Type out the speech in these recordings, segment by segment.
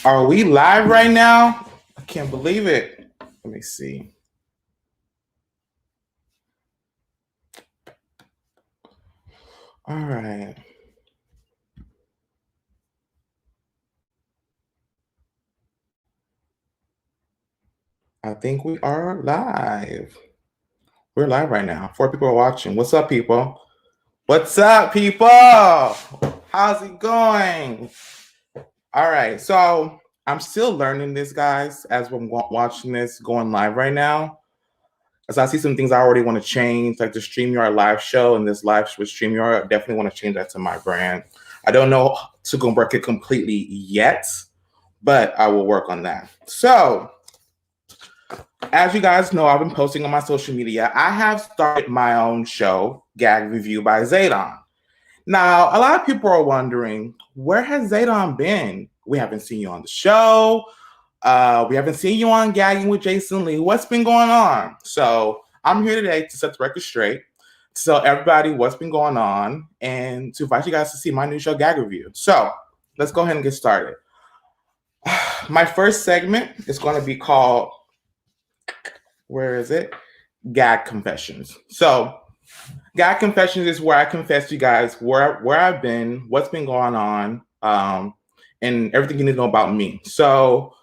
Are we live right now? I can't believe it. Let me see. All right. I think we are live. We're live right now. 4 people are watching. What's up, people? What's up, people? How's it going? All right. So I'm still learning this, guys, as we're watching this going live right now. As I see some things I already want to change, like the StreamYard live show and this live with StreamYard, I definitely want to change that to my brand. I don't know to go work it completely yet, but I will work on that. So, as you guys know, I've been posting on my social media. I have started my own show, GAG Review by Zaydon. Now, a lot of people are wondering, where has Zaydon been? We haven't seen you on the show. We haven't seen you on Gagging with Jason Lee. What's been going on? So I'm here today to set the record straight, to tell everybody what's been going on, and to invite you guys to see my new show, Gag Review. So let's go ahead and get started. My first segment is going to be called, where is it? Gag Confessions. So Gag Confessions is where I confess to you guys where I've been, what's been going on, and everything you need to know about me. So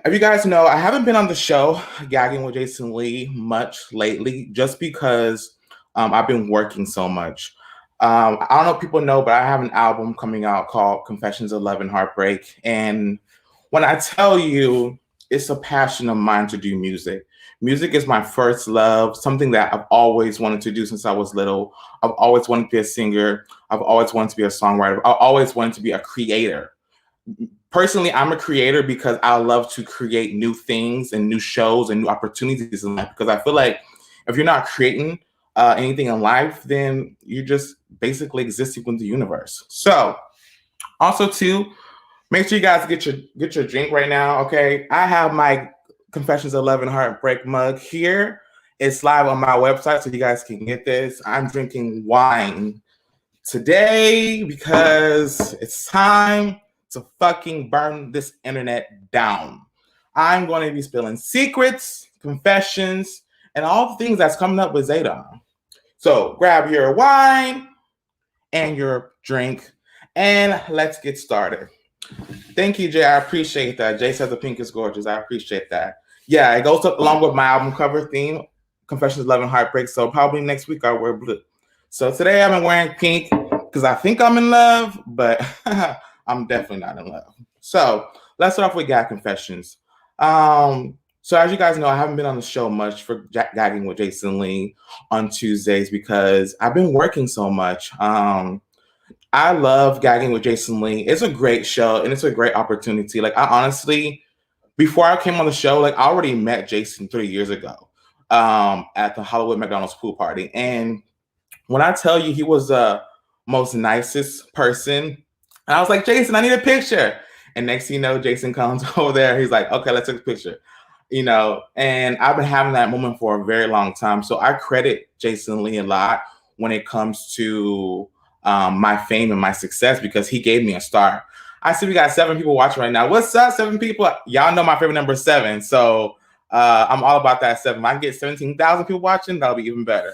if you guys know, I haven't been on the show Gagging with Jason Lee much lately, just because I've been working so much. I don't know if people know, but I have an album coming out called Confessions of Love and Heartbreak. And when I tell you, it's a passion of mine to do music. Music is my first love, something that I've always wanted to do since I was little. I've always wanted to be a singer. I've always wanted to be a songwriter. I've always wanted to be a creator. Personally, I'm a creator because I love to create new things and new shows and new opportunities in life, because I feel like if you're not creating anything in life, then you're just basically existing in the universe. So also too, make sure you guys get your drink right now. Okay, I have my Confessions of Love and Heartbreak mug here. It's live on my website, so you guys can get this. I'm drinking wine today because it's time to fucking burn this internet down. I'm going to be spilling secrets, confessions, and all the things that's coming up with Zaydon. So grab your wine and your drink, and let's get started. Thank you, Jay. I appreciate that. Jay says the pink is gorgeous. I appreciate that. Yeah, it goes up along with my album cover theme, Confessions of Love and Heartbreak. So probably next week I'll wear blue. So today I've been wearing pink because I think I'm in love, but I'm definitely not in love. So let's start off with Gag Confessions. So as you guys know, I haven't been on the show much for Gagging with Jason Lee on Tuesdays because I've been working so much. I love Gagging with Jason Lee. It's a great show and it's a great opportunity. Like, I honestly, before I came on the show, like, I already met Jason 3 years ago at the Hollywood McDonald's pool party. And when I tell you, he was the most nicest person. And I was like, Jason, I need a picture. And next thing you know, Jason comes over there. He's like, okay, let's take a picture. You know, and I've been having that moment for a very long time. So I credit Jason Lee a lot when it comes to my fame and my success, because he gave me a start. I see we got 7 people watching right now. What's up, 7 people? Y'all know my favorite number is 7. So I'm all about that 7. If I can get 17,000 people watching, that'll be even better.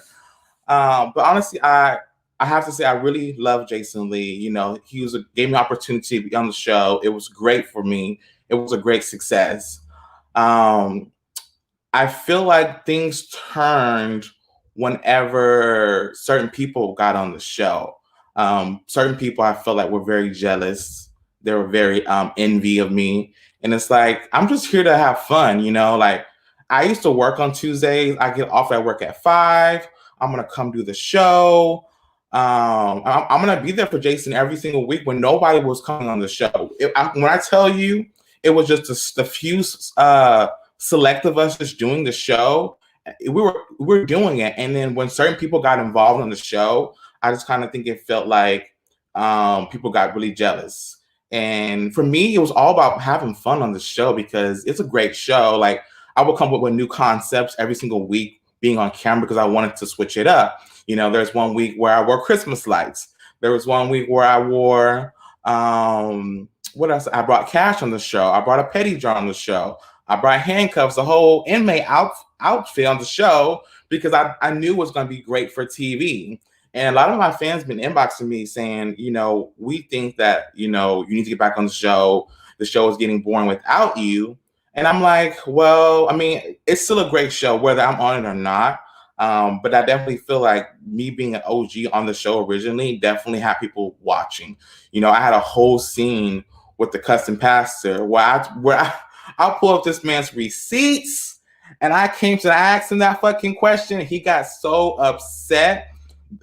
But honestly, I have to say I really love Jason Lee. You know, he gave me an opportunity to be on the show. It was great for me. It was a great success. I feel like things turned whenever certain people got on the show. Certain people I felt like were very jealous. They were very envy of me. And it's like, I'm just here to have fun, you know? Like, I used to work on Tuesdays. I get off at work at 5. I'm going to come do the show. I'm going to be there for Jason every single week when nobody was coming on the show. When I tell you, it was just a few select of us just doing the show. We were doing it. And then when certain people got involved in the show, I just kind of think it felt like people got really jealous. And for me, it was all about having fun on the show because it's a great show. Like, I would come up with new concepts every single week being on camera because I wanted to switch it up. There's one week where I wore Christmas lights. There was one week where I wore what else? I brought cash on the show. I brought a petty jar on the show. I brought handcuffs, the whole inmate outfit on the show because I knew it was going to be great for TV. And a lot of my fans been inboxing me saying, we think that, you need to get back on the show. The show is getting boring without you. And I'm like, well, I mean, it's still a great show, whether I'm on it or not. But I definitely feel like me being an OG on the show originally definitely had people watching. I had a whole scene with the custom pastor where I'll pull up this man's receipts and I asked him that fucking question. He got so upset.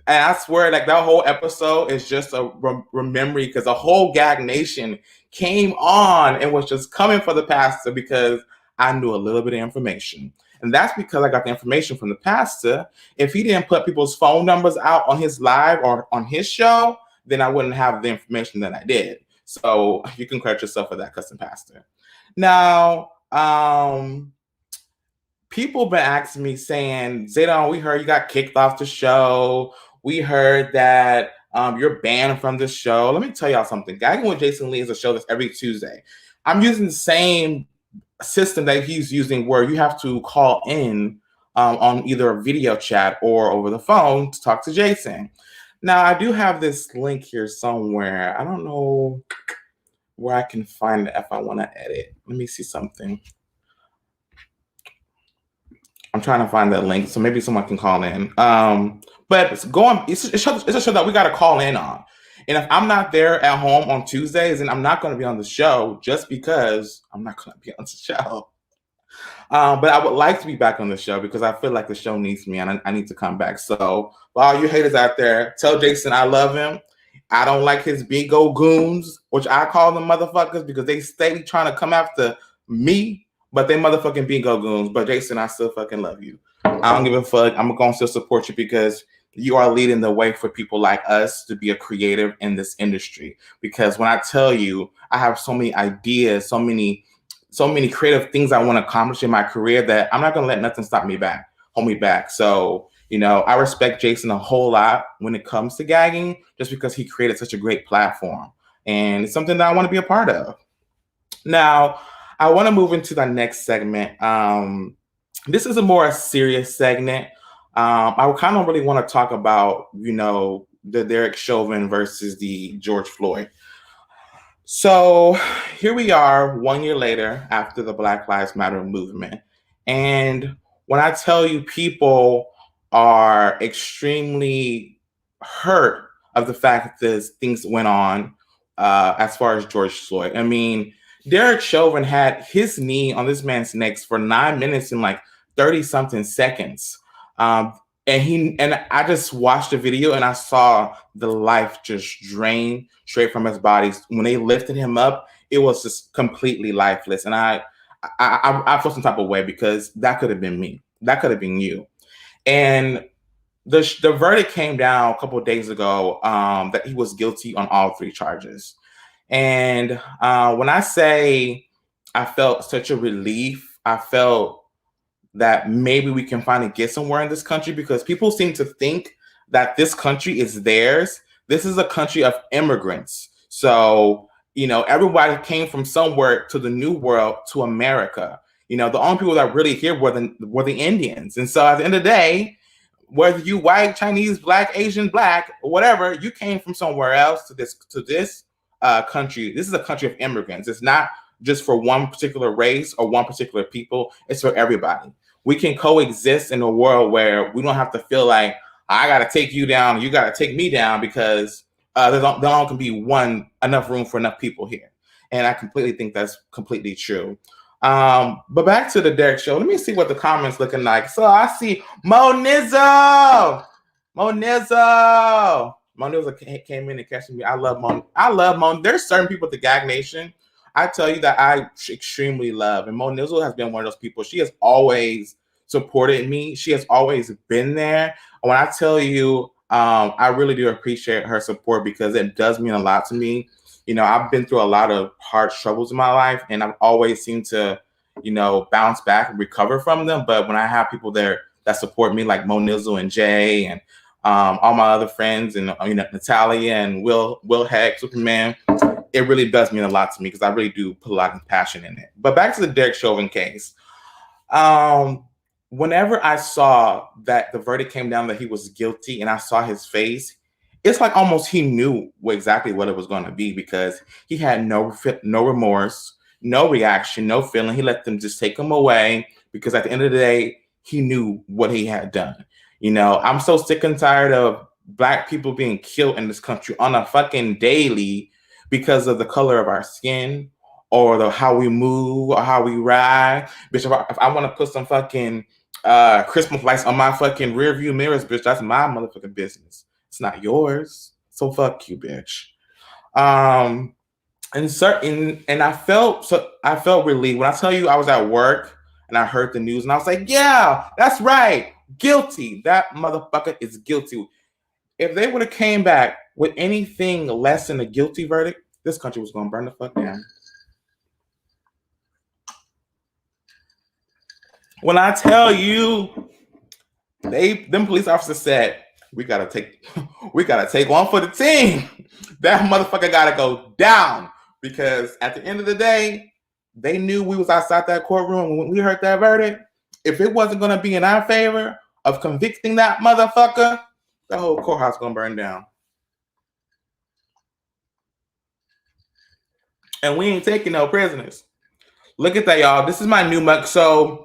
And I swear, like that whole episode is just a memory because the whole GAG Nation came on and was just coming for the pastor because I knew a little bit of information. And that's because I got the information from the pastor. If he didn't put people's phone numbers out on his live or on his show, then I wouldn't have the information that I did. So you can credit yourself for that, custom pastor. Now, people been asking me saying, Zaydon, we heard you got kicked off the show. We heard that you're banned from the show. Let me tell y'all something. Gagging with Jason Lee is a show that's every Tuesday. I'm using the same system that he's using where you have to call in on either a video chat or over the phone to talk to Jason. Now, I do have this link here somewhere. I don't know where I can find it if I want to edit. Let me see something. I'm trying to find that link, so maybe someone can call in. But it's a show that we got to call in on. And if I'm not there at home on Tuesdays, then I'm not going to be on the show just because I'm not going to be on the show. But I would like to be back on the show because I feel like the show needs me and I need to come back. So for all you haters out there, tell Jason I love him. I don't like his big old goons, which I call them motherfuckers because they stay trying to come after me, but they motherfucking big old goons. But Jason, I still fucking love you. I don't give a fuck. I'm going to still support you because you are leading the way for people like us to be a creative in this industry. Because when I tell you, I have so many ideas, so many creative things I want to accomplish in my career that I'm not going to let nothing hold me back. So, I respect Jason a whole lot when it comes to gagging just because he created such a great platform. And it's something that I want to be a part of. Now, I want to move into the next segment. This is a more serious segment. I kind of really want to talk about, the Derek Chauvin versus the George Floyd. So here we are 1 year later after the Black Lives Matter movement. And when I tell you people are extremely hurt of the fact that things went on as far as George Floyd. I mean, Derek Chauvin had his knee on this man's neck for 9 minutes and like 30 something seconds. And I just watched the video and I saw the life just drain straight from his body. When they lifted him up, it was just completely lifeless. And I felt some type of way because that could have been me. That could have been you. And the verdict came down a couple of days ago that he was guilty on all 3 charges. And when I say I felt such a relief, I felt that maybe we can finally get somewhere in this country because people seem to think that this country is theirs. This is a country of immigrants. So, everybody came from somewhere to the New World, to America. The only people that really here were the Indians. And so at the end of the day, whether you white, Chinese, Black, Asian, Black, or whatever, you came from somewhere else to this country. This is a country of immigrants. It's not just for one particular race or one particular people. It's for everybody. We can coexist in a world where we don't have to feel like I got to take you down, you got to take me down because there don't can be enough room for enough people here. And I completely think that's completely true. But back to the Derek show. Let me see what the comments looking like. So I see Mo Nizzo came in and catching me. I love Mo. There's certain people at the GAG Nation I tell you that I extremely love. And Mo Nizzo has been one of those people. She has always supported me. She has always been there. And when I tell you, I really do appreciate her support because it does mean a lot to me. I've been through a lot of hard struggles in my life, and I've always seemed to, bounce back and recover from them. But when I have people there that support me, like Mo Nizzo and Jay and all my other friends, and Natalia and Will Heck, Superman. It really does mean a lot to me because I really do put a lot of passion in it. But back to the Derek Chauvin case. Whenever I saw that the verdict came down that he was guilty and I saw his face, it's like almost he knew exactly what it was going to be because he had no remorse, no reaction, no feeling. He let them just take him away because at the end of the day, he knew what he had done. I'm so sick and tired of Black people being killed in this country on a fucking daily because of the color of our skin or how we move or how we ride. Bitch, if I want to put some fucking Christmas lights on my fucking rear view mirrors, bitch, that's my motherfucking business. It's not yours. So fuck you, bitch. And I felt relieved when I tell you I was at work and I heard the news and I was like, yeah, that's right. Guilty. That motherfucker is guilty. If they would have came back with anything less than a guilty verdict, this country was going to burn the fuck down. When I tell you, them police officers said, we gotta take one for the team. That motherfucker gotta go down because at the end of the day, they knew we was outside that courtroom when we heard that verdict. If it wasn't gonna be in our favor of convicting that motherfucker, the whole courthouse gonna burn down. And we ain't taking no prisoners. Look at that, y'all. This is my new mug. So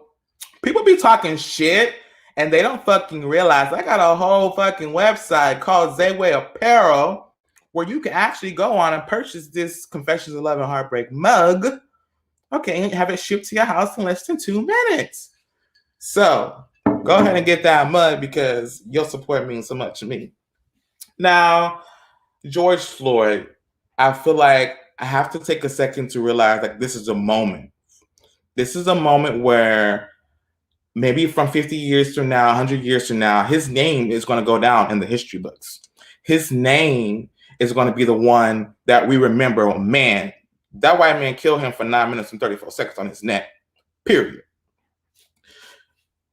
people be talking shit and they don't fucking realize I got a whole fucking website called Zaydon Apparel where you can actually go on and purchase this Confessions of Love and Heartbreak mug. Okay, and have it shipped to your house in less than 2 minutes. So go ahead and get that mug because your support means so much to me. Now, George Floyd, I feel like I have to take a second to realize that this is a moment. This is a moment where maybe from 50 years from now, 100 years from now, his name is going to go down in the history books. His name is going to be the one that we remember. Man, that white man killed him for 9 minutes and 34 seconds on his neck, period.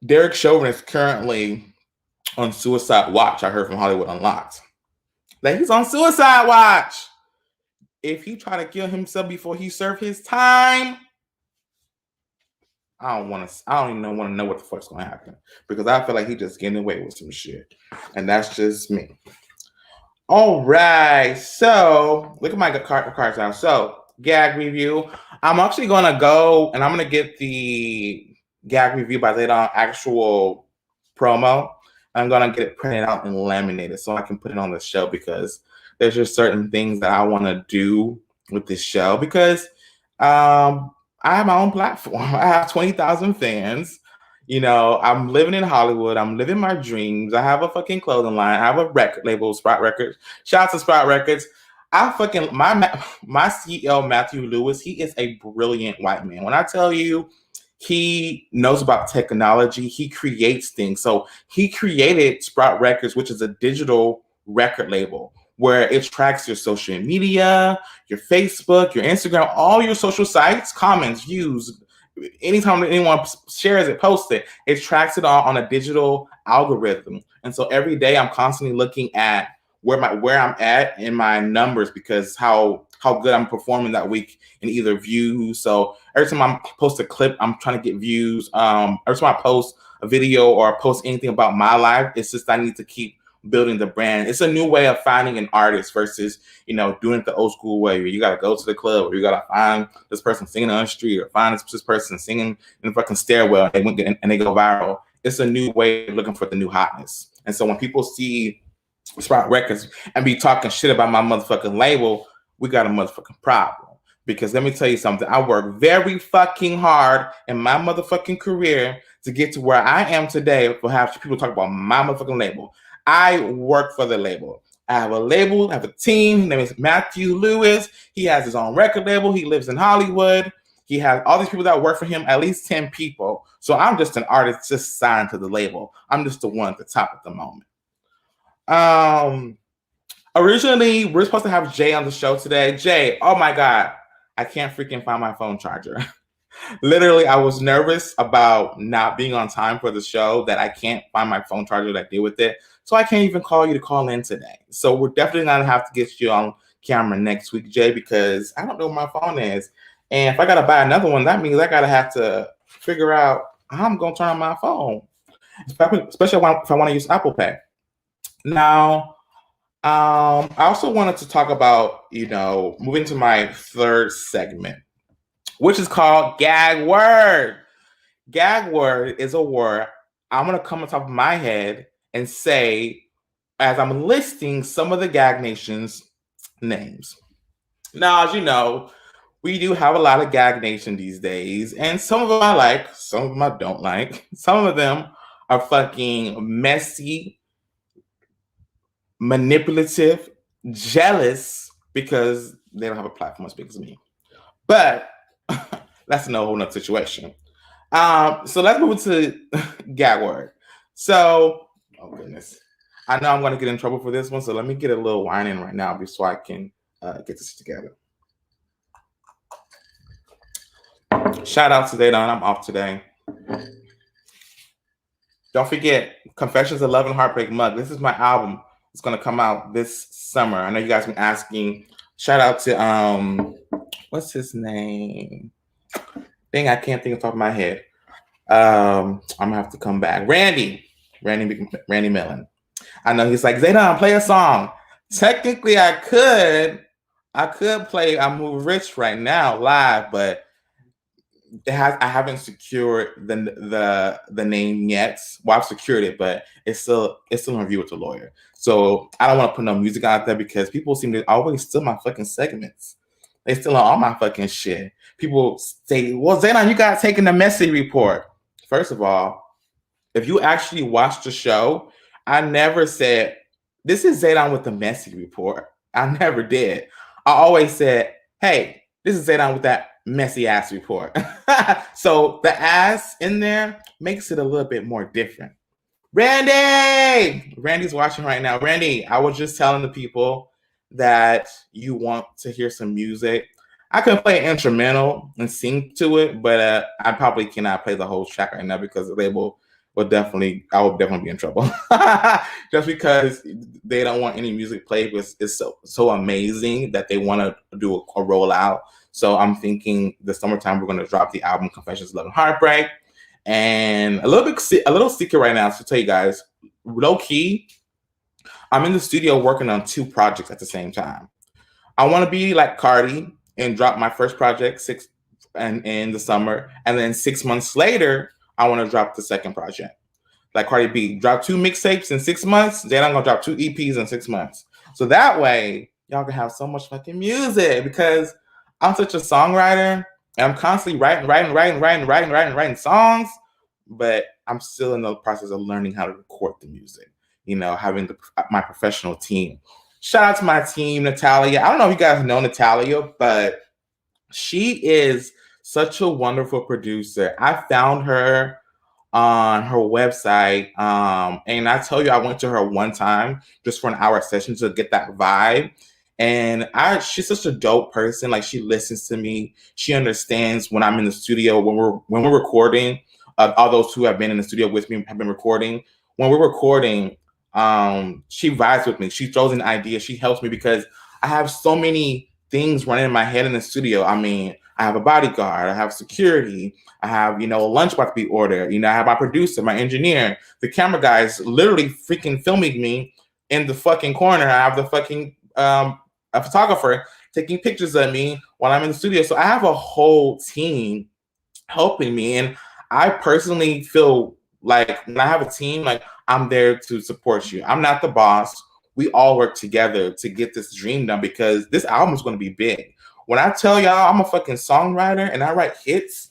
Derek Chauvin is currently on suicide watch. I heard from Hollywood Unlocked. Like, he's on suicide watch. If he try to kill himself before he served his time, I don't even want to know what the fuck's going to happen because I feel like he just getting away with some shit. And that's just me. All right. So look at my cards now. So GAG review. I'm actually going to go and I'm going to get the GAG review by Zaydon actual promo. I'm going to get it printed out and laminated so I can put it on the show because there's just certain things that I want to do with this show because I have my own platform. I have 20,000 fans. I'm living in Hollywood. I'm living my dreams. I have a fucking clothing line. I have a record label, Sprott Records. Shout out to Sprott Records. My CEO, Matthew Lewis, he is a brilliant white man. When I tell you, he knows about technology. He creates things. So he created Sprott Records, which is a digital record label where it tracks your social media, your Facebook, your Instagram, all your social sites, comments, views. Anytime anyone shares it, posts it, it tracks it all on a digital algorithm. And so every day I'm constantly looking at where I'm at in my numbers because how good I'm performing that week in either views. So every time I post a clip, I'm trying to get views. Every time I post a video or post anything about my life, it's just I need to keep building the brand. It's a new way of finding an artist versus, doing it the old school way where you got to go to the club or you got to find this person singing on the street or find this person singing in the fucking stairwell and they go viral. It's a new way of looking for the new hotness. And so when people see Sprott Records and be talking shit about my motherfucking label, we got a motherfucking problem. Because let me tell you something, I work very fucking hard in my motherfucking career to get to where I am today for have people talk about my motherfucking label. I work for the label. I have a label, I have a team. His name is Matthew Lewis. He has his own record label. He lives in Hollywood. He has all these people that work for him, at least 10 people. So I'm just an artist just signed to the label. I'm just the one at the top at the moment. Originally, we're supposed to have Jay on the show today. Jay, oh my God, I can't freaking find my phone charger. Literally, I was nervous about not being on time for the show, that I can't find my phone charger to deal with it. So I can't even call you to call in today. So we're definitely going to have to get you on camera next week, Jay, because I don't know where my phone is. And if I got to buy another one, that means I got to have to figure out how I'm going to turn on my phone, especially if I want to use Apple Pay. Now, I also wanted to talk about, moving to my third segment, which is called Gag Word. Gag word is a word I'm going to come on top of my head and say as I'm listing some of the Gag Nation's names. Now, as you know, we do have a lot of Gag Nation these days, and some of them I like, some of them I don't like. Some of them are fucking messy, manipulative, jealous because they don't have a platform as big as me. But that's no whole nother situation. So let's move to Gag Word. So, oh goodness, I know I'm going to get in trouble for this one, so let me get a little wine in right now so I can get this together. Shout out to Zaydon. I'm off today. Don't forget, Confessions of Love and Heartbreak Mug. This is my album. It's going to come out this summer. I know you guys have been asking. Shout out to, what's his name? Dang, I can't think off the top of my head. I'm gonna have to come back. Randy Mellon. I know he's like, Zaydon, play a song. Technically, I could play I Move Rich right now live, but I haven't secured the name yet. Well, I've secured it, but it's still in review with the lawyer. So I don't want to put no music out there because people seem to always steal my fucking segments. They steal all my fucking shit. People say, well, Zaydon, you got taken the Messy report. First of all, if you actually watch the show, I never said, this is Zaydon with the Messy report. I never did. I always said, hey, this is Zaydon with that messy ass report. So the ass in there makes it a little bit more different. Randy's watching right now. Randy, I was just telling the people that you want to hear some music. I could play an instrumental and sing to it, but I probably cannot play the whole track right now because the label I will definitely be in trouble. Just because they don't want any music played, because it's so amazing that they want to do a rollout. So I'm thinking the summertime we're going to drop the album Confessions of Love and Heartbreak. And a little secret right now to tell you guys, low key, I'm in the studio working on 2 projects at the same time. I want to be like Cardi and drop my first project in the summer, and then 6 months later, I want to drop the second project. Like Cardi B, drop 2 mixtapes in 6 months, then I'm gonna drop 2 EPs in 6 months. So that way, y'all can have so much fucking music because I'm such a songwriter and I'm constantly writing songs, but I'm still in the process of learning how to record the music. Having my professional team. Shout out to my team, Natalia. I don't know if you guys know Natalia, but she is such a wonderful producer. I found her on her website, and I tell you, I went to her one time just for an hour session to get that vibe. And she's such a dope person. Like, she listens to me. She understands when I'm in the studio, when we're recording. All those who have been in the studio with me have been recording. When we're recording, she vibes with me. She throws in ideas. She helps me because I have so many things running in my head in the studio. I mean, I have a bodyguard, I have security, I have, a lunch about to be ordered, I have my producer, my engineer, the camera guys literally freaking filming me in the fucking corner. I have the fucking a photographer taking pictures of me while I'm in the studio. So I have a whole team helping me. And I personally feel like when I have a team, like, I'm there to support you. I'm not the boss. We all work together to get this dream done because this album is going to be big. When I tell y'all I'm a fucking songwriter and I write hits,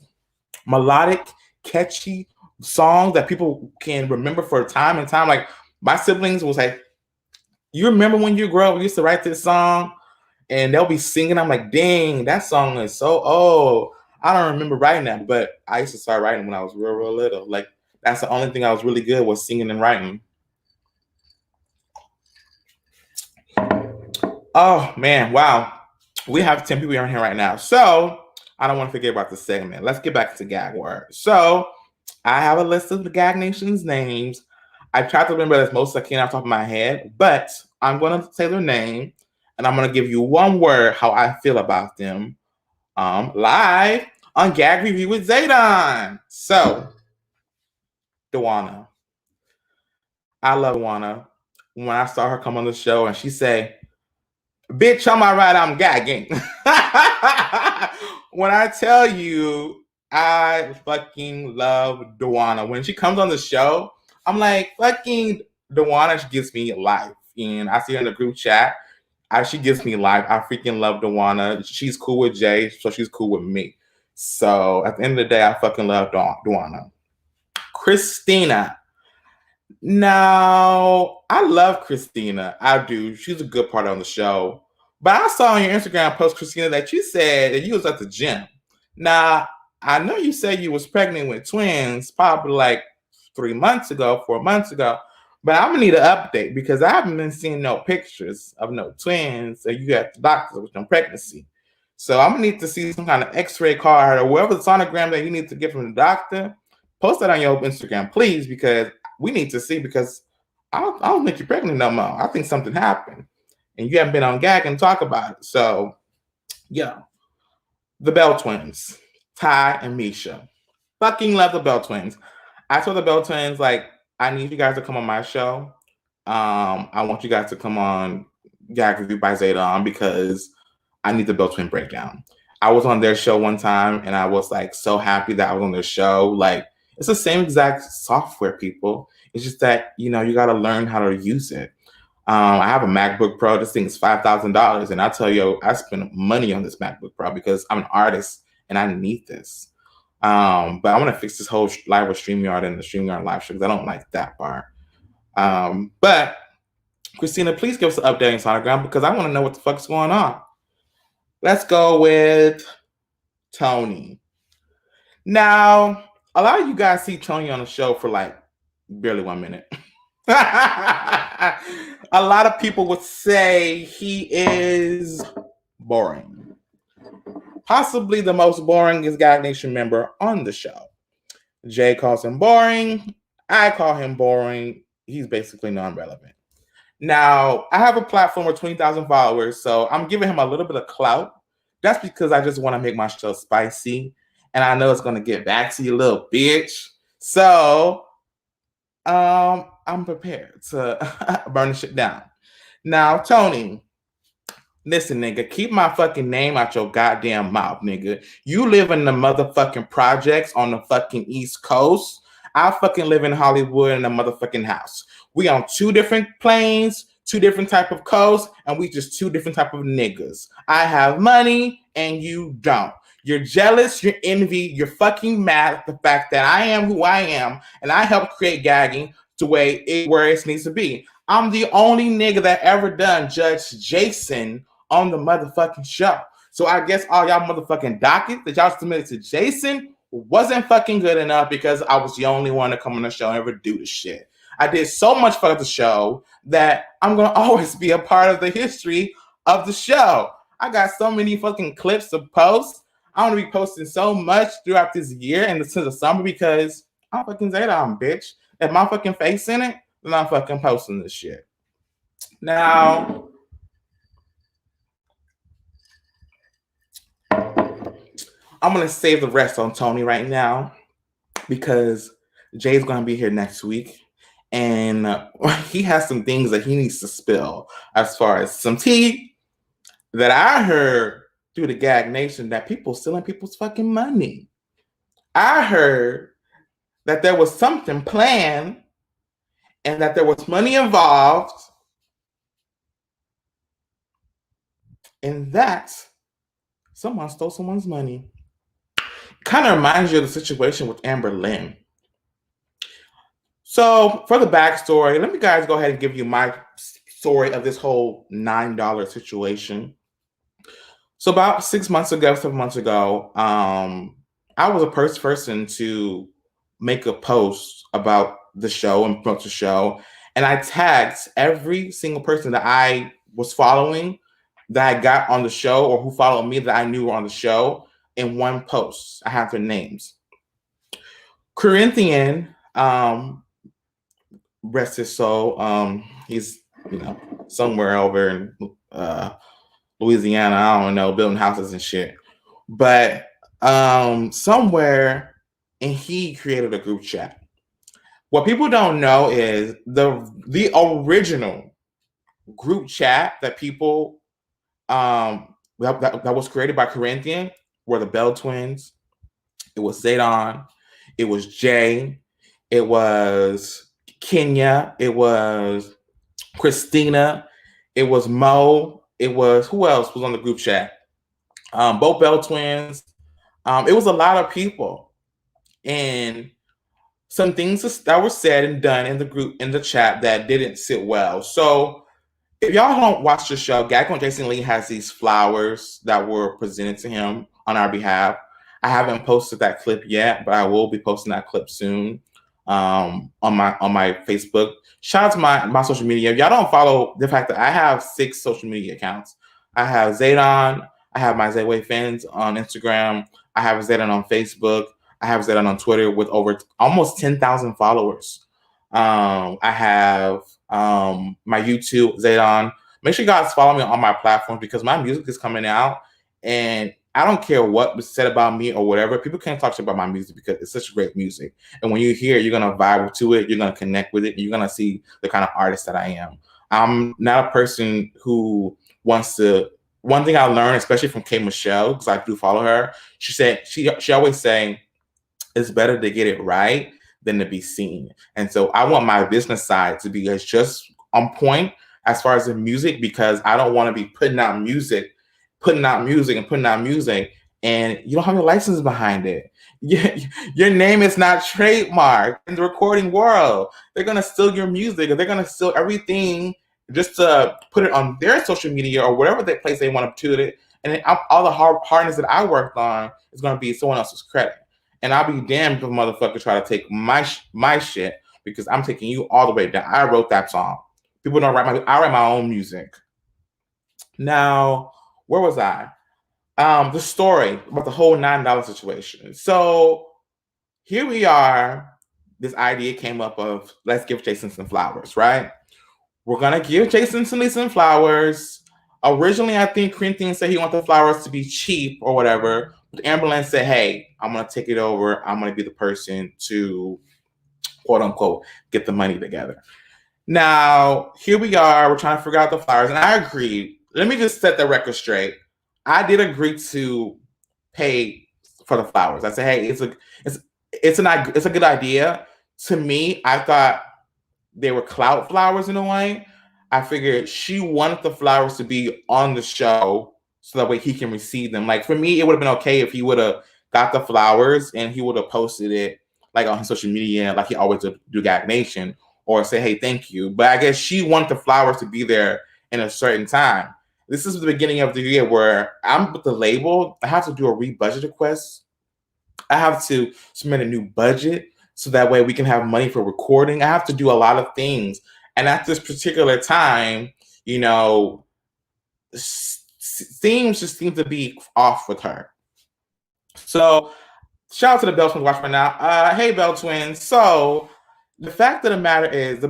melodic, catchy songs that people can remember for time and time. Like, my siblings will say, you remember when you grew up, we used to write this song? And they'll be singing. I'm like, dang, that song is so old. I don't remember writing that, but I used to start writing when I was real little. Like, that's the only thing I was really good was singing and writing. Oh man, wow. We have 10 people in here right now. So I don't want to forget about the segment. Let's get back to gag word. So I have a list of the Gag Nation's names. I tried to remember as most as I can off the top of my head, but I'm going to say their name and I'm going to give you one word how I feel about them live on Gag Review with Zaydon. So, Dewana. I love Dewana. When I saw her come on the show and she say, bitch, I'm all right, I'm gagging. When I tell you, I fucking love Dewana. When she comes on the show, I'm like, fucking Dewana, she gives me life. And I see her in the group chat. She gives me life. I freaking love Dewana. She's cool with Jay, so she's cool with me. So at the end of the day, I fucking love Dewana. Christina. Now, I love Christina. I do. She's a good part on the show. But I saw on your Instagram post, Christina, that you said that you was at the gym. Now, I know you said you was pregnant with twins probably like 3 months ago, 4 months ago. But I'm gonna need an update because I haven't been seeing no pictures of no twins that you got the doctor with no pregnancy. So I'm gonna need to see some kind of X-ray card or whatever the sonogram that you need to get from the doctor. Post that on your Instagram, please, because we need to see, because I don't think you're pregnant no more. I think something happened and you haven't been on GAG and talk about it. So, yeah. The Bell Twins, Ty and Misha. Fucking love the Bell Twins. I told the Bell Twins, like, I need you guys to come on my show. I want you guys to come on GAG Review by Zaydon because I need the Bell Twin breakdown. I was on their show one time and I was like so happy that I was on their show. Like, it's the same exact software, people. It's just that, you know, you got to learn how to use it. I have a MacBook Pro. This thing is $5,000. And I tell you, I spend money on this MacBook Pro because I'm an artist and I need this. But I want to fix this whole live with StreamYard and the StreamYard live show because I don't like that part. But Christina, please give us an update on Sonogram because I want to know what the fuck's going on. Let's go with Tony. Now, a lot of you guys see Tony on the show for like barely 1 minute. A lot of people would say he is boring. Possibly the most boringest Gag Nation member on the show. Jay calls him boring. I call him boring. He's basically non-relevant. Now, I have a platform with 20,000 followers, so I'm giving him a little bit of clout. That's because I just want to make my show spicy, and I know it's going to get back to you, little bitch. So, I'm prepared to burn the shit down. Now, Tony, listen, nigga, keep my fucking name out your goddamn mouth, nigga. You live in the motherfucking projects on the fucking East Coast. I fucking live in Hollywood in a motherfucking house. We on two different planes, two different type of coasts, and we just two different type of niggas. I have money and you don't. You're jealous, you're envy, you're fucking mad at the fact that I am who I am, and I helped create gagging to where it needs to be. I'm the only nigga that ever done Judge Jason on the motherfucking show. So I guess all y'all motherfucking dockets that y'all submitted to Jason wasn't fucking good enough because I was the only one to come on the show and ever do the shit. I did so much for the show that I'm going to always be a part of the history of the show. I got so many fucking clips to post. I'm going to be posting so much throughout this year and into the summer because I'm fucking Zaydon, bitch. If my fucking face in it, then I'm fucking posting this shit. Now, I'm going to save the rest on Tony right now because Jay's going to be here next week. And he has some things that he needs to spill as far as some tea that I heard through the Gag Nation that people stealing people's fucking money. I heard that there was something planned and that there was money involved, and that someone stole someone's money. Kind of reminds you of the situation with Amber Lynn. So for the backstory, let me guys go ahead and give you my story of this whole $9 situation. So about 7 months ago, I was a first person to make a post about the show and promote the show. And I tagged every single person that I was following that I got on the show or who followed me that I knew were on the show. in one post. I have their names. Corinthian, rest his soul. He's somewhere over in Louisiana. I don't know, building houses and shit. But somewhere, and he created a group chat. What people don't know is the original group chat that people that was created by Corinthian were the Bell Twins. It was Zaydon. It was Jay. It was Kenya. It was Christina. It was Mo. It was, who else was on the group chat? Both Bell Twins. It was a lot of people. And some things that were said and done in the group, in the chat, that didn't sit well. So if y'all don't watch the show, GAG on Jason Lee has these flowers that were presented to him on our behalf. I haven't posted that clip yet, but I will be posting that clip soon on my Facebook. Shout out to my social media. If y'all don't follow the fact that I have 6 social media accounts. I have Zaydon. I have my Zayway fans on Instagram. I have Zaydon on Facebook. I have Zaydon on Twitter with over almost 10,000 followers. I have my YouTube, Zaydon. Make sure you guys follow me on my platforms because my music is coming out, and I don't care what was said about me or whatever. People can't talk shit about my music because it's such great music. And when you hear it, you're gonna vibe to it, you're gonna connect with it, and you're gonna see the kind of artist that I am. I'm not a person who wants to. One thing I learned, especially from K Michelle, because I do follow her, she said she always saying it's better to get it right than to be seen. And so I want my business side to be as just on point as far as the music, because I don't want to be putting out music, and you don't have your license behind it. Your name is not trademarked in the recording world. They're going to steal your music, or they're going to steal everything just to put it on their social media or whatever place they want to put it. And then all the hardness that I worked on is going to be someone else's credit. And I'll be damned if a motherfucker try to take my shit, because I'm taking you all the way down. I wrote that song. People don't I write my own music. Now, where was I? The story about the whole $9 situation. So here we are. This idea came up of, let's give Jason some flowers, right? We're gonna give Jason some flowers. Originally, I think Corinthian said he wanted the flowers to be cheap or whatever. But Amberlynn said, hey, I'm going to take it over. I'm going to be the person to, quote unquote, get the money together. Now, here we are. We're trying to figure out the flowers. And I agreed. Let me just set the record straight. I did agree to pay for the flowers. I said, hey, it's a good idea. To me, I thought they were clout flowers in a way. I figured she wanted the flowers to be on the show so that way he can receive them. Like, for me, it would have been okay if he would have got the flowers and he would have posted it like on his social media, like he always do GAG Nation, or say, hey, thank you. But I guess she wanted the flowers to be there in a certain time. This is the beginning of the year where I'm with the label. I have to do a re-budget request. I have to submit a new budget so that way we can have money for recording. I have to do a lot of things. And at this particular time, things just seem to be off with her. So shout out to the Bell Twins watching right now. Hey, Bell Twins. So the fact of the matter is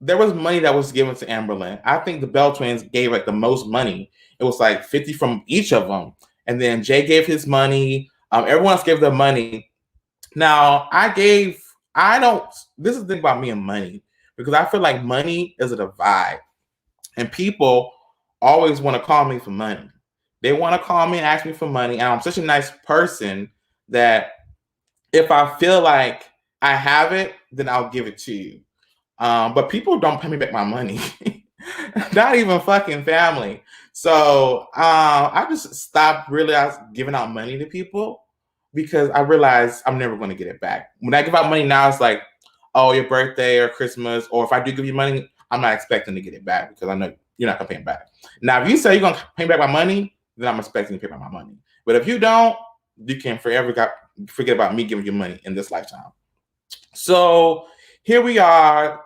there was money that was given to Amberlynn. I think the Bell Twins gave like the most money. It was like 50 from each of them. And then Jay gave his money. Everyone else gave their money. Now, this is the thing about me and money, because I feel like money is a divide. And people always want to call me for money. They want to call me and ask me for money. And I'm such a nice person that if I feel like I have it, then I'll give it to you. But people don't pay me back my money. Not even fucking family. So I just stopped really giving out money to people, because I realized I'm never going to get it back. When I give out money now, it's like, oh, your birthday or Christmas, or if I do give you money, I'm not expecting to get it back because I know you're not going to pay it back. Now, if you say you're going to pay back my money, then I'm expecting to pay back my money. But if you don't, you can forever forget about me giving you money in this lifetime. So here we are.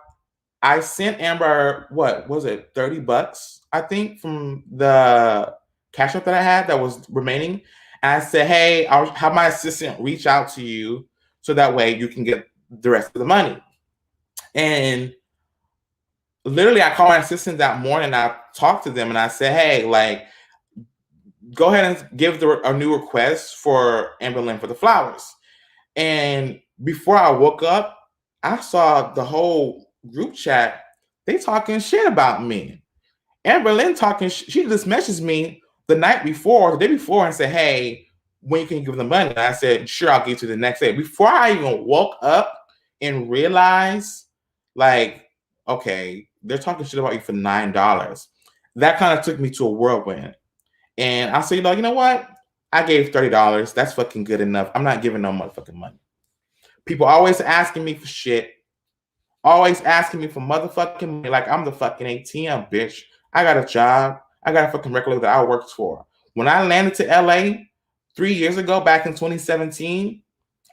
I sent Amber, what was it, $30, I think, from the cash app that I had that was remaining. And I said, hey, I'll have my assistant reach out to you so that way you can get the rest of the money. And literally, I called my assistant that morning. I talked to them and I said, hey, like, go ahead and give a new request for Amber Lynn for the flowers. And before I woke up, I saw the whole group chat. They talking shit about me. Amber Lynn talking. She just messaged me the night before, the day before, and said, "Hey, when can you give them the money?" And I said, "Sure, I'll give you the next day." Before I even woke up and realized, like, okay, they're talking shit about you for $9. That kind of took me to a whirlwind. And I said, you know what? I gave $30. That's fucking good enough. I'm not giving no motherfucking money. People always asking me for shit. Always asking me for motherfucking money like I'm the fucking ATM, bitch. I got a job. I got a fucking record label that I worked for. When I landed to LA 3 years ago, back in 2017,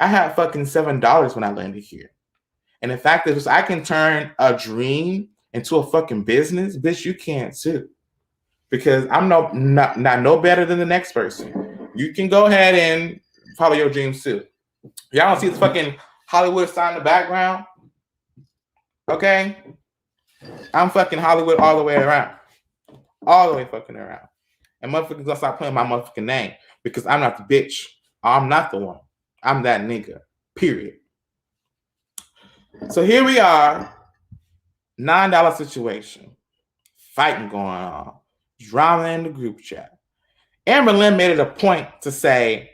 I had fucking $7 when I landed here. And the fact is, I can turn a dream into a fucking business, bitch, you can't too. Because I'm not no better than the next person. You can go ahead and follow your dreams too. Y'all don't see this fucking Hollywood sign in the background? Okay? I'm fucking Hollywood all the way around. All the way fucking around. And motherfuckers gonna stop playing my motherfucking name because I'm not the bitch. I'm not the one. I'm that nigga. Period. So here we are. $9 situation. Fighting going on. Drama in the group chat. Amber Lynn made it a point to say,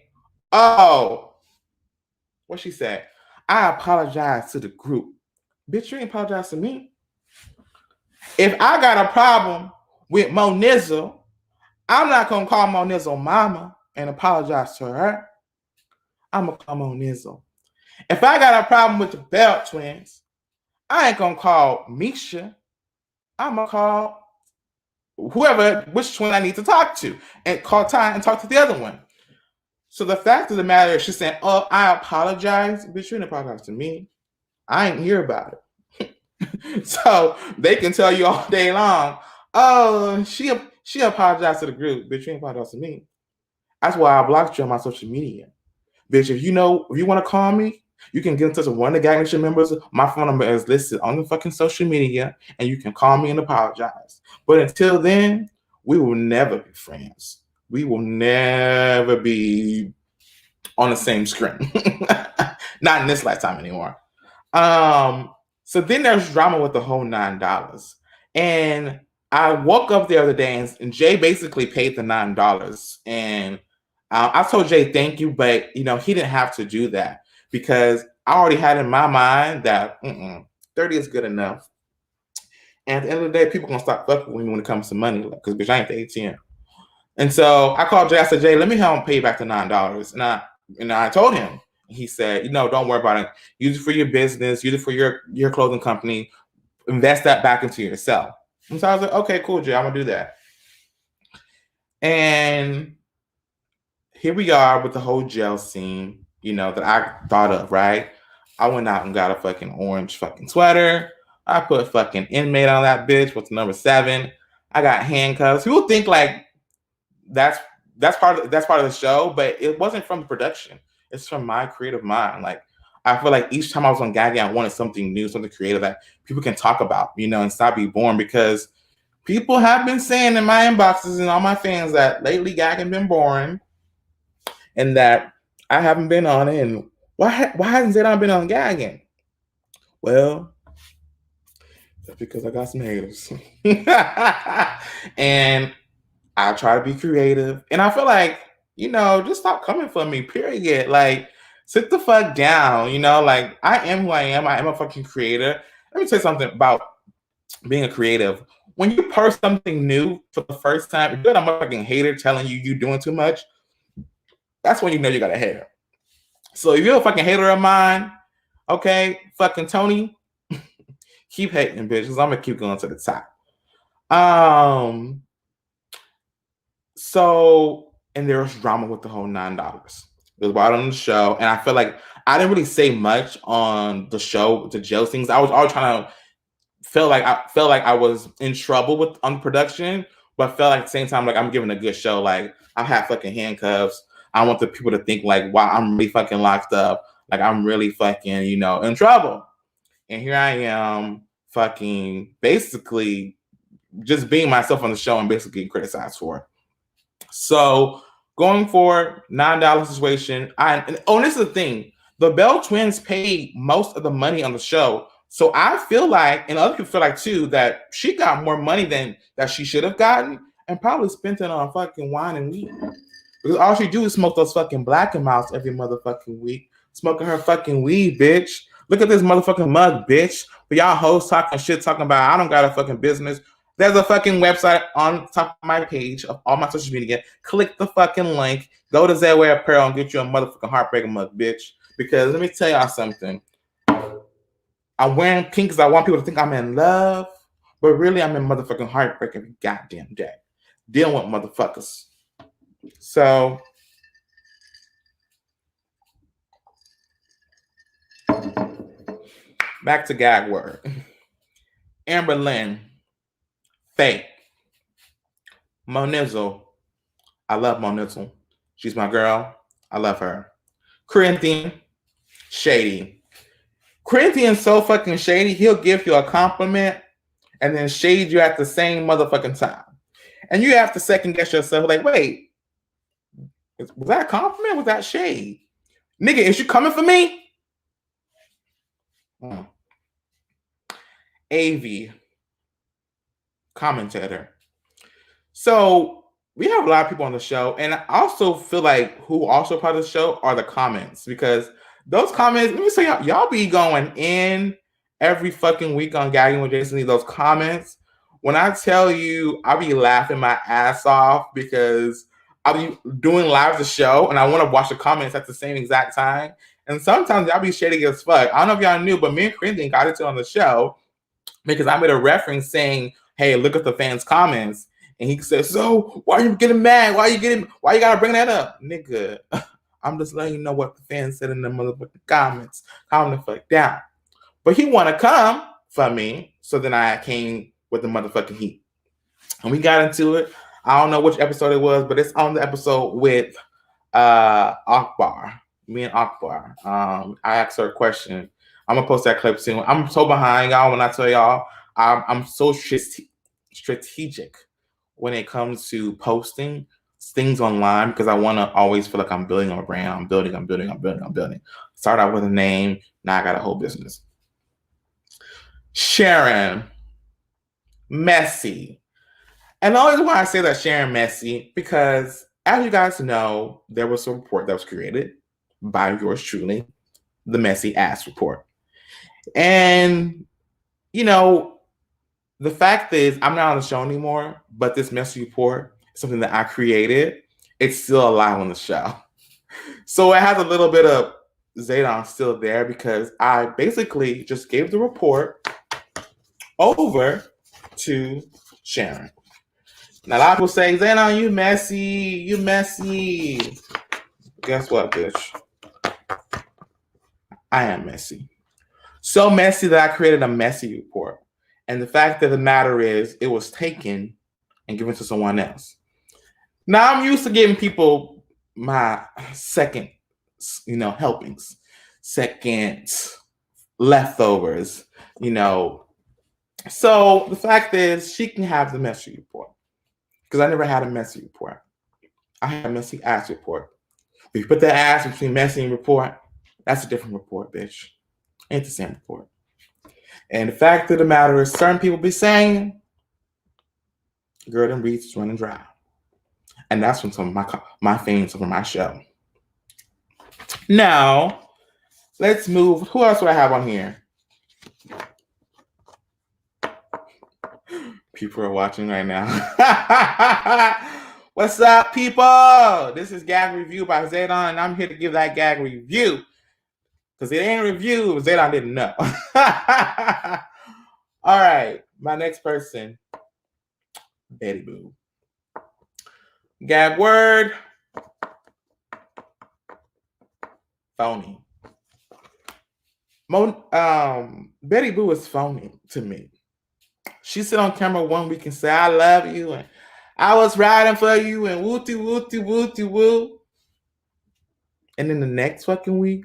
oh, what she said? I apologize to the group. Bitch, you ain't apologize to me. If I got a problem with Mo Nizzle, I'm not going to call Mo Nizzle mama and apologize to her. I'm going to call Mo Nizzle. If I got a problem with the Belt twins, I ain't going to call Misha. I'm going to call which twin I need to talk to and call Ty and talk to the other one. So the fact of the matter is she's saying, oh, I apologize. Bitch, you didn't apologize to me. I ain't hear about it. So they can tell you all day long, oh, she apologized to the group. Bitch, you ain't apologized to me. That's why I blocked you on my social media. Bitch, if you want to call me, you can get in touch with one of the GAG Nation members. My phone number is listed on the fucking social media, and you can call me and apologize. But until then, we will never be friends. We will never be on the same screen. Not in this lifetime anymore. So then there's drama with the whole $9. And I woke up the other day and Jay basically paid the $9. And I told Jay thank you, but he didn't have to do that because I already had in my mind that 30 is good enough. And at the end of the day, people gonna stop fucking with me when it comes to money, because bitch, I ain't the ATM. And so I called Jay. I said, Jay, let me help him pay back the $9. And I told him. He said, don't worry about it. Use it for your business. Use it for your clothing company. Invest that back into yourself. And so I was like, okay, cool, Jay, I'm gonna do that. And here we are with the whole jail scene, that I thought of, right? I went out and got a fucking orange fucking sweater. I put fucking inmate on that bitch with number 7. I got handcuffs. People think like that's part of the show, but it wasn't from the production. It's from my creative mind. Like, I feel like each time I was on GAG, I wanted something new, something creative that people can talk about, and stop being boring, because people have been saying in my inboxes and all my fans that lately GAG has been boring and that I haven't been on it. And why hasn't Zaydon been on GAG? Well, that's because I got some haters. And I try to be creative. And I feel like, just stop coming for me, period. Like, sit the fuck down, like, I am who I am. I am a fucking creator. Let me tell you something about being a creative. When you post something new for the first time, if you're a motherfucking hater telling you doing too much, that's when you know you got a hater. So if you're a fucking hater of mine, okay, fucking Tony, keep hating, bitch, because I'm going to keep going to the top. So, and there was drama with the whole $9. It was brought on the show, and I feel like I didn't really say much on the show, the jail things. I was always trying to felt like I was in trouble on production, but felt like at the same time like I'm giving a good show. Like, I had fucking handcuffs. I want the people to think like, wow, I'm really fucking locked up. Like I'm really fucking, you know, in trouble. And here I am fucking basically just being myself on the show and basically getting criticized for it. So going forward, $9 situation. And this is the thing. The Bell twins paid most of the money on the show. So I feel like, and other people feel like too, that she got more money than that she should have gotten and probably spent it on fucking wine and weed. Because all she do is smoke those fucking Black and Mouse every motherfucking week. Smoking her fucking weed, bitch. Look at this motherfucking mug, bitch. For y'all hoes talking shit, talking about I don't got a fucking business. There's a fucking website on top of my page of all my social media. Click the fucking link. Go to Zedway Apparel and get you a motherfucking heartbreaker mug, bitch. Because let me tell y'all something. I'm wearing pink because I want people to think I'm in love. But really, I'm in motherfucking heartbreak every goddamn day. Dealing with motherfuckers. So, back to gag word. Amber Lynn. Faye. Monizzle. I love Monizzle. She's my girl. I love her. Corinthian. Shady. Corinthian's so fucking shady, he'll give you a compliment and then shade you at the same motherfucking time. And you have to second guess yourself, like, wait, was that a compliment? Was that shade? Nigga, is you coming for me? AV. Commentator. So we have a lot of people on the show, and I also feel like who also part of the show are the comments, because those comments, let me say, y'all be going in every fucking week on Gagging with Jason Lee. Those comments, when I tell you, I be laughing my ass off because I'll be doing live the show and I want to watch the comments at the same exact time. And sometimes y'all be shady as fuck. I don't know if y'all knew, but me and Corinthian got into on the show because I made a reference saying, hey, look at the fans' comments. And he says, so why are you getting mad? Why you gotta bring that up? Nigga, I'm just letting you know what the fans said in the motherfucking comments. Calm the fuck down. But he wanna come for me, so then I came with the motherfucking heat. And we got into it. I don't know which episode it was, but it's on the episode with Akbar. Me and Akbar. I asked her a question. I'm gonna post that clip soon. I'm so behind y'all when I tell y'all I'm so strategic when it comes to posting things online, because I want to always feel like I'm building a brand. I'm building. Start out with a name. Now I got a whole business. Sharon. Messy. And the only reason why I say that Sharon messy, because as you guys know, there was a report that was created by yours truly, the Messy Ass Report. And, you know, the fact is, I'm not on the show anymore, but this Messy Report is something that I created. It's still alive on the show. So it has a little bit of Zaydon still there because I basically just gave the report over to Sharon. Now, a lot of people say, Zaydon, you messy. Guess what, bitch? I am messy. So messy that I created a Messy Report. And the fact of the matter is, it was taken and given to someone else. Now, I'm used to giving people my second, helpings, second leftovers, So the fact is, she can have the Messy Report. Because I never had a Messy Report. I had a Messy Ass Report. If you put that ass between Messy and Report, that's a different report, bitch. Ain't the same report. And the fact of the matter is, certain people be saying, girl, them reeds is running dry. And that's from some of my fans from my show. Now, let's move. Who else do I have on here? People are watching right now. What's up, people? This is Gag Review by Zaydon, and I'm here to give that gag review. Because it ain't a review, Zaydon didn't know. All right, my next person, Betty Boo. Gag word, phony. Betty Boo is phony to me. She sit on camera one week and say, I love you, and I was riding for you, and wooty woo. And then the next fucking week,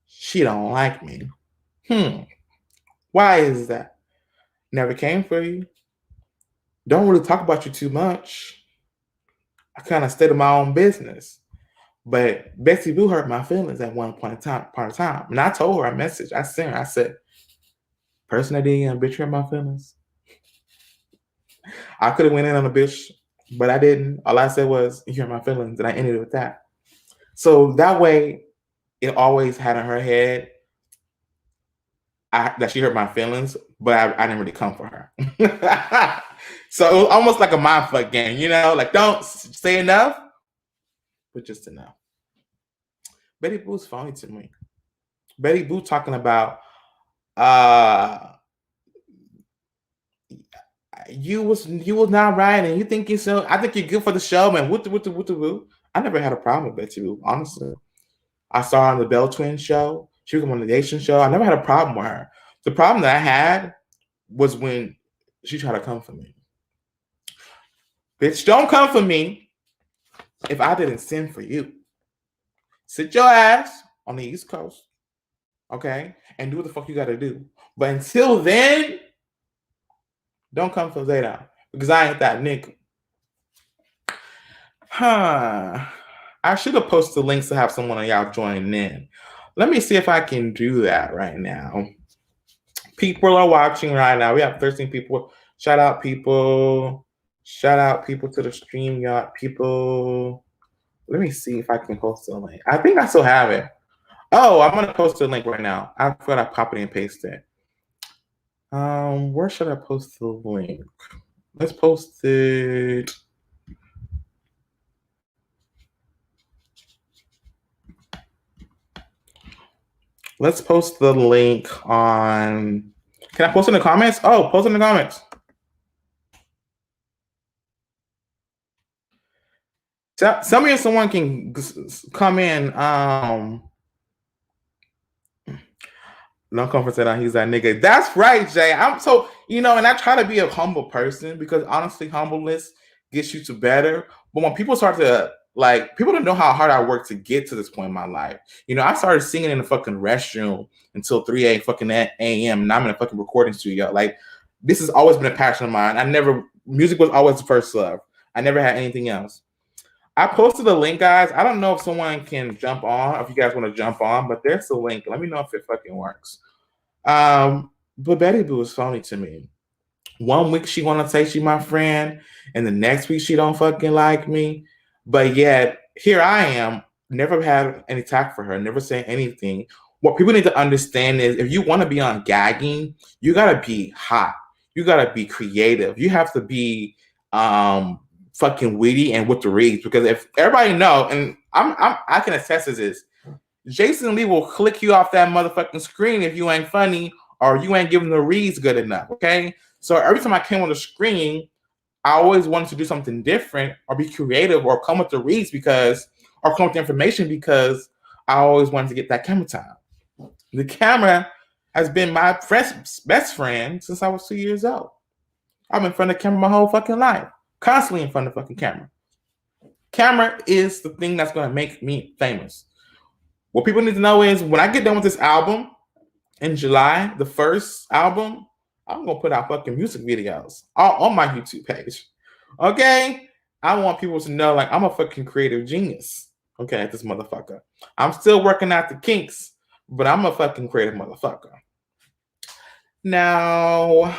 she don't like me. Why is that? Never came for you. Don't really talk about you too much. I kind of stayed in my own business. But Betsy Boo hurt my feelings at one point in time. And I told her, I messaged, I sent her, I said, person that didn't betray my feelings. I could have went in on a bitch, but I didn't. All I said was, you hurt my feelings, and I ended it with that. So that way, it always had in her head that she hurt my feelings, but I didn't really come for her. So it was almost like a mindfuck game, you know? Like, don't say enough, but just enough. Betty Boo's phony to me. Betty Boo talking about you was not right, and you think you're so. I think you're good for the show, man. Woo. I never had a problem with Betty Boo, honestly. I saw her on the Bell Twins show. She was on the Nation show. I never had a problem with her. The problem that I had was when she tried to come for me. Bitch, don't come for me if I didn't send for you. Sit your ass on the East Coast, okay, and do what the fuck you got to do. But until then, don't come for Zaydon because I ain't that nigga. I should have posted links to have someone of y'all join in. Let me see if I can do that right now. People are watching right now. We have 13 people. Shout out people. Shout out people to the stream, y'all. People. Let me see if I can post a link. I think I still have it. Oh, I'm gonna post a link right now. I forgot I copy and paste it. Where should I post the link? Let's post it. Let's post the link on. Can I post in the comments? Oh, post in the comments. Tell me if someone can come in. No comfort said he's that nigga. That's right, Jay. I'm so, and I try to be a humble person because honestly, humbleness gets you to better. But when people start to people don't know how hard I work to get to this point in my life. I started singing in the fucking restroom until 3 a.m. and I'm in a fucking recording studio. Like, this has always been a passion of mine. Music was always the first love. I never had anything else. I posted a link, guys. I don't know if someone can jump on, if you guys want to jump on, but there's the link. Let me know if it fucking works. But Betty Boo is phony to me. One week she want to say she my friend, and the next week she don't fucking like me. But yet, here I am, never had any tact for her, never saying anything. What people need to understand is if you want to be on gagging, you got to be hot. You got to be creative. You have to be fucking witty and with the reads, because if everybody know, and I can attest to this, Jason Lee will click you off that motherfucking screen if you ain't funny or you ain't giving the reads good enough, okay? So every time I came on the screen, I always wanted to do something different or be creative or come with the reads or come with the information because I always wanted to get that camera time. The camera has been my best friend since I was 2 years old. I've been in front of the camera my whole fucking life. Constantly in front of the fucking camera. Camera is the thing that's going to make me famous. What people need to know is when I get done with this album in July, the first album, I'm going to put out fucking music videos on my YouTube page. Okay? I want people to know, I'm a fucking creative genius. Okay, this motherfucker. I'm still working out the kinks, but I'm a fucking creative motherfucker. Now,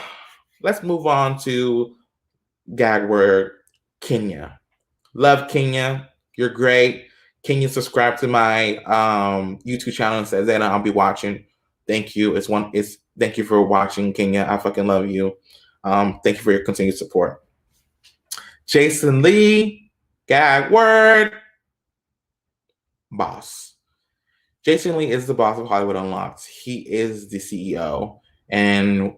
let's move on to gag word, Kenya. Love Kenya. You're great. Can you subscribe to my YouTube channel and say that I'll be watching? Thank you. Thank you for watching, Kenya. I fucking love you. Thank you for your continued support. Jason Lee, gag word, boss. Jason Lee is the boss of Hollywood Unlocked. He is the CEO, and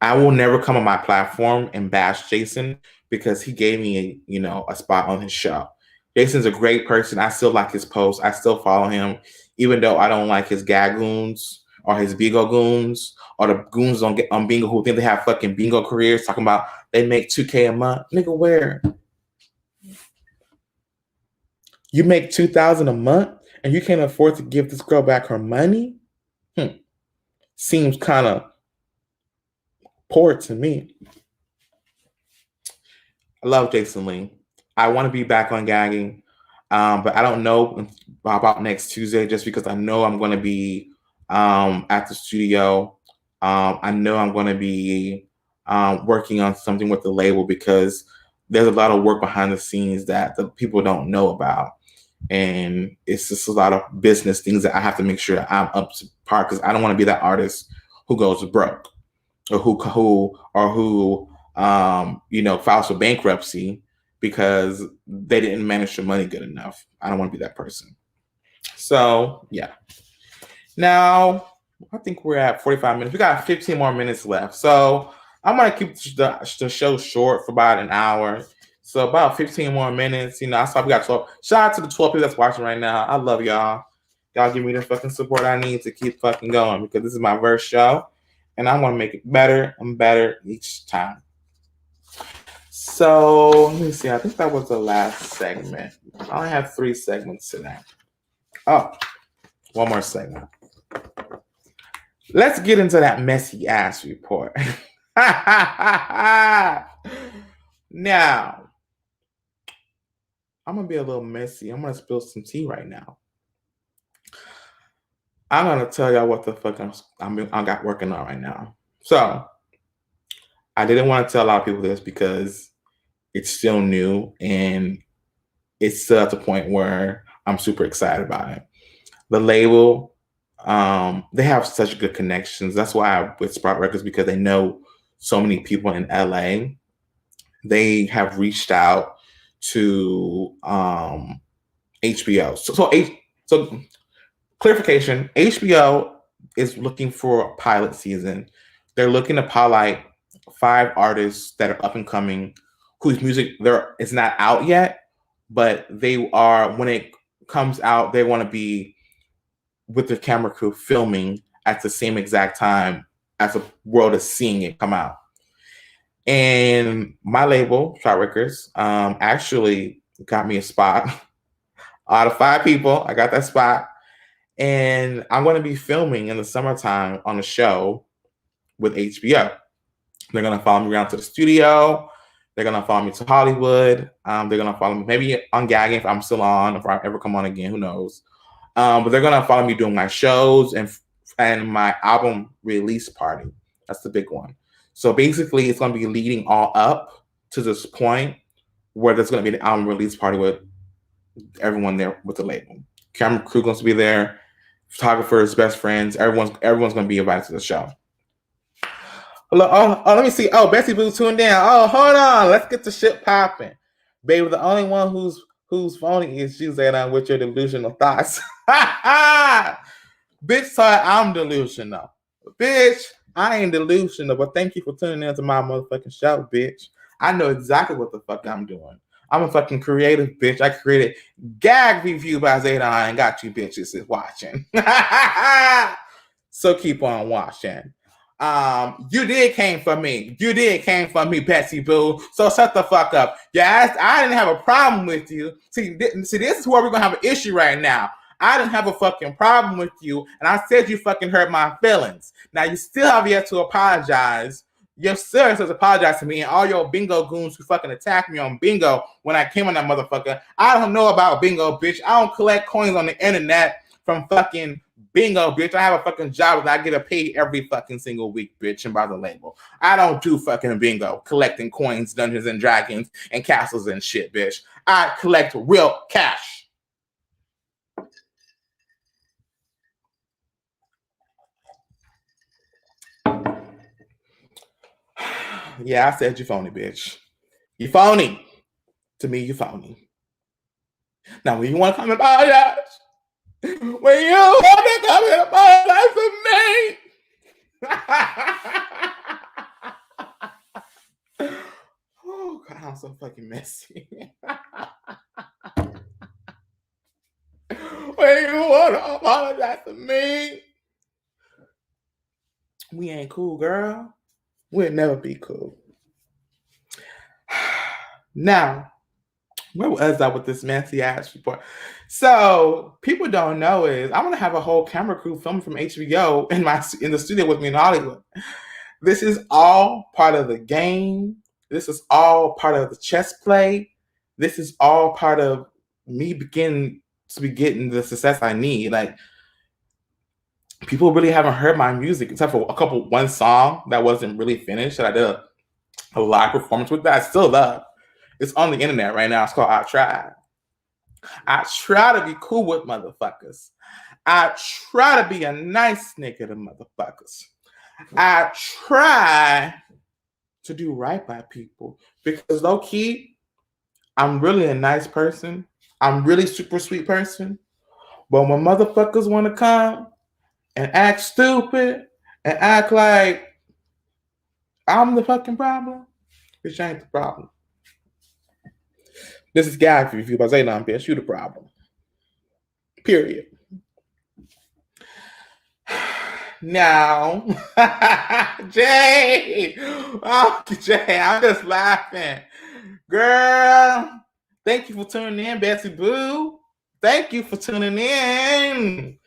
I will never come on my platform and bash Jason because he gave me, a spot on his show. Jason's a great person. I still like his posts. I still follow him, even though I don't like his gagoons or his bingo goons or the goons on bingo who think they have fucking bingo careers talking about they make $2K a month. Nigga, where? You make $2,000 a month and you can't afford to give this girl back her money? Seems kind of poor to me. I love Jason Lee. I want to be back on gagging, but I don't know about next Tuesday just because I know I'm going to be at the studio. I know I'm going to be working on something with the label because there's a lot of work behind the scenes that the people don't know about. And it's just a lot of business things that I have to make sure I'm up to par because I don't want to be that artist who goes broke or who files for bankruptcy because they didn't manage their money good enough. I don't want to be that person. So yeah. Now I think we're at 45 minutes. We got 15 more minutes left. So I'm gonna keep the show short for about an hour. So about 15 more minutes. I saw we got 12. Shout out to the 12 people that's watching right now. I love y'all. Y'all give me the fucking support I need to keep fucking going because this is my first show. And I want to make it better and better each time. So let me see. I think that was the last segment. I only have 3 segments today. Oh, one more segment. Let's get into that messy ass report. Now, I'm going to be a little messy. I'm going to spill some tea right now. I'm going to tell y'all what the fuck I got working on right now. So, I didn't want to tell a lot of people this because it's still new and it's still at the point where I'm super excited about it. The label, they have such good connections. That's why I'm with Sprout Records because they know so many people in LA. They have reached out to HBO. So clarification, HBO is looking for a pilot season. They're looking to pilot 5 artists that are up and coming whose music is not out yet, but they are, when it comes out, they want to be with the camera crew filming at the same exact time as the world is seeing it come out. And my label, Shot Records, actually got me a spot. Out of 5 people, I got that spot. And I'm going to be filming in the summertime on a show with HBO. They're going to follow me around to the studio. They're going to follow me to Hollywood. They're going to follow me maybe on gagging if I'm still on, if I ever come on again, who knows. But they're going to follow me doing my shows and my album release party. That's the big one. So basically, it's going to be leading all up to this point where there's going to be an album release party with everyone there with the label. Camera crew going to be there, photographers, best friends, everyone's going to be invited to the show. Oh, let me see. Oh, Bessie Boo tuned in. Oh, hold on. Let's get the shit popping. Baby, the only one who's phony is you, Zaydon, with your delusional thoughts. Bitch thought I'm delusional. Bitch, I ain't delusional, but thank you for tuning in to my motherfucking show, bitch. I know exactly what the fuck I'm doing. I'm a fucking creative bitch. I created GAG review by Zaydon and got you bitches watching. So keep on watching. You did came for me. You did came for me, Betsy Boo. So shut the fuck up. Yeah, I didn't have a problem with you. See, this is where we're gonna have an issue right now. I didn't have a fucking problem with you, and I said you fucking hurt my feelings. Now you still have yet to apologize. Your sir has apologized to me and all your bingo goons who fucking attacked me on bingo when I came on that motherfucker. I don't know about bingo, bitch. I don't collect coins on the internet from fucking bingo, bitch. I have a fucking job that I get a pay every fucking single week, bitch, and by the label. I don't do fucking bingo, collecting coins, Dungeons and Dragons, and castles and shit, bitch. I collect real cash. Yeah, I said you phony, bitch. You phony. To me, you phony. Now, when you want to come and apologize, when you want to come and apologize to me, oh, God, I'm so fucking messy. When you want to apologize to me, we ain't cool, girl. We'll never be cool. Now, Where was I with this messy ass report? So people don't know is I'm gonna have a whole camera crew filming from HBO in the studio with me in Hollywood. This is all part of the game. This is all part of the chess play. This is all part of me beginning to be getting the success I need. Like people really haven't heard my music except for one song that wasn't really finished that I did a live performance with that I still love. It's on the internet right now. It's called I Tried. I try to be cool with motherfuckers. I try to be a nice nigga to motherfuckers. I try to do right by people because low key, I'm really a nice person. I'm really super sweet person. But when motherfuckers want to come and act stupid and act like I'm the fucking problem, bitch ain't the problem. This is GAG review by Zaydon, bitch. You the problem. Period. Now, Jay, oh, Jay, I'm just laughing. Girl, thank you for tuning in, Betsy Boo. Thank you for tuning in.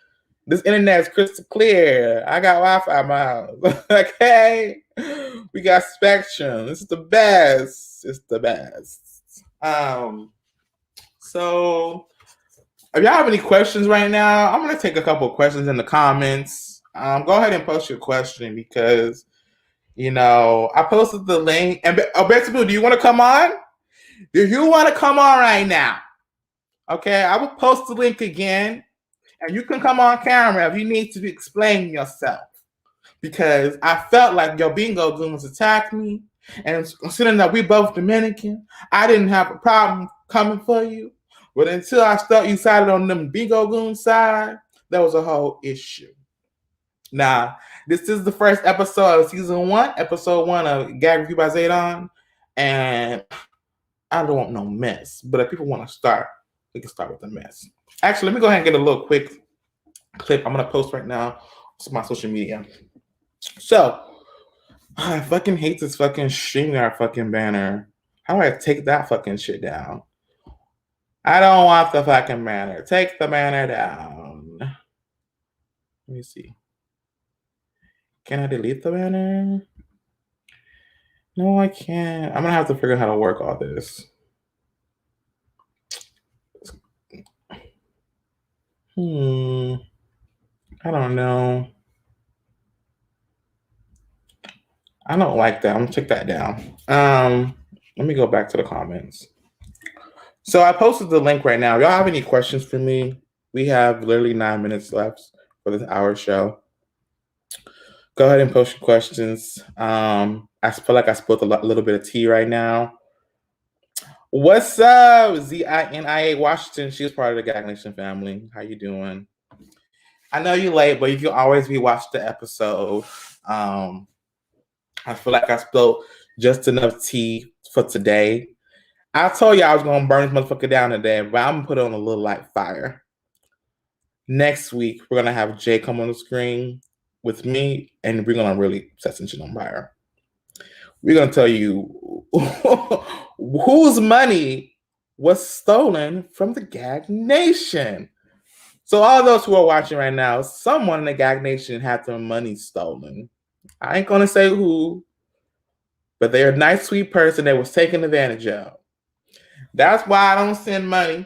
This internet is crystal clear. I got Wi-Fi in my house. Okay? We got Spectrum. This is the best. It's the best. So if y'all have any questions right now, I'm gonna take a couple of questions in the comments. Go ahead and post your question because I posted the link. And Betsy Boo, do you want to come on? Do you want to come on right now? Okay, I will post the link again, and you can come on camera if you need to explain yourself. Because I felt like your bingo goons attacked me, and considering that we both Dominican, I didn't have a problem coming for you. But until you sided on them bingo goons side, there was a whole issue. Now, this is the first episode of season 1, episode 1 of GAG Review by Zaydon, and I don't want no mess. But if people want to start, we can start with the mess. Actually, let me go ahead and get a little quick clip I'm going to post right now on my social media. So, I fucking hate this fucking StreamYard fucking banner. How do I take that fucking shit down? I don't want the fucking banner. Take the banner down. Let me see. Can I delete the banner? No, I can't. I'm gonna have to figure out how to work all this. I don't know. I don't like that. I'm gonna take that down. Let me go back to the comments. So I posted the link right now. If y'all have any questions for me? We have literally 9 minutes left for this hour show. Go ahead and post your questions. I feel like I spilled a little bit of tea right now. What's up, ZINIA Washington? She was part of the GAG Nation family. How you doing? I know you're late, but you can always rewatch the episode. I feel like I spilled just enough tea for today. I told you I was going to burn this motherfucker down today, but I'm going to put it on a little light fire. Next week, we're going to have Jay come on the screen with me, and we're going to really set some shit on fire. We're going to tell you whose money was stolen from the GAG Nation. So all those who are watching right now, someone in the GAG Nation had their money stolen. I ain't going to say who, but they're a nice, sweet person that was taken advantage of. That's why I don't send money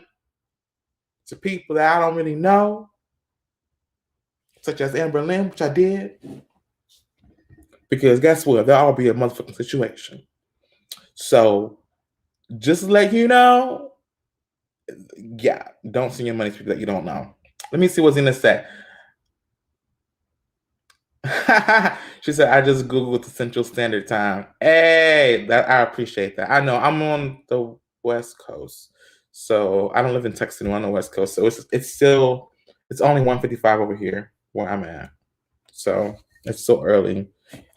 to people that I don't really know, such as Amber Lynn, which I did. Because guess what? There'll all be a motherfucking situation. So just to let you know, yeah, don't send your money to people that you don't know. Let me see what's in the set. She said, I just Googled the Central Standard Time. Hey, I appreciate that. I know I'm on the West Coast. So I don't live in Texas anymore on the West Coast. So it's only 1:55 over here where I'm at. So it's so early.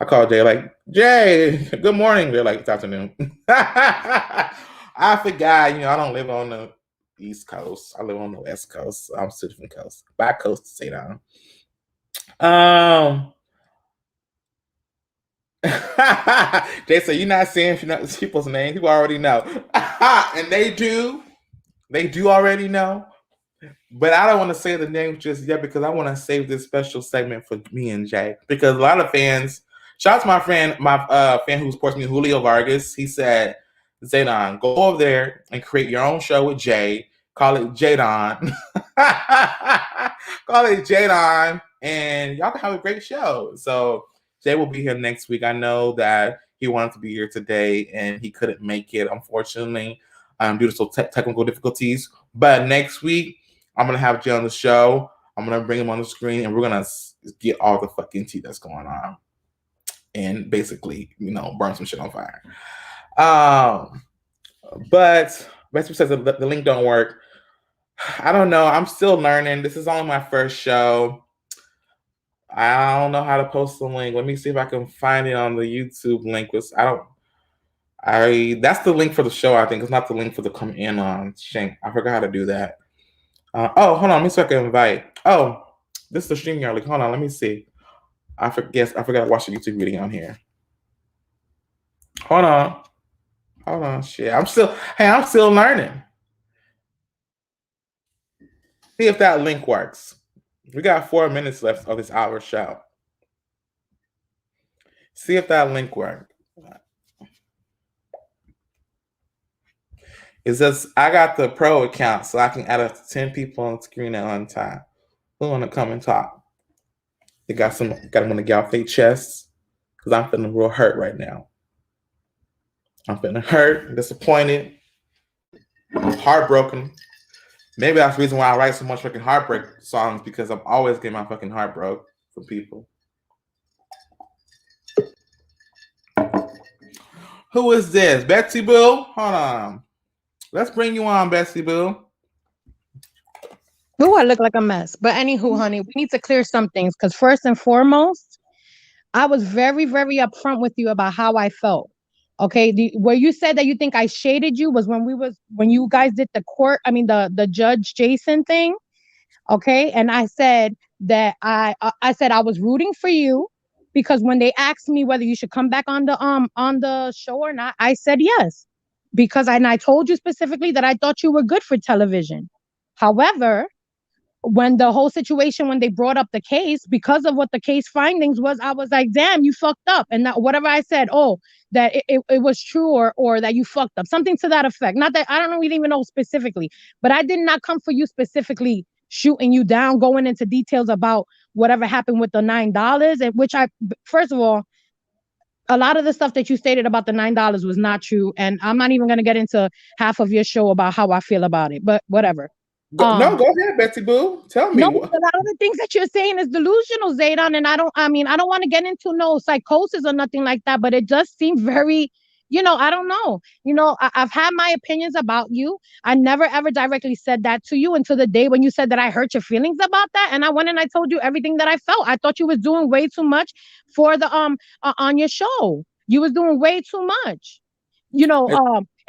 I called Jay like, Jay, good morning. They're like, it's afternoon. I forgot, I don't live on the East Coast. I live on the West Coast. So I'm still different coast. Back coast to say down. Jay said, you're not saying people's names. People already know. And they do. They do already know, but I don't want to say the name just yet because I want to save this special segment for me and Jay. Because a lot of fans, shout out to my friend, fan who supports me, Julio Vargas. He said, Zaydon, go over there and create your own show with Jay. Call it Zaydon. Call it Zaydon, and y'all can have a great show. So Jay will be here next week. I know that he wanted to be here today and he couldn't make it, unfortunately, due to some technical difficulties. But next week, I'm going to have Jay on the show. I'm going to bring him on the screen, and we're going to get all the fucking tea that's going on and basically, burn some shit on fire. But Betsy says the link don't work. I don't know. I'm still learning. This is only my first show. I don't know how to post the link. Let me see if I can find it on the YouTube link. That's the link for the show, I think. It's not the link for the come in on. Shame. I forgot how to do that. Hold on. Let me see if I can invite. Oh, this is the StreamYard link. Hold on. Let me see. I forgot to watch the YouTube video on here. Hold on. Shit. I'm still learning. See if that link works. We got 4 minutes left of this hour show. See if that link works. It says I got the pro account, so I can add up to 10 people on the screen at one time. Who want to come and talk? They got them on the gal fake chests, because I'm feeling real hurt right now. I'm feeling hurt, disappointed, heartbroken. Maybe that's the reason why I write so much fucking heartbreak songs, because I'm always getting my fucking heart broke from people. Who is this? Betsy Boo? Hold on. Let's bring you on, Betsy Boo. Ooh, I look like a mess. But anywho, honey, we need to clear some things, because first and foremost, I was very, very upfront with you about how I felt. Okay, where you said that you think I shaded you was when you guys did the Judge Jason thing. Okay, and I said that I said I was rooting for you, because when they asked me whether you should come back on the show or not, I said yes, because I told you specifically that I thought you were good for television. However, when the whole situation, when they brought up the case, because of what the case findings was, I was like, damn, you fucked up. And that whatever I said, that it was true, or that you fucked up, something to that effect. Not that, I don't even know specifically, but I did not come for you specifically shooting you down, going into details about whatever happened with the $9, and which first of all, a lot of the stuff that you stated about the $9 was not true. And I'm not even going to get into half of your show about how I feel about it, but whatever. No, go ahead, Betsy Boo. Tell me. No, a lot of the things that you're saying is delusional, Zaydon, and I don't want to get into no psychosis or nothing like that, but it does seem very, I don't know. I've had my opinions about you. I never ever directly said that to you until the day when you said that I hurt your feelings about that, and I went and I told you everything that I felt. I thought you was doing way too much for the on your show. You was doing way too much.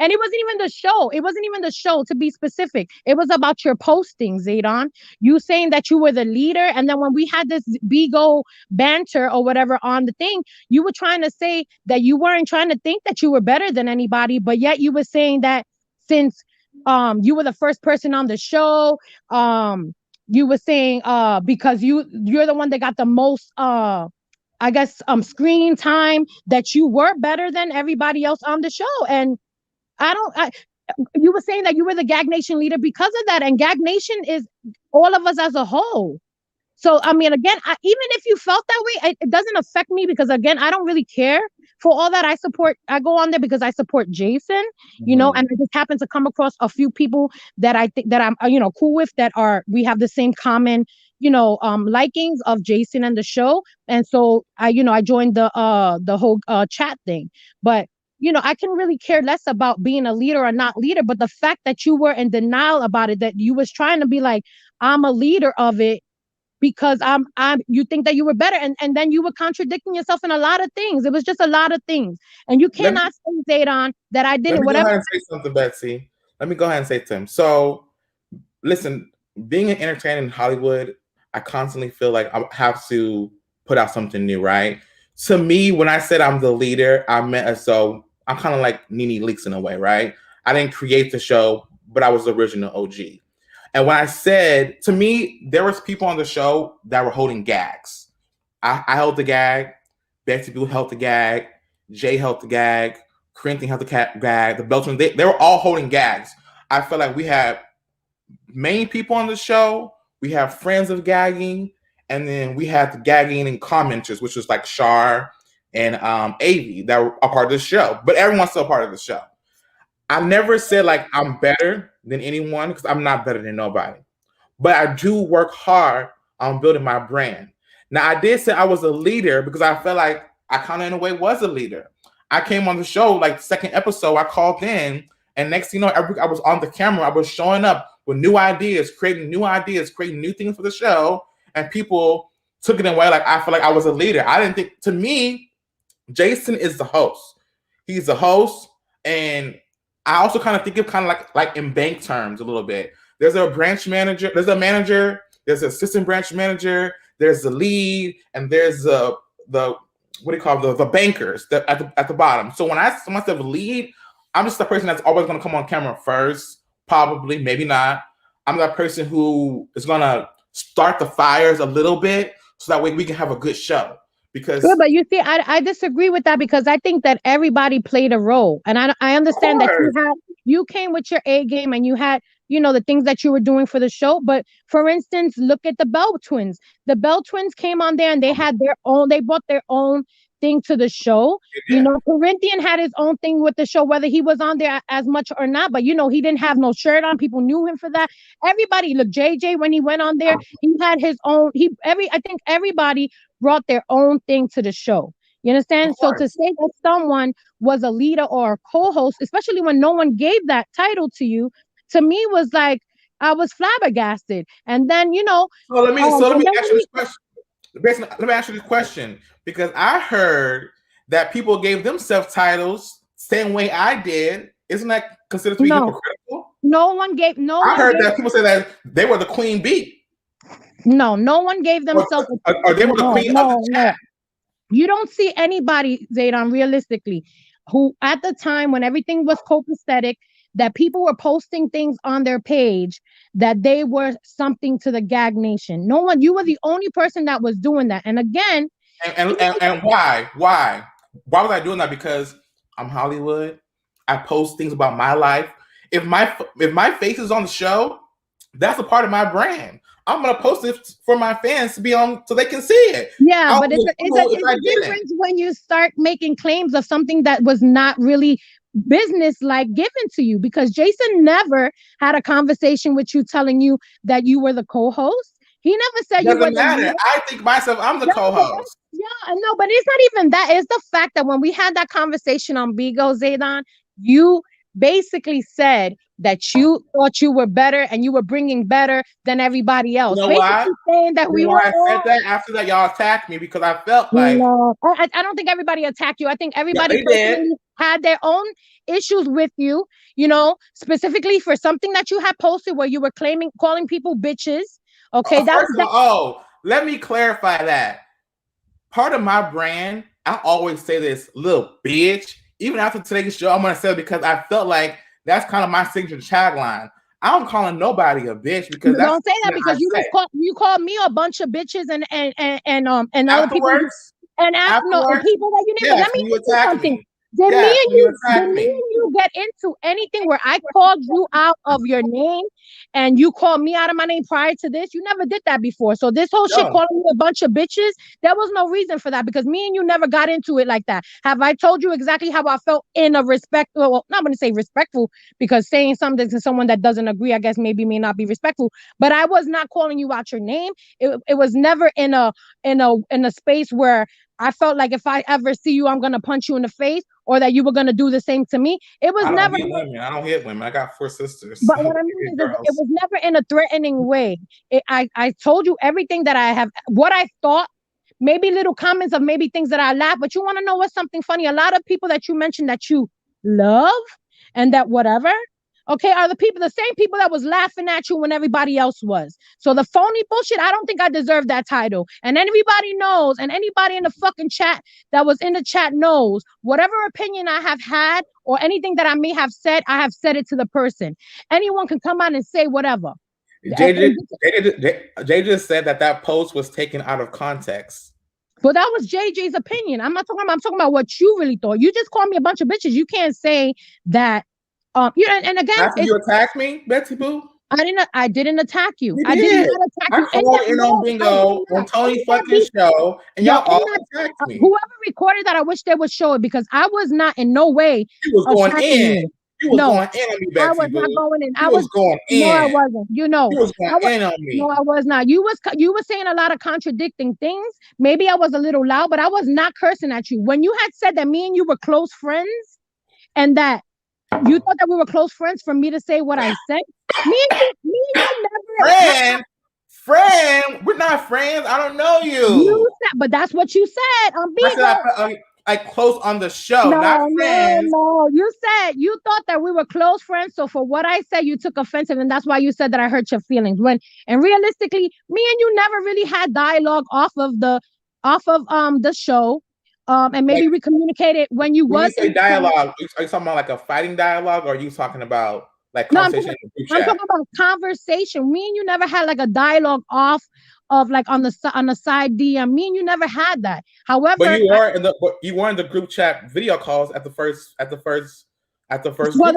And it wasn't even the show. It wasn't even the show, to be specific. It was about your postings, Zaydon. You saying that you were the leader, and then when we had this Bigo banter or whatever on the thing, you were trying to say that you weren't trying to think that you were better than anybody, but yet you were saying that since you were the first person on the show, you were saying because you're the one that got the most I guess screen time, that you were better than everybody else on the show. And you were saying that you were the GAG Nation leader because of that, and GAG Nation is all of us as a whole. So again, even if you felt that way, it doesn't affect me, because again, I don't really care for all that. I go on there because I support Jason, and I just happen to come across a few people that I think that I'm cool with, we have the same common likings of Jason and the show. And so I joined the whole chat thing. But I can really care less about being a leader or not leader, but the fact that you were in denial about it, that you was trying to be like, I'm a leader of it because you think that you were better, and then you were contradicting yourself in a lot of things. It was just a lot of things, and you cannot say, Zaydon, that I didn't. Let me go ahead and say something, Betsy. Let me go ahead and say to him. So, listen, being an entertainer in Hollywood, I constantly feel like I have to put out something new, right? To me, when I said I'm the leader, I meant so I'm kind of like Nene Leakes in a way, right? I didn't create the show, but I was the original OG. And when I said, to me, there was people on the show that were holding gags. I held the gag. Betsy Blue held the gag. Jay held the gag. Corinthian held the gag. The Beltran, they were all holding gags. I felt like we had main people on the show. We have friends of gagging. And then we had the gagging and commenters, which was like Shar and Avi that were a part of the show. But everyone's still a part of the show. I never said like I'm better than anyone because I'm not better than nobody. But I do work hard on building my brand. Now, I did say I was a leader because I felt like I kind of in a way was a leader. I came on the show like the second episode, I called in, and next thing you know, I was on the camera. I was showing up with new ideas, creating new things for the show, and people took it away like I feel like I was a leader. I didn't think, to me, Jason is the host. He's the host, and I also kind of think of kind of like in bank terms a little bit. There's a branch manager, there's a manager, there's an assistant branch manager, there's the lead, and there's the what do you call the bankers at the bottom. So when I say myself lead, I'm just the person that's always going to come on camera first, probably, maybe not. I'm that person who is going to start the fires a little bit so that way we can have a good show. Because good, but you see, I disagree with that because I think that everybody played a role, and I understand that you came with your A game and you had the things that you were doing for the show. But for instance, look at the Bell Twins. The Bell Twins came on there and they brought their own thing to the show. Yeah. Corinthian had his own thing with the show, whether he was on there as much or not. But he didn't have no shirt on. People knew him for that. Everybody, look, JJ when he went on there, he had his own. I think everybody brought their own thing to the show. You understand? So to say that someone was a leader or a co-host, especially when no one gave that title to you, to me was like I was flabbergasted. And then So let me ask you this question. Let me ask you this question because I heard that people gave themselves titles same way I did. Isn't that considered to be hypocritical? I heard that people say that they were the queen bee. No one gave themselves. Or they were the queen of the chat. You don't see anybody, Zaydon, realistically, who at the time when everything was copacetic, that people were posting things on their page that they were something to the GAG Nation. No one, you were the only person that was doing that. And again, and why was I doing that? Because I'm Hollywood. I post things about my life. If my face is on the show, that's a part of my brand. I'm gonna post it for my fans to be on so they can see it. Yeah, but it's a difference when you start making claims of something that was not really business like given to you, because Jason never had a conversation with you telling you that you were the co-host. He never said you were. Doesn't matter. I think myself, I'm the co-host. Yeah, no, but it's not even that. It's the fact that when we had that conversation on Bigo, Zaydon, you basically said that you thought you were better and you were bringing better than everybody else. You know why? Saying that I said that after that y'all attacked me because I felt like I don't think everybody attacked you. I think everybody had their own issues with you, specifically for something that you had posted where you were calling people bitches. Okay, let me clarify that. Part of my brand, I always say this, little bitch. Even after today's show, I'm gonna say it because I felt like that's kind of my signature tagline. I'm calling nobody a bitch because don't say that because you called me a bunch of bitches and other people and people that you never. Let me tell you something. Did me and you get into anything where I called you out of your name and you called me out of my name prior to this? You never did that before. So this whole shit calling me a bunch of bitches, there was no reason for that because me and you never got into it like that. Have I told you exactly how I felt in a respectful, well, not going to say respectful because saying something to someone that doesn't agree, I guess maybe may not be respectful, but I was not calling you out your name. It was never in a space where I felt like if I ever see you, I'm going to punch you in the face or that you were going to do the same to me. It was never. I don't hit women. I got 4 sisters. But what I mean is it was never in a threatening way. I told you everything that I have, what I thought, maybe little comments of maybe things that I laughed. But you want to know what's something funny? A lot of people that you mentioned that you love and that whatever, okay, are the same people that was laughing at you when everybody else was. So the phony bullshit, I don't think I deserve that title. And everybody knows, and anybody in the fucking chat that was in the chat knows, whatever opinion I have had or anything that I may have said, I have said it to the person. Anyone can come out and say whatever. Jay just said that post was taken out of context. But that was JJ's opinion. I'm talking about what you really thought. You just called me a bunch of bitches. You can't say that. And again, after you attacked me, Betsy Boo. I didn't attack you. You I did. did not attack you. I called in on Bingo on Tony's fucking show, and y'all all attacked me. Whoever recorded that, I wish they would show it, because I was not in no way. You was going in. You was going in on me, Betsy. I was not going in. I was going in. No, I wasn't. You know, you was going in on me. No, I was not. You was saying a lot of contradicting things. Maybe I was a little loud, but I was not cursing at you. When you had said that me and you were close friends, and that you thought that we were close friends, for me to say what I said, me and you never. Friend, we're not friends. I don't know you. You said, but that's what you said. Like close on the show, not friends. No, you said you thought that we were close friends. So for what I said, you took offensive, and that's why you said that I hurt your feelings. And realistically, me and you never really had dialogue off of the show. And maybe we communicated when you was. When you say dialogue, are you talking about like a fighting dialogue, or are you talking about like conversation? No, I'm talking about conversation. Me and you never had like a dialogue off of like on the side DM. Me and you never had that. However, but you were in the group chat video calls at the first the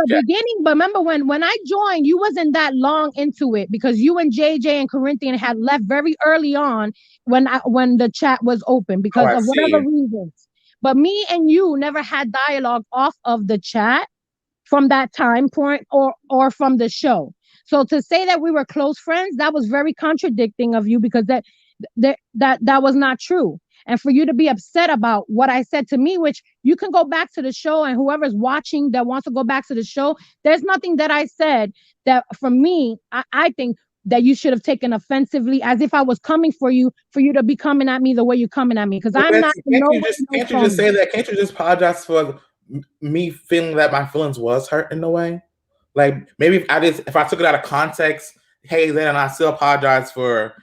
beginning. But remember when I joined, you wasn't that long into it, because you and JJ and Corinthian had left very early on when the chat was open, because of whatever reasons. But me and you never had dialogue off of the chat from that time point or from the show. So to say that we were close friends, that was very contradicting of you, because that was not true. And for you to be upset about what I said to me, which you can go back to the show, and whoever's watching that wants to go back to the show, there's nothing that I said that, for me, I think that you should have taken offensively, as if I was coming for you to be coming at me the way you're coming at me. Because I'm not. Can't you just say that? Can't you just apologize for me feeling that my feelings was hurt in a way? Like, maybe if I took it out of context, hey, then I still apologize for,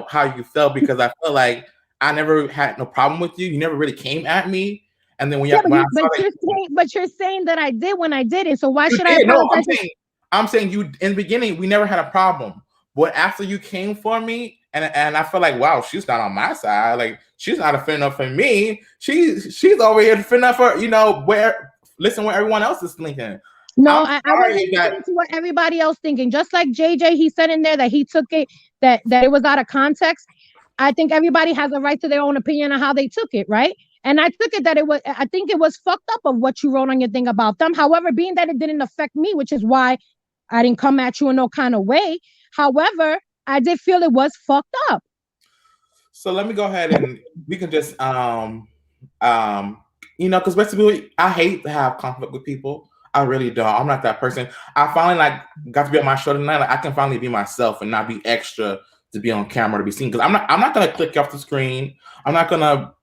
how you felt, because I felt like I never had no problem with you. You never really came at me. And then but you're saying that I did when I did it. So why should I apologize? No, I'm saying you, in the beginning, we never had a problem. But after you came for me, and I feel like, wow, she's not on my side. Like, she's not defending up for me. She's over here defending up for, where everyone else is thinking. No, I wasn't listening to what everybody else thinking. Just like JJ, he said in there that he took it, that it was out of context. I think everybody has a right to their own opinion on how they took it, right? And I took it that I think it was fucked up of what you wrote on your thing about them. However, being that it didn't affect me, which is why I didn't come at you in no kind of way. However, I did feel it was fucked up. So let me go ahead and we can just because basically I hate to have conflict with people. I really don't. I'm not that person. I finally got to be on my show tonight. Like, I can finally be myself and not be extra to be on camera, to be seen. Because I'm not gonna click you off the screen. I'm not gonna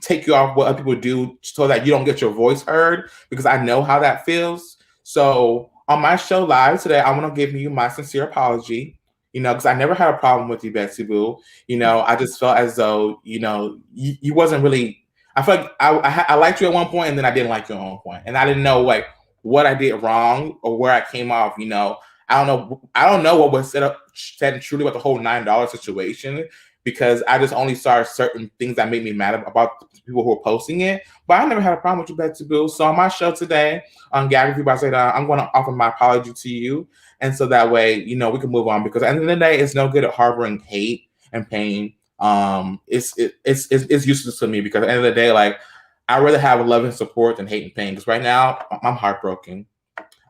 take you off what other people do so that you don't get your voice heard, because I know how that feels. So on my show live today, I want to give you my sincere apology. Because I never had a problem with you, Betsy Boo. I just felt as though you wasn't really. I felt like I liked you at one point, and then I didn't like you at one point, and I didn't know what I did wrong or where I came off. I don't know what was said truly about the whole $9 situation, because I just only saw certain things that made me mad about the people who were posting it. But I never had a problem with you, Betsy Boo. So on my show today on GAG by Zaydon, I'm going to offer my apology to you, and so that way we can move on, because at the end of the day, it's no good at harboring hate and pain. It's useless to me, because at the end of the day, I'd rather have love and support than hate and pain. Because right now, I'm heartbroken.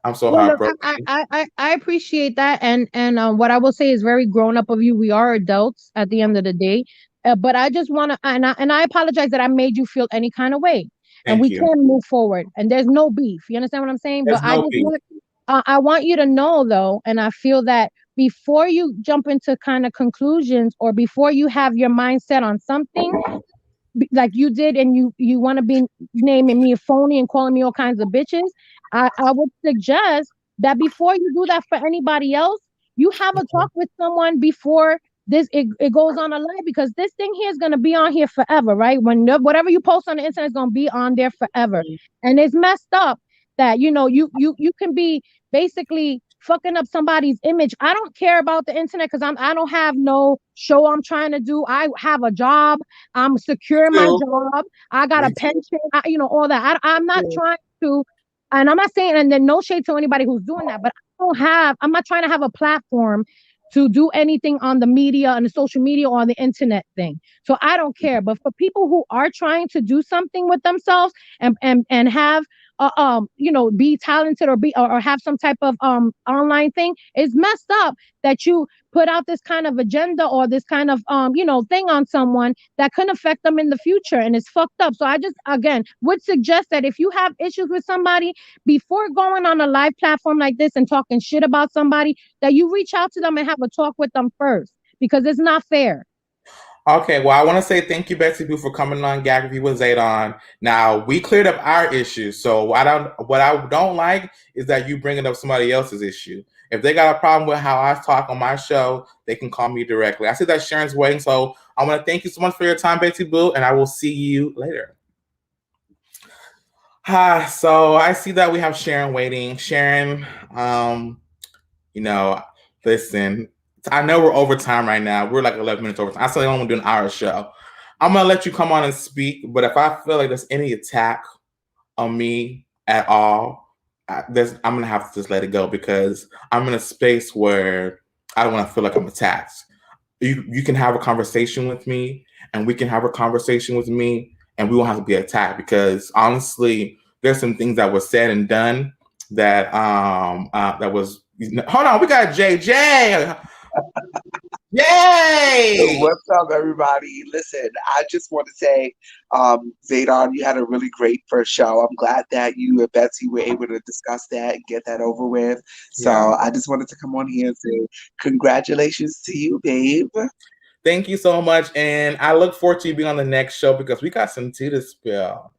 I'm so heartbroken. I appreciate that, and what I will say is very grown up of you. We are adults at the end of the day, but I just want to, and I apologize that I made you feel any kind of way, and we can move forward. And there's no beef. You understand what I'm saying? But I want you to know, though, and I feel that before you jump into kind of conclusions, or before you have your mindset on something like you did, and you want to be naming me a phony and calling me all kinds of bitches, I would suggest that before you do that for anybody else, you have a talk with someone before it goes on a live, because this thing here is going to be on here forever, right? Whatever you post on the internet is going to be on there forever. And it's messed up that you can be basically fucking up somebody's image. I don't care about the internet because I don't have no show I'm trying to do. I have a job. I'm secure in my Too. job. I got Me a pension. All that. I'm not too. trying to, and I'm not saying, and then no shade to anybody who's doing that, but I'm not trying to have a platform to do anything on the media, on the social media, or on the internet thing. So I don't care. But for people who are trying to do something with themselves and have be talented, or or have some type of online thing, it's messed up that you put out this kind of agenda or this kind of thing on someone that can affect them in the future, and it's fucked up. So I just, again, would suggest that if you have issues with somebody, before going on a live platform like this and talking shit about somebody, that you reach out to them and have a talk with them first, because it's not fair. Okay, well, I want to say thank you, Betsy Boo, for coming on GAG Review with Zaydon. Now, we cleared up our issues, so what I don't like is that you bringing up somebody else's issue. If they got a problem with how I talk on my show, they can call me directly. I see that Sharon's waiting, so I want to thank you so much for your time, Betsy Boo, and I will see you later. So I see that we have Sharon waiting. Sharon, listen, I know we're over time right now. We're like 11 minutes over time. I said I want to do an hour show. I'm going to let you come on and speak, but if I feel like there's any attack on me at all, I'm going to have to just let it go, because I'm in a space where I don't want to feel like I'm attacked. You can have a conversation with me, and we can have a conversation with me, and we won't have to be attacked, because honestly, there's some things that were said and done that that was. Hold on, we got JJ. Yay! What's up, everybody? Listen, I just want to say, Zaydon, you had a really great first show. I'm glad that you and Betsy were able to discuss that and get that over with. So Yeah. I just wanted to come on here and say congratulations to you, babe. Thank you so much, and I look forward to you being on the next show, because we got some tea to spill,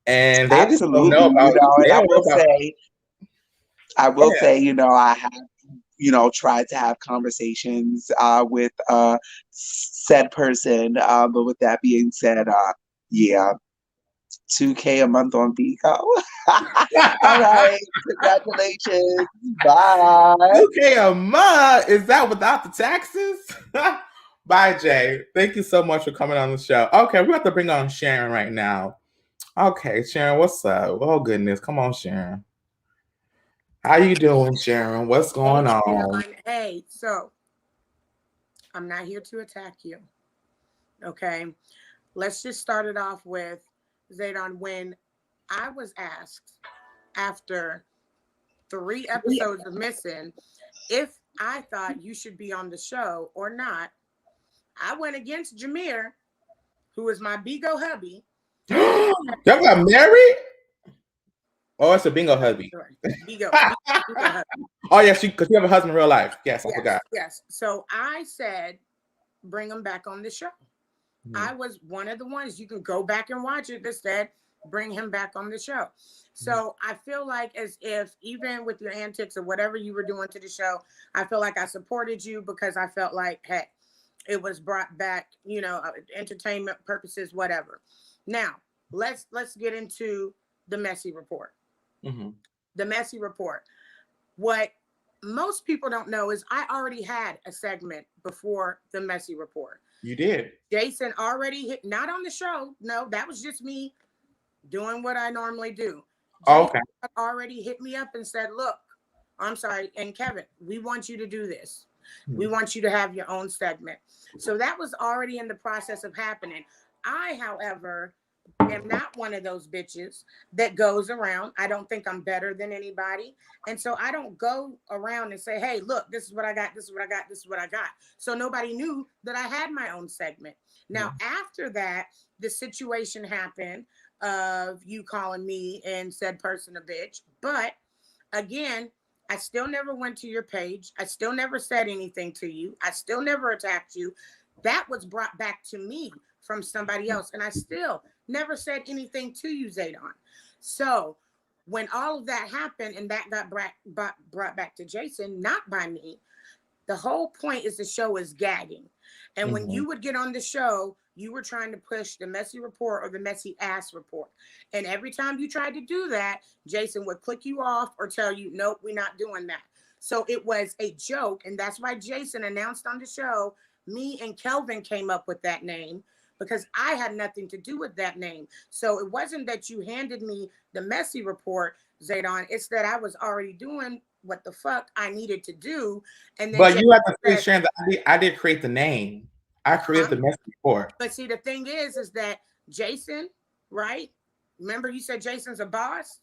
and they just don't know Absolutely, about you. They and don't know about. I will Yeah. say, I have, tried to have conversations with said person. But with that being said, yeah, $2K a month on Bigo. All right, congratulations. Bye. $2K a month? Is that without the taxes? Bye, Jay. Thank you so much for coming on the show. Okay, we have to bring on Sharon right now. Okay, Sharon, what's up? Oh goodness, come on, Sharon. How you doing, Sharon? What's going on? Hey, so I'm not here to attack you. Okay. Let's just start it off with, Zaydon, when I was asked after 3 episodes of Missing if I thought you should be on the show or not, I went against Jameer, who is my Bigo hubby. Y'all got married? Oh, it's a bingo hubby. Bigo hubby. Oh, yes, because you have a husband in real life. Yes, I forgot. Yes. So I said, bring him back on the show. I was one of the ones, you can go back and watch it, that said, bring him back on the show. So I feel like, as if even with your antics or whatever you were doing to the show, I feel like I supported you, because I felt like, hey, it was brought back, entertainment purposes, whatever. Now let's get into the messy report. Mm-hmm. The messy report. What most people don't know is I already had a segment before the messy report. You did. Jason already hit, not on the show. No, that was just me doing what I normally do. Oh, okay. Jason already hit me up and said, look, I'm sorry, and Kevin, we want you to do this. We want you to have your own segment. So that was already in the process of happening. I, however, am not one of those bitches that goes around. I don't think I'm better than anybody. And so I don't go around and say, hey, look, this is what I got. This is what I got. This is what I got. So nobody knew that I had my own segment. Now, after that, the situation happened of you calling me and said person a bitch. But again, I still never went to your page. I still never said anything to you. I still never attacked you. That was brought back to me from somebody else. And I still never said anything to you, Zaydon. So when all of that happened and that got brought back to Jason, not by me, the whole point is the show is gagging. And when you would get on the show, you were trying to push the messy report or the messy ass report. And every time you tried to do that, Jason would click you off or tell you, nope, we're not doing that. So it was a joke. And that's why Jason announced on the show, me and Kelvin came up with that name because I had nothing to do with that name. So it wasn't that you handed me the messy report, Zaydon. It's that I was already doing what the fuck I needed to do. And then but you have to say, Sharon, that I did create the name. I created the message before. But see, the thing is that Jason, right? Remember you said Jason's a boss?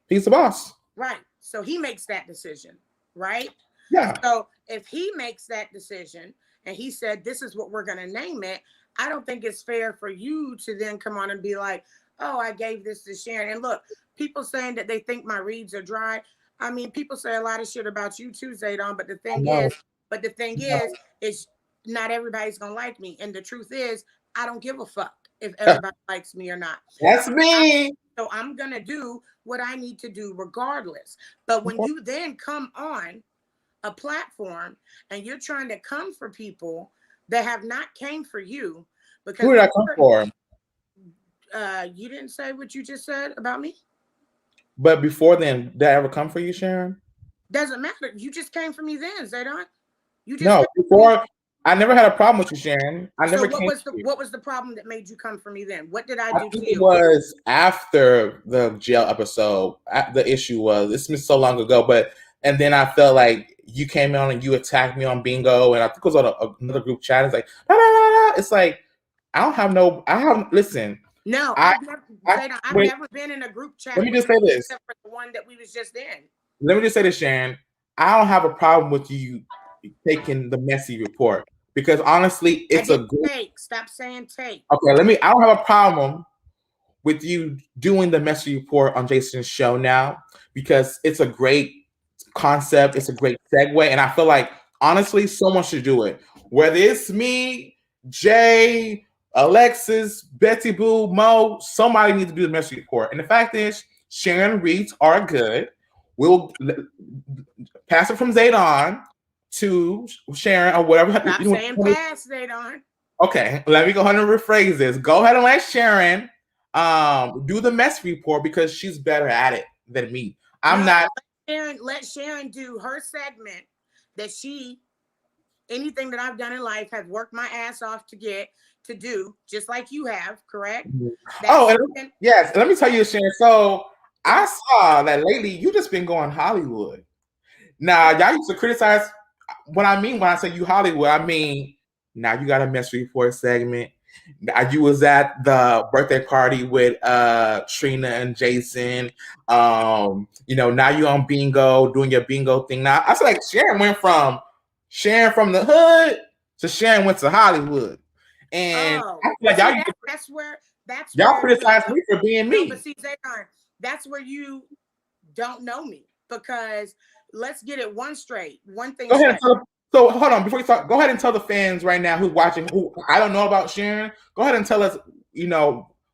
He's the boss. Right. So he makes that decision, right? Yeah. So if he makes that decision and he said, this is what we're going to name it, I don't think it's fair for you to then come on and be like, oh, I gave this to Sharon. And look, people saying that they think my reads are dry. I mean, people say a lot of shit about you too, Zaydon, but the thing is not everybody's gonna like me. And the truth is, I don't give a fuck if everybody likes me or not. That's me. So I'm gonna do what I need to do regardless. But when you then come on a platform and you're trying to come for people that have not came for you, because who did I come for? You didn't say what you just said about me. But before then, did I ever come for you, Sharon? Doesn't matter. You just came for me then, Zaydon. You just no before. I never had a problem with you, Sharon. I never what came was to you. What was the problem that made you come for me then? What did I do to you? It was after the jail episode. The issue was, it's been so long ago, and then I felt like you came on and you attacked me on bingo, and I think it was on another group chat. It's like, da, da, da, da. It's like, listen. No, I've never been in a group chat. Let me just say this. Except for the one that we was just in. Let me just say this, Sharon. I don't have a problem with you taking the messy report because honestly, it's a great take. Stop saying take. Okay, I don't have a problem with you doing the messy report on Jason's show now because it's a great concept. It's a great segue, and I feel like honestly, someone should do it. Whether it's me, Jay, Alexis, Betty Boo, Mo, somebody needs to do the messy report. And the fact is, Sharon reads are good. We'll pass it from Zaydon to Sharon or whatever. Stop saying pass, Zaydon. Okay, let me go ahead and rephrase this. Go ahead and let Sharon do the mess report because she's better at it than me. Let Sharon do her segment that anything that I've done in life has worked my ass off to get to do, just like you have, correct? Yes. Let me tell you, Sharon. So I saw that lately you just been going Hollywood. Now, y'all used to criticize what I mean when I say you Hollywood. I mean, now you got a mess report segment. You was at the birthday party with Trina and Jason. Now you on bingo, doing your bingo thing. Now I feel like Sharon went from the hood to Sharon went to Hollywood. And I feel like y'all criticize me for being me. But see, that's where you don't know me, because let's get it one straight. One thing. Go ahead. So hold on, before you start, go ahead and tell the fans right now who's watching, who I don't know about Sharon. Go ahead and tell us,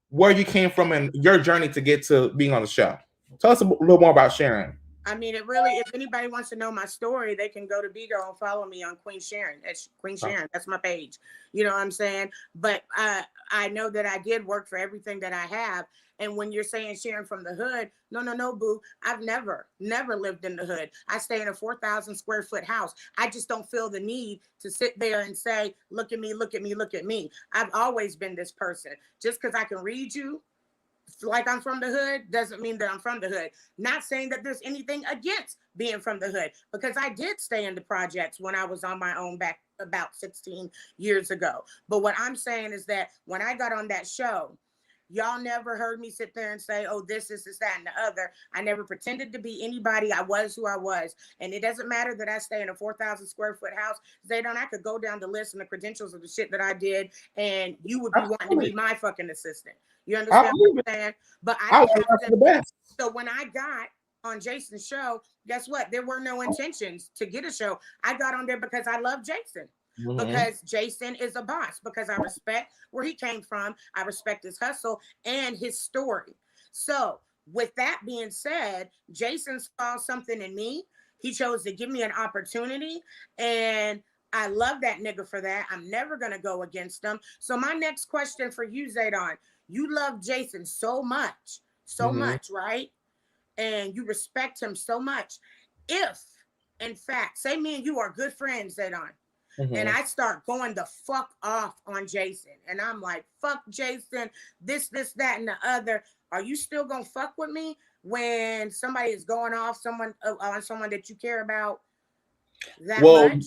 where you came from and your journey to get to being on the show. Tell us a little more about Sharon. I mean, if anybody wants to know my story, they can go to Bigo and follow me on Queen Sharon. That's Queen Sharon. That's my page. You know what I'm saying? But I know that I did work for everything that I have. And when you're saying Sharon from the hood, no, boo. I've never lived in the hood. I stay in a 4,000 square foot house. I just don't feel the need to sit there and say, look at me, look at me, look at me. I've always been this person. Just because I can read you like I'm from the hood doesn't mean that I'm from the hood. Not saying that there's anything against being from the hood, because I did stay in the projects when I was on my own back about 16 years ago. But what I'm saying is that when I got on that show, y'all never heard me sit there and say, oh, this, that, and the other. I never pretended to be anybody. I was who I was. And it doesn't matter that I stay in a 4,000 square foot house. Zaydon, I could go down the list and the credentials of the shit that I did, and you would be wanting to be my fucking assistant. You understand what I'm saying? But I the best. So when I got on Jason's show, guess what? There were no intentions to get a show. I got on there because I love Jason. Mm-hmm. Because Jason is a boss, because I respect where he came from. I respect his hustle and his story. So with that being said, Jason saw something in me. He chose to give me an opportunity, and I love that nigga for that. I'm never gonna go against him. So my next question for you, Zaydon, you love Jason so much, right? And you respect him so much. If, in fact, say me and you are good friends, Zaydon, and I start going the fuck off on Jason, and I'm like, fuck Jason, this, that, and the other. Are you still gonna fuck with me when somebody is going off on someone that you care about that much?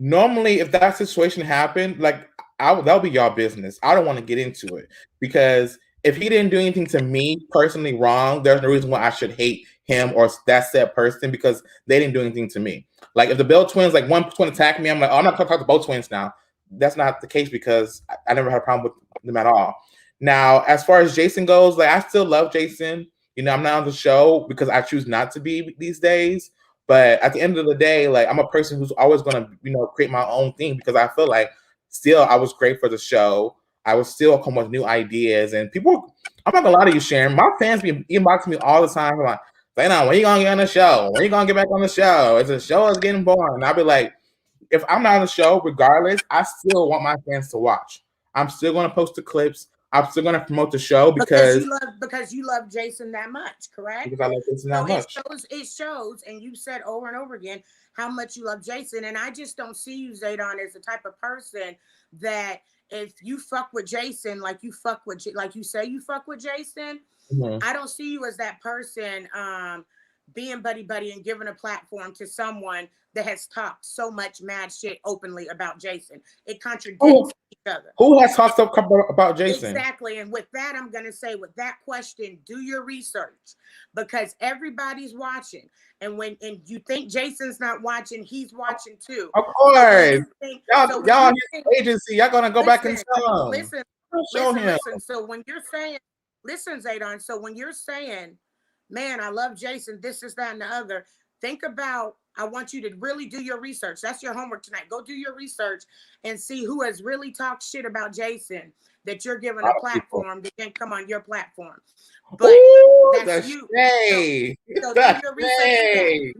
Normally, if that situation happened, like that'll be y'all business. I don't want to get into it because if he didn't do anything to me personally wrong, there's no reason why I should hate him or that said person because they didn't do anything to me. Like if the Bell twins, like one twin attacked me, I'm like, oh, I'm not talking to both twins now. That's not the case because I never had a problem with them at all. Now, as far as Jason goes, like I still love Jason. You know, I'm not on the show because I choose not to be these days. But at the end of the day, like I'm a person who's always gonna, create my own thing because I feel like still I was great for the show. I was still come with new ideas and people. I'm not gonna lie to you, Sharon. My fans be inboxing me all the time. Like, Zaydon, when you gonna get on the show? When you gonna get back on the show? It's the show is getting boring. And I'll be like, if I'm not on the show, regardless, I still want my fans to watch. I'm still gonna post the clips. I'm still gonna promote the show because you love Jason that much, correct? Because I love Jason that much. It shows, and you said over and over again how much you love Jason, and I just don't see you, Zaydon, as the type of person that if you fuck with Jason, like you say you fuck with Jason, I don't see you as that person being buddy and giving a platform to someone that has talked so much mad shit openly about Jason. It contradicts each other. Who has talked about Jason? Exactly. And with that, I'm going to say with that question, do your research because everybody's watching. And when you think Jason's not watching, he's watching too. Of course. Y'all agency, y'all going to go back and tell him. Listen. So when you're saying, listen, Zaydon, so when you're saying, man, I love Jason, this, that, and the other, think about, I want you to really do your research. That's your homework tonight. Go do your research and see who has really talked shit about Jason that you're giving a platform that can come on your platform. But that's you. So do your research.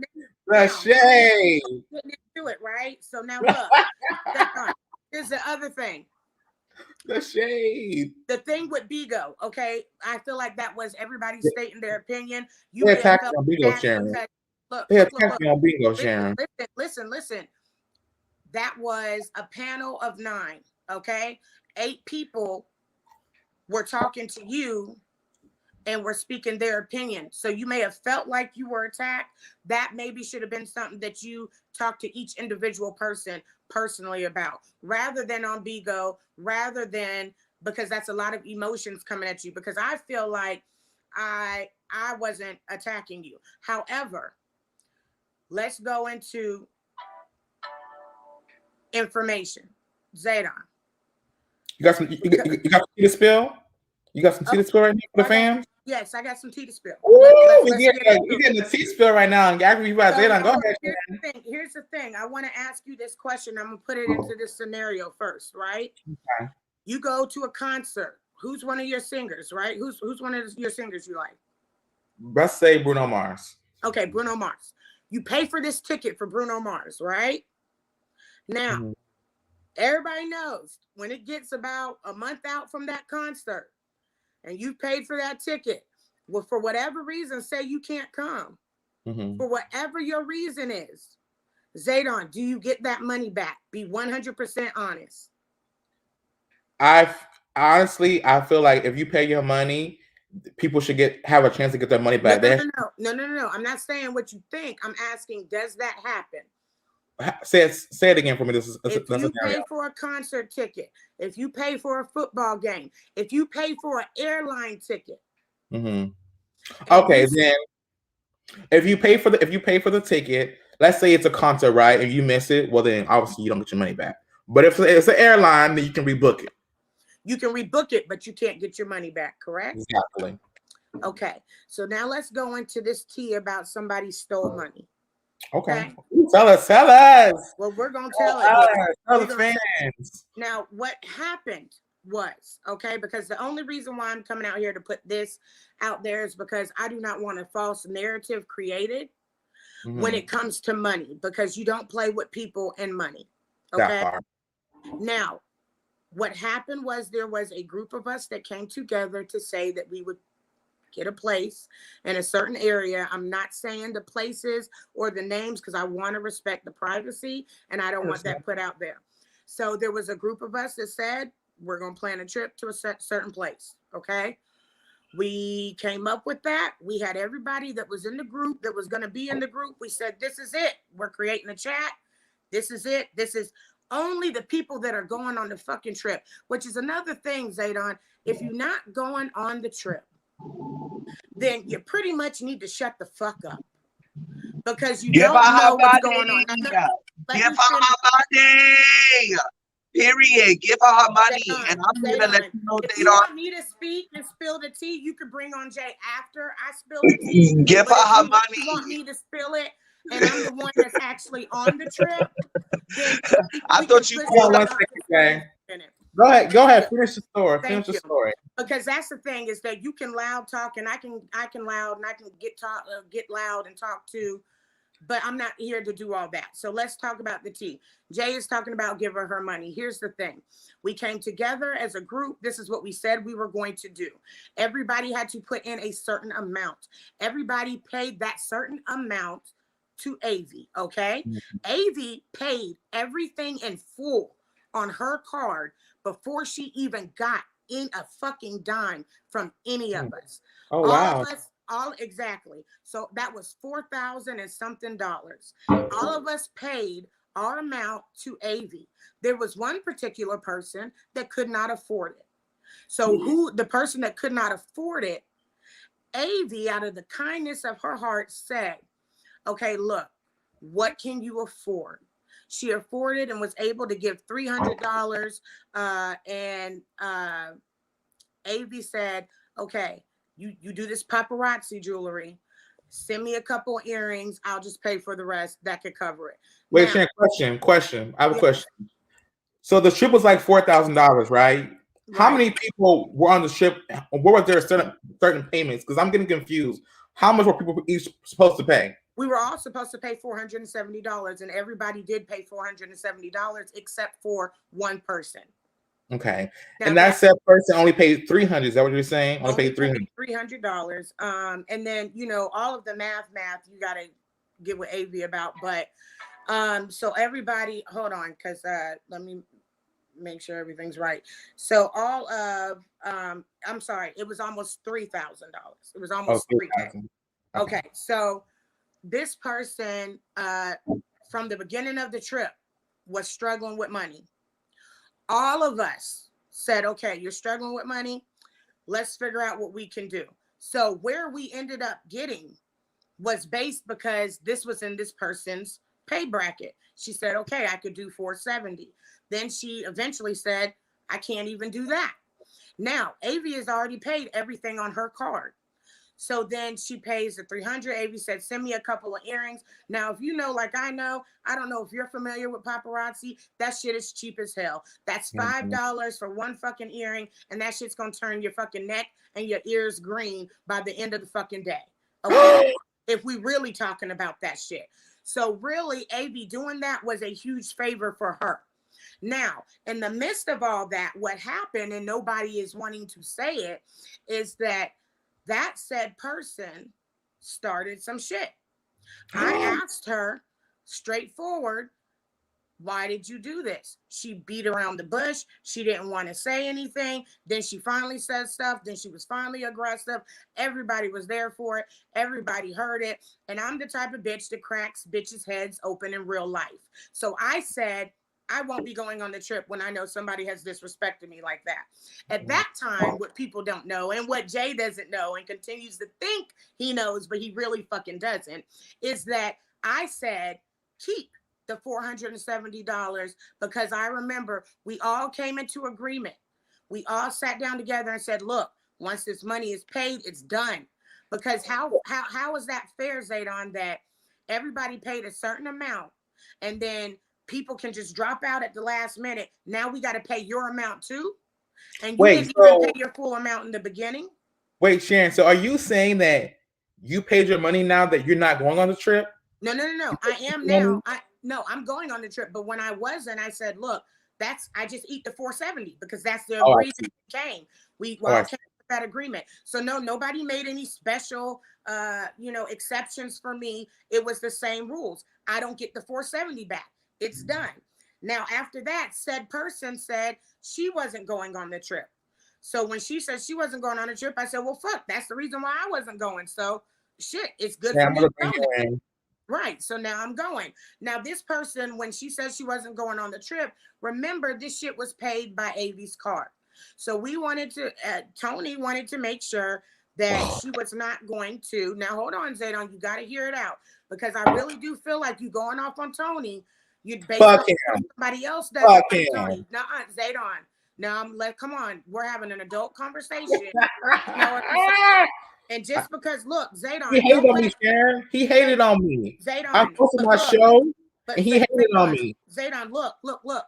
The shade. Getting into it, right? So now look, here's the other thing. The shade. The thing with Bigo, okay? I feel like that was everybody stating their opinion. You attacked on Bigo, Sharon. Listen. That was a panel of 9, okay? 8 people were talking to you and were speaking their opinion. So you may have felt like you were attacked. That maybe should have been something that you talked to each individual person personally about, rather than on Bigo, because that's a lot of emotions coming at you, because I feel like I wasn't attacking you. However, let's go into information. Zaydon. You got some tea to spill? You got some tea to spill right now for the fans? Yes, I got some tea to spill. You're getting the tea spill right now. And Zaydon, go ahead. Here's the thing. I want to ask you this question. I'm going to put it into this scenario first, right? Okay. You go to a concert. Who's one of your singers, right? Who's one of your singers you like? Let's say Bruno Mars. Okay, Bruno Mars. You pay for this ticket for Bruno Mars, right? Now, everybody knows when it gets about a month out from that concert and you paid for that ticket, well, for whatever reason, say you can't come. For whatever your reason is, Zaydon, do you get that money back? Be 100% honest. Honestly, I feel like if you pay your money, people should have a chance to get their money back. No. I'm not saying what you think. I'm asking, does that happen? Say it again for me. If you pay for a concert ticket, if you pay for a football game, if you pay for an airline ticket. Okay, then if you pay for the ticket, let's say it's a concert, right? And you miss it, well then obviously you don't get your money back. But if it's an airline, then you can rebook it. You can rebook it, but you can't get your money back, correct? Exactly. Okay, so now let's go into this tea about somebody stole money. Okay. Tell us. Well, we're going to tell it. Tell the fans. Now, what happened was, okay? Because the only reason why I'm coming out here to put this out there is because I do not want a false narrative created when it comes to money, because you don't play with people and money, okay? That part. Now, what happened was there was a group of us that came together to say that we would get a place in a certain area. I'm not saying the places or the names because I want to respect the privacy and I don't want that put out there. So there was a group of us that said, we're going to plan a trip to a certain place. Okay. We came up with that. We had everybody that was in the group that was going to be in the group. We said, this is it. We're creating a chat. This is it. This is only the people that are going on the fucking trip, which is another thing, Zaydon. If you're not going on the trip, then you pretty much need to shut the fuck up because you Give don't her her know what's money. going on. Give her her money. Period. Give her her money. And I'm here to let you know, if you want me to speak and spill the tea, you could bring on Jay after I spill the tea. Give her her money. If you want me to spill it and I'm the one that's actually on the trip, then I thought you Hold on 1 second, Jay. Go ahead. Finish the story. Finish the story. Because that's the thing is that you can loud talk and I can loud and I can get loud and talk too, but I'm not here to do all that. So let's talk about the tea. Jay is talking about give her money. Here's the thing. We came together as a group. This is what we said we were going to do. Everybody had to put in a certain amount. Everybody paid that certain amount to AV, okay? AV paid everything in full on her card before she even got in a fucking dime from any of us. Oh, wow. All of us, exactly. So that was $4,000 and something dollars. All of us paid our amount to AV. There was one particular person that could not afford it. So the person that could not afford it, AV, out of the kindness of her heart, said, okay, look, what can you afford? She afforded and was able to give $300. And AV said, okay, you do this paparazzi jewelry. Send me a couple of earrings. I'll just pay for the rest. That could cover it. Wait, Shan, question. I have a question. So the trip was like $4,000, right? How many people were on the trip? What was there certain payments? Because I'm getting confused. How much were people each supposed to pay? We were all supposed to pay $470, and everybody did pay $470 except for one person. Okay. Now, and that said person only paid $300. Is that what you're saying? Only paid $300. And then, all of the math you got to get with AV about. But so everybody, hold on, because let me make sure everything's right. So all of, I'm sorry, it was almost $3,000. It was almost $3,000. Okay. So this person from the beginning of the trip was struggling with money. All of us said, okay, you're struggling with money. Let's figure out what we can do. So where we ended up getting was based because this was in this person's pay bracket. She said, okay, I could do $470. Then she eventually said, I can't even do that. Now, AV has already paid everything on her card. So then she pays the $300. AV said, send me a couple of earrings. Now, if you know, like I know, I don't know if you're familiar with paparazzi, that shit is cheap as hell. That's $5 for one fucking earring, and that shit's gonna turn your fucking neck and your ears green by the end of the fucking day. Okay? If we really talking about that shit. So really, AV doing that was a huge favor for her. Now, in the midst of all that, what happened, and nobody is wanting to say it, is that said person started some shit. I asked her straightforward, why did you do this? She beat around the bush. She didn't want to say anything. Then she finally said stuff. Then she was finally aggressive. Everybody was there for it. Everybody heard it. And I'm the type of bitch that cracks bitches' heads open in real life. So I said, I won't be going on the trip when I know somebody has disrespected me like that. At that time, what people don't know and what Jay doesn't know and continues to think he knows, but he really fucking doesn't, is that I said, keep the $470 because I remember we all came into agreement. We all sat down together and said, look, once this money is paid, it's done. Because how is that fair, Zaydon, that everybody paid a certain amount and then people can just drop out at the last minute? Now we got to pay your amount too. And you Wait, didn't even so pay your full amount in the beginning. wait, Sharon. So are you saying that you paid your money now that you're not going on the trip? No. I am now. I'm going on the trip. But when I wasn't, I said, look, I just eat the 470 because that's the Oh, I agreement see. we came. We Oh, I all see. came with that agreement. So no, nobody made any special exceptions for me. It was the same rules. I don't get the 470 back. It's done. Now, after that, said person said she wasn't going on the trip. So when she said she wasn't going on the trip, I said, well, fuck, that's the reason why I wasn't going. So shit, it's good Yeah, for I'm me gonna to bring go you now. in. Right. So now I'm going. Now, this person, when she said she wasn't going on the trip, remember this shit was paid by Avi's card. So we wanted to, Tony wanted to make sure that she was not going to. Now, hold on, Zaydon, you got to hear it out because I really do feel like you going off on Tony. You based Fuck on him. somebody else Fuck doesn't like him. Tony. Nuh-uh, Zaydon. Now I'm like, come on, we're having an adult conversation. You know what I'm saying? And just because, look, He Zaydon, hated don't on me, let Sharon. He hated on me. I Zaydon, posted but my look, show, but and he hated on me. Zaydon, look,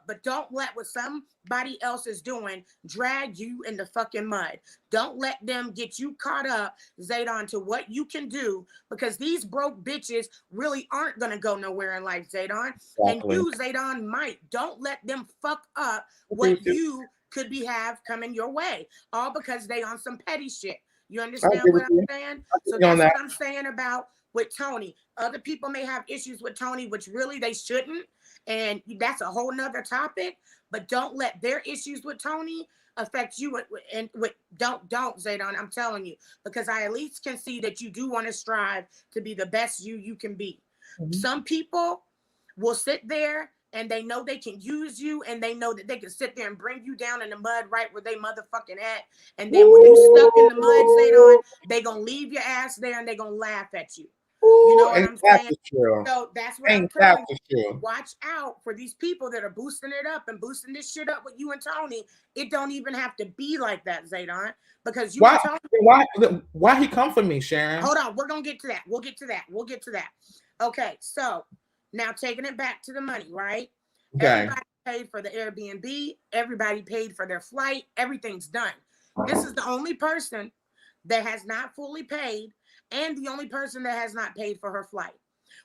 but don't let what somebody else is doing drag you in the fucking mud. Don't let them get you caught up, Zaydon, to what you can do because these broke bitches really aren't gonna go nowhere in life, Zaydon. And Exactly. you, Zaydon, might. Don't let them fuck up what you could have coming your way, all because they on some petty shit. You I understand agree what with I'm you. saying? I So agree on that's that. what I'm saying about with Tony. Other people may have issues with Tony, which really they shouldn't. And that's a whole nother topic. But don't let their issues with Tony affect you. Don't, Zaydon, I'm telling you. Because I at least can see that you do want to strive to be the best you can be. Mhm. Some people will sit there and they know they can use you and they know that they can sit there and bring you down in the mud right where they motherfucking at. And then when you stuck in the mud, Zaydon, they gonna leave your ass there and they gonna laugh at you. You know what And I'm that's saying? true. So that's what I'm And telling that's you. true. Watch out for these people that are boosting it up and boosting this shit up with you and Tony. It don't even have to be like that, Zaydon, because you and Tony. Why he come for me, Sharon? Hold on, we're gonna get to that. We'll get to that. Okay, so now taking it back to the money, right? Okay. Everybody paid for the Airbnb. Everybody paid for their flight. Everything's done. This is the only person that has not fully paid and the only person that has not paid for her flight.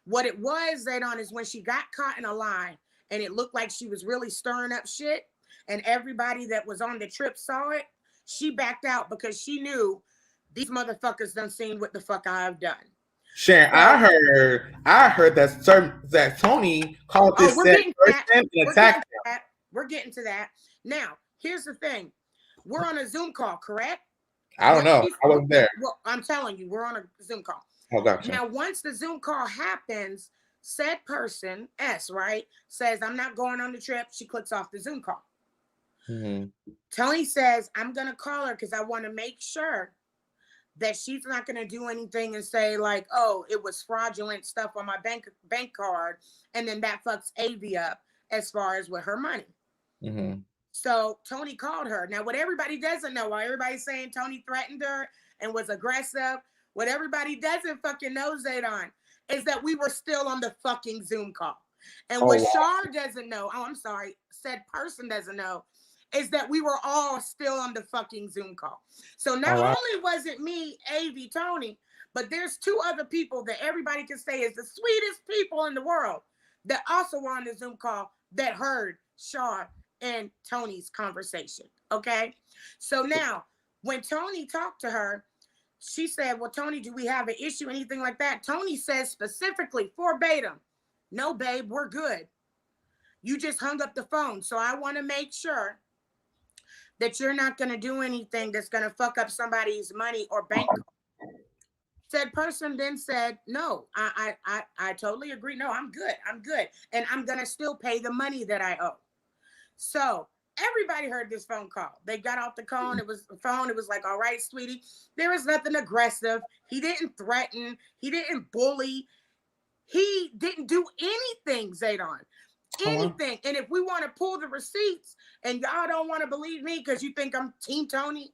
What it was, Zaydon, is when she got caught in a lie and it looked like she was really stirring up shit and everybody that was on the trip saw it, she backed out because she knew these motherfuckers done seen what the fuck I've done. Sharon, So, I heard that Tony called this we're said getting to person that. and attacked him. We're getting to that. Now, here's the thing. We're on a Zoom call, correct? I don't know. I wasn't there. Well, I'm telling you, we're on a Zoom call. Oh, gotcha. Now, once the Zoom call happens, said person, S, right, says, I'm not going on the trip. She clicks off the Zoom call. Mm-hmm. Tony says, I'm going to call her because I want to make sure that she's not going to do anything and say like, oh, it was fraudulent stuff on my bank card. And then that fucks Avi up as far as with her money. Mm-hmm. So Tony called her. Now, what everybody doesn't know, while everybody's saying Tony threatened her and was aggressive, what everybody doesn't fucking know, Zaydon, is that we were still on the fucking Zoom call. And what Shar doesn't know, said person doesn't know, is that we were all still on the fucking Zoom call. So not only was it me, Avi, Tony, but there's two other people that everybody can say is the sweetest people in the world that also were on the Zoom call that heard Shar and Tony's conversation. Okay. So now when Tony talked to her, she said, well, Tony, do we have an issue, anything like that? Tony says specifically, verbatim, no, babe, we're good. You just hung up the phone. So I want to make sure that you're not going to do anything that's going to fuck up somebody's money or bank. Said person then said, no, I totally agree. No, I'm good. And I'm going to still pay the money that I owe. So everybody heard this phone call. They got off the phone. It was like, all right, sweetie, there was nothing aggressive. He didn't threaten. He didn't bully. He didn't do anything, Zaydon. Anything. And if we want to pull the receipts and y'all don't want to believe me because you think I'm Team Tony,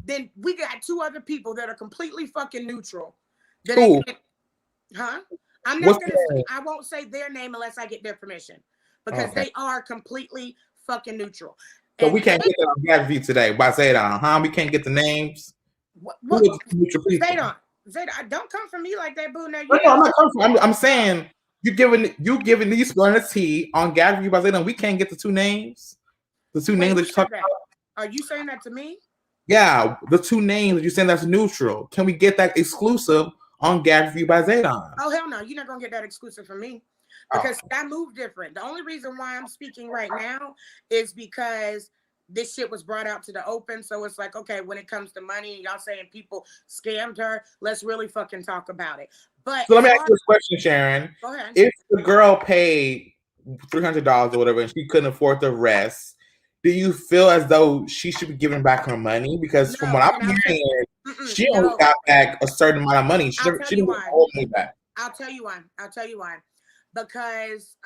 then we got two other people that are completely fucking neutral. I'm not going to say, I won't say their name unless I get their permission because they are completely fucking neutral. So we can't get that on GAG View today by Zaydon, huh? We can't get the names. What? Who was the neutral people? Zaydon, don't come for me like that, boo. Now No, I'm not coming. I'm saying you giving these spilling the tea on GAG View by Zaydon. We can't get the two names. The two names that you talking about. Are you saying that to me? Yeah, the two names that you're saying that's neutral. Can we get that exclusive on GAG View by Zaydon? Oh hell no, you're not gonna get that exclusive from me because I move different. The only reason why I'm speaking right now is because this shit was brought out to the open. So it's like, okay, when it comes to money, y'all saying people scammed her, let's really fucking talk about it. But so let me ask you this question, Sharon. Go ahead. If the girl paid $300 or whatever and she couldn't afford the rest, do you feel as though she should be giving back her money? Because from what I'm hearing, she only got back a certain amount of money. She didn't get all money back. I'll tell you why. Because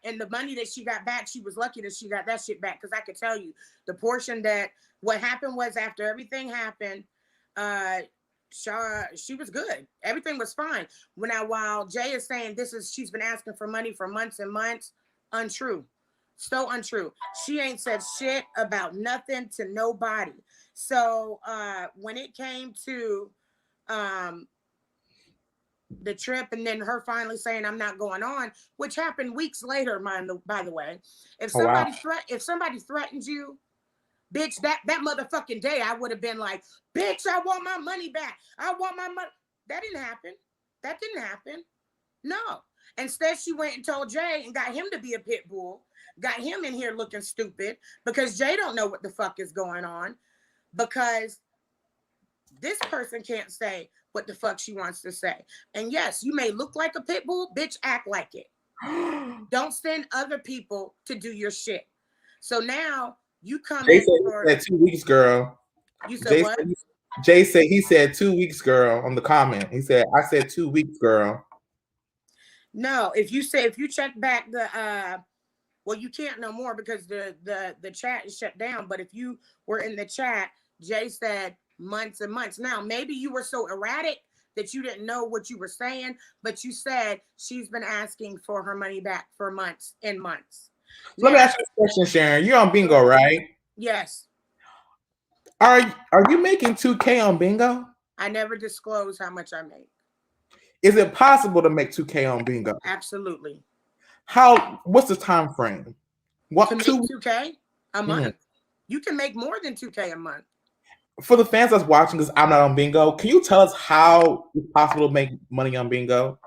and the money that she got back, she was lucky that she got that shit back. Because I could tell you the portion that what happened was after everything happened, she was good. Everything was fine. While Jay is saying she's been asking for money for months and months, untrue. So untrue. She ain't said shit about nothing to nobody. So when it came to the trip and then her finally saying I'm not going on, which happened weeks later, by the way. If somebody threatens you, bitch, that motherfucking day I would have been like, bitch, I want my money back. I want my money. That didn't happen. No. Instead, she went and told Jay and got him to be a pit bull, got him in here looking stupid because Jay don't know what the fuck is going on because this person can't say what the fuck she wants to say. And yes, you may look like a pit bull, bitch, act like it. Don't send other people to do your shit. So now you come Jay in said 2 weeks, girl. You said what? Jay said he said 2 weeks, girl, on the comment. He said, I said 2 weeks, girl. No, if you check back the well, you can't no more because the chat is shut down. But if you were in the chat, Jay said months and months. Now, maybe you were so erratic that you didn't know what you were saying, but you said she's been asking for her money back for months and months. So let me ask you a question, Sharon. You're on Bingo, right? Yes. Are you making $2K on Bingo? I never disclose how much I make. Is it possible to make $2K on Bingo? Absolutely. What's the time frame? What to make $2K a month? You can make more than $2K a month. For the fans that's watching, because I'm not on Bingo, can you tell us how it's possible to make money on Bingo?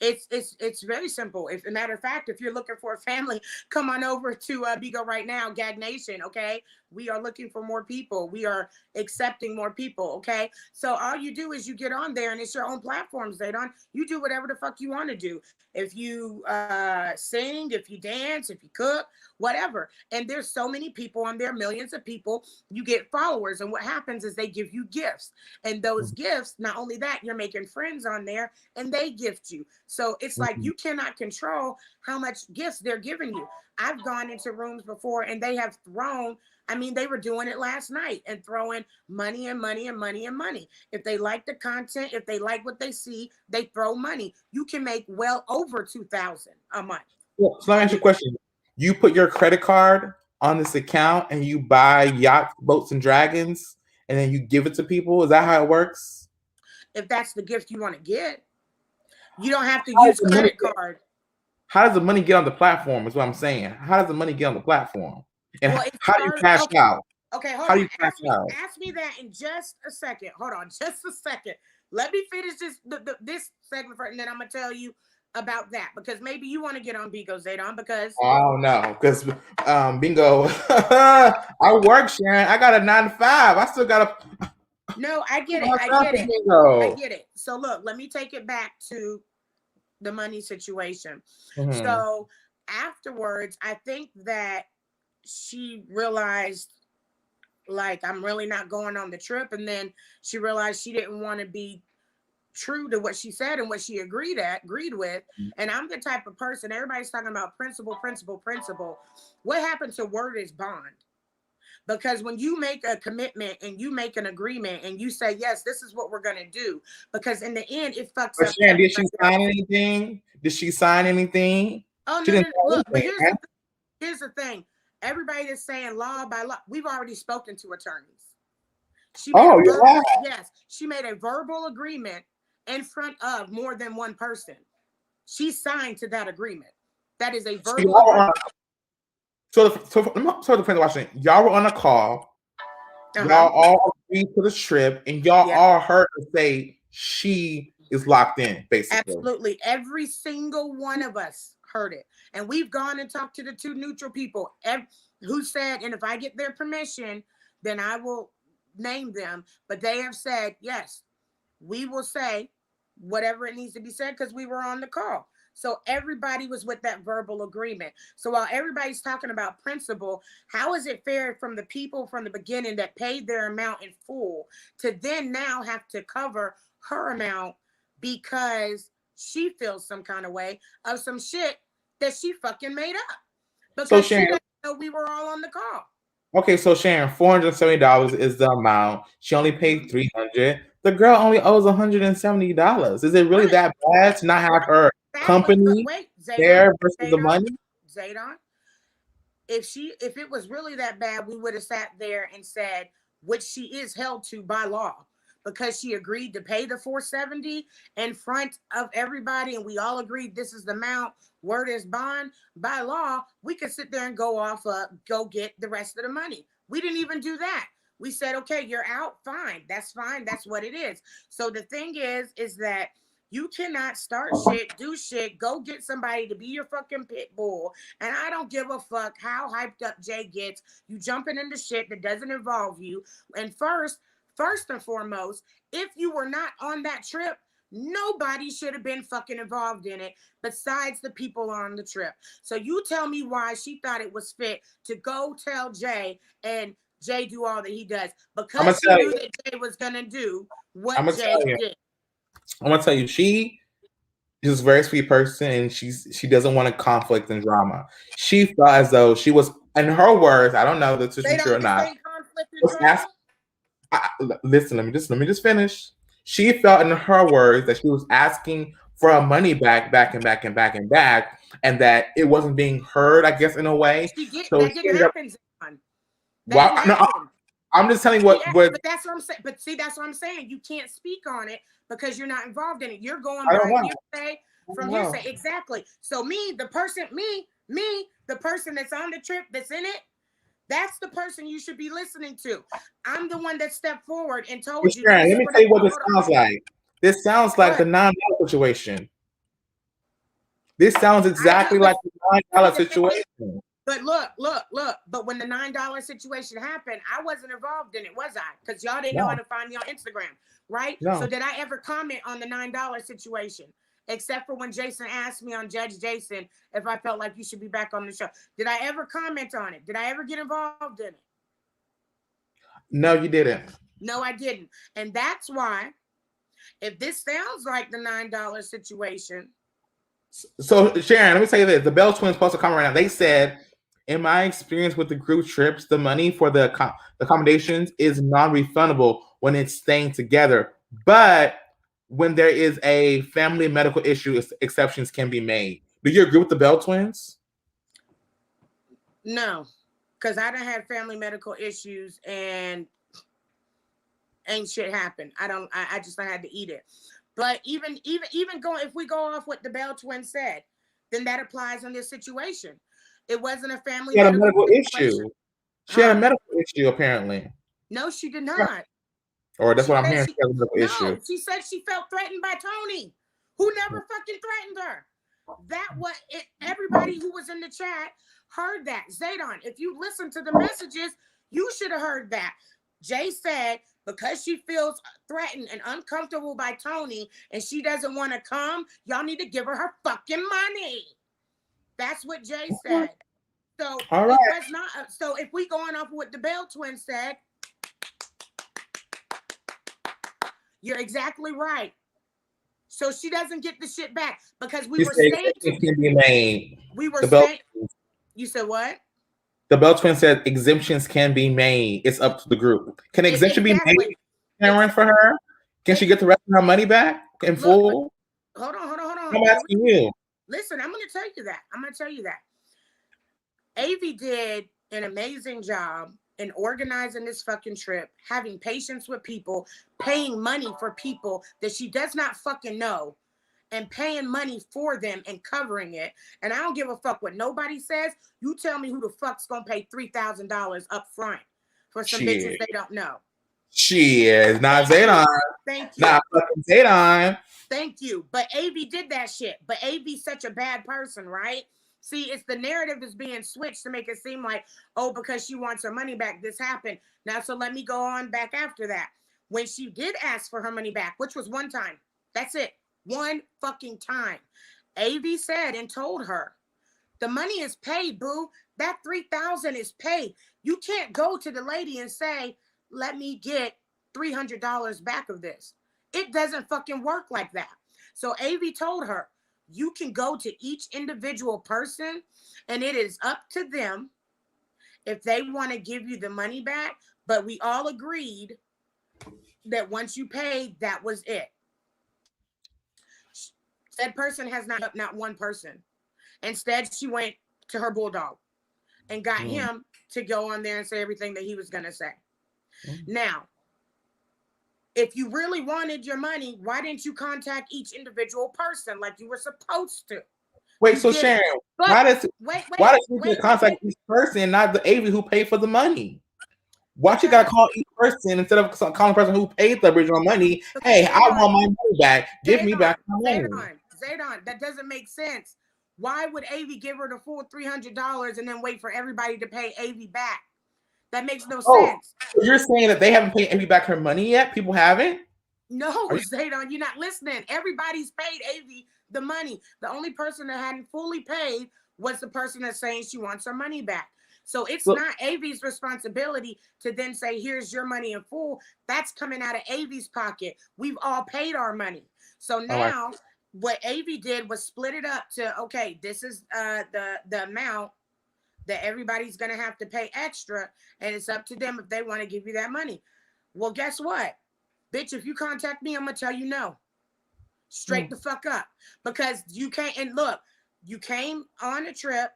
It's very simple. If a matter of fact, if you're looking for a family, come on over to Bingo right now, GAG Nation. Okay, we are looking for more people. We are accepting more people. Okay, so all you do is you get on there, and it's your own platform, Zaydon. You do whatever the fuck you want to do. If you sing, if you dance, if you cook, whatever. And there's so many people on there, millions of people. You get followers, and what happens is they give you gifts, and those gifts. Not only that, you're making friends on there, and they gift you. So it's like you cannot control how much gifts they're giving you. I've gone into rooms before and they have thrown, they were doing it last night and throwing money and money and money and money. If they like the content, if they like what they see, they throw money. You can make well over $2,000 a month. Well, so let me ask you a question. You put your credit card on this account and you buy yachts, boats, and dragons, and then you give it to people? Is that how it works? If that's the gift you want to get. You don't have to use credit card. How does the money get on the platform is what I'm saying. How does the money get on the platform? And how do you cash out? Okay, hold on. Ask me that in just a second. Hold on, just a second. Let me finish this segment first, and then I'm going to tell you about that. Because maybe you want to get on Bingo, Zaydon, because... Oh, no. Because Bingo, I work, Sharon. I got a 9 to 5. I still got a... No, I get it. I get it. So look, let me take it back to the money situation. So afterwards, I think that she realized, like, I'm really not going on the trip. And then she realized she didn't want to be true to what she said and what she agreed with. And I'm the type of person, everybody's talking about principle. What happened to word is bond? Because when you make a commitment and you make an agreement and you say, yes, this is what we're going to do, because in the end, it fucks up. Sharon, did she sign anything? Oh, no. Look, but here's the thing. everybody that's saying law by law, we've already spoken to attorneys. She made Oh, a verbal, yeah. yes, she made a verbal agreement in front of more than one person. She signed to that agreement. That is a verbal agreement. So the friends watching, y'all were on a call. Y'all all agreed to the trip, and y'all all heard her say she is locked in, basically. Absolutely. Every single one of us heard it. And we've gone and talked to the two neutral people who said, and if I get their permission, then I will name them. But they have said, yes, we will say whatever it needs to be said because we were on the call. So everybody was with that verbal agreement. So while everybody's talking about principle, how is it fair from the people from the beginning that paid their amount in full to then now have to cover her amount because she feels some kind of way of some shit that she fucking made up? Because she doesn't know we were all on the call. Okay, so Sharon, $470 is the amount. She only paid $300. The girl only owes $170. Is it really that bad to not have her company there versus the money? Zaydon, if it was really that bad, we would have sat there and said, which she is held to by law, because she agreed to pay the $470 in front of everybody, and we all agreed this is the amount. Word is bond. By law, we could sit there and go get the rest of the money. We didn't even do that. We said, okay, you're out. Fine. That's fine. That's what it is. So the thing is that you cannot start shit, do shit, go get somebody to be your fucking pit bull. And I don't give a fuck how hyped up Jay gets. You jumping into shit that doesn't involve you. And first and foremost, if you were not on that trip, nobody should have been fucking involved in it besides the people on the trip. So you tell me why she thought it was fit to go tell Jay and Jay do all that he does because she knew that Jay was going to do what Jay did. I'm going to tell you, she is a very sweet person, and she doesn't want a conflict and drama. She felt as though she was, in her words, I don't know if this is true or not. Listen, let me just finish. She felt in her words that she was asking for her money back, and that it wasn't being heard, I guess, in a way. That didn't happen. I'm just telling you what. But that's what I'm saying. But see, that's what I'm saying. You can't speak on it because you're not involved in it. You're going by hearsay from hearsay. Exactly. So the person that's on the trip, that's in it, that's the person you should be listening to. I'm the one that stepped forward and told you. Let me tell you what this sounds like. This sounds like the $9 situation. This sounds exactly like the $9 situation. But look. But when the $9 situation happened, I wasn't involved in it, was I? Because y'all didn't know how to find me on Instagram, right? No. So did I ever comment on the $9 situation? Except for when Jason asked me on Judge Jason if I felt like you should be back on the show. Did I ever comment on it? Did I ever get involved in it? No, you didn't. No, I didn't. And that's why, if this sounds like the $9 situation. So, Sharon, let me tell you this. The Bell Twins posted a comment right now. They said, in my experience with the group trips, the money for the accommodations is non-refundable when it's staying together. But when there is a family medical issue, exceptions can be made. Do you agree with the Bell Twins? No, because I done had family medical issues and ain't shit happened. I just had to eat it. But even going, if we go off what the Bell Twins said, then that applies in this situation. It wasn't a family medical issue. She had a medical issue, apparently. No, she did not. Or that's what I'm hearing. She said she felt threatened by Tony, who never fucking threatened her. Everybody who was in the chat heard that. Zaydon, if you listen to the messages, you should have heard that. Jay said because she feels threatened and uncomfortable by Tony and she doesn't want to come, y'all need to give her fucking money. That's what Jay said. So it was not. So if we going off what the Bell Twins said, you're exactly right. So she doesn't get the shit back because we were saying can be made. We were saying. You said what? The Bell Twins said exemptions can be made. It's up to the group. Can an exemption be made, Karen, for her? Can she get the rest of her money back in full? Hold on. I'm asking you. Listen, I'm going to tell you that. Avi did an amazing job in organizing this fucking trip, having patience with people, paying money for people that she does not fucking know, and paying money for them and covering it. And I don't give a fuck what nobody says. You tell me who the fuck's gonna pay $3,000 up front for some bitches they don't know. She is not Zaydon. Thank you. Not fucking Zaydon. Thank you. But AV did that shit. But AV's such a bad person, right? See, it's the narrative is being switched to make it seem like, oh, because she wants her money back, this happened. Now, so let me go on back after that. When she did ask for her money back, which was one time, that's it, one fucking time, AV said and told her, the money is paid, boo. That $3,000 is paid. You can't go to the lady and say, let me get $300 back of this. It doesn't fucking work like that. So AV told her, you can go to each individual person and it is up to them if they want to give you the money back. But we all agreed that once you paid, that was it. Said person has not one person. Instead, she went to her bulldog and got him to go on there and say everything that he was going to say. Now, if you really wanted your money, why didn't you contact each individual person like you were supposed to? Wait, so Sharon, why does she contact each person, not the AV who paid for the money? Why she gotta call each person instead of calling the person who paid the original money? Hey, I want my money back. Give me back my money. Zaydon, that doesn't make sense. Why would AV give her the full $300 and then wait for everybody to pay AV back? That makes no sense. So you're saying that they haven't paid AV back her money yet? People haven't? No, Zaydon, you're not listening. Everybody's paid AV the money. The only person that hadn't fully paid was the person that's saying she wants her money back. So it's not AV's responsibility to then say, here's your money in full. That's coming out of AV's pocket. We've all paid our money. So now what AV did was split it up to, okay, this is the amount that everybody's going to have to pay extra, and it's up to them if they want to give you that money. Well, guess what? Bitch, if you contact me, I'm going to tell you no. Straight the fuck up. Because you can't, and look, you came on a trip.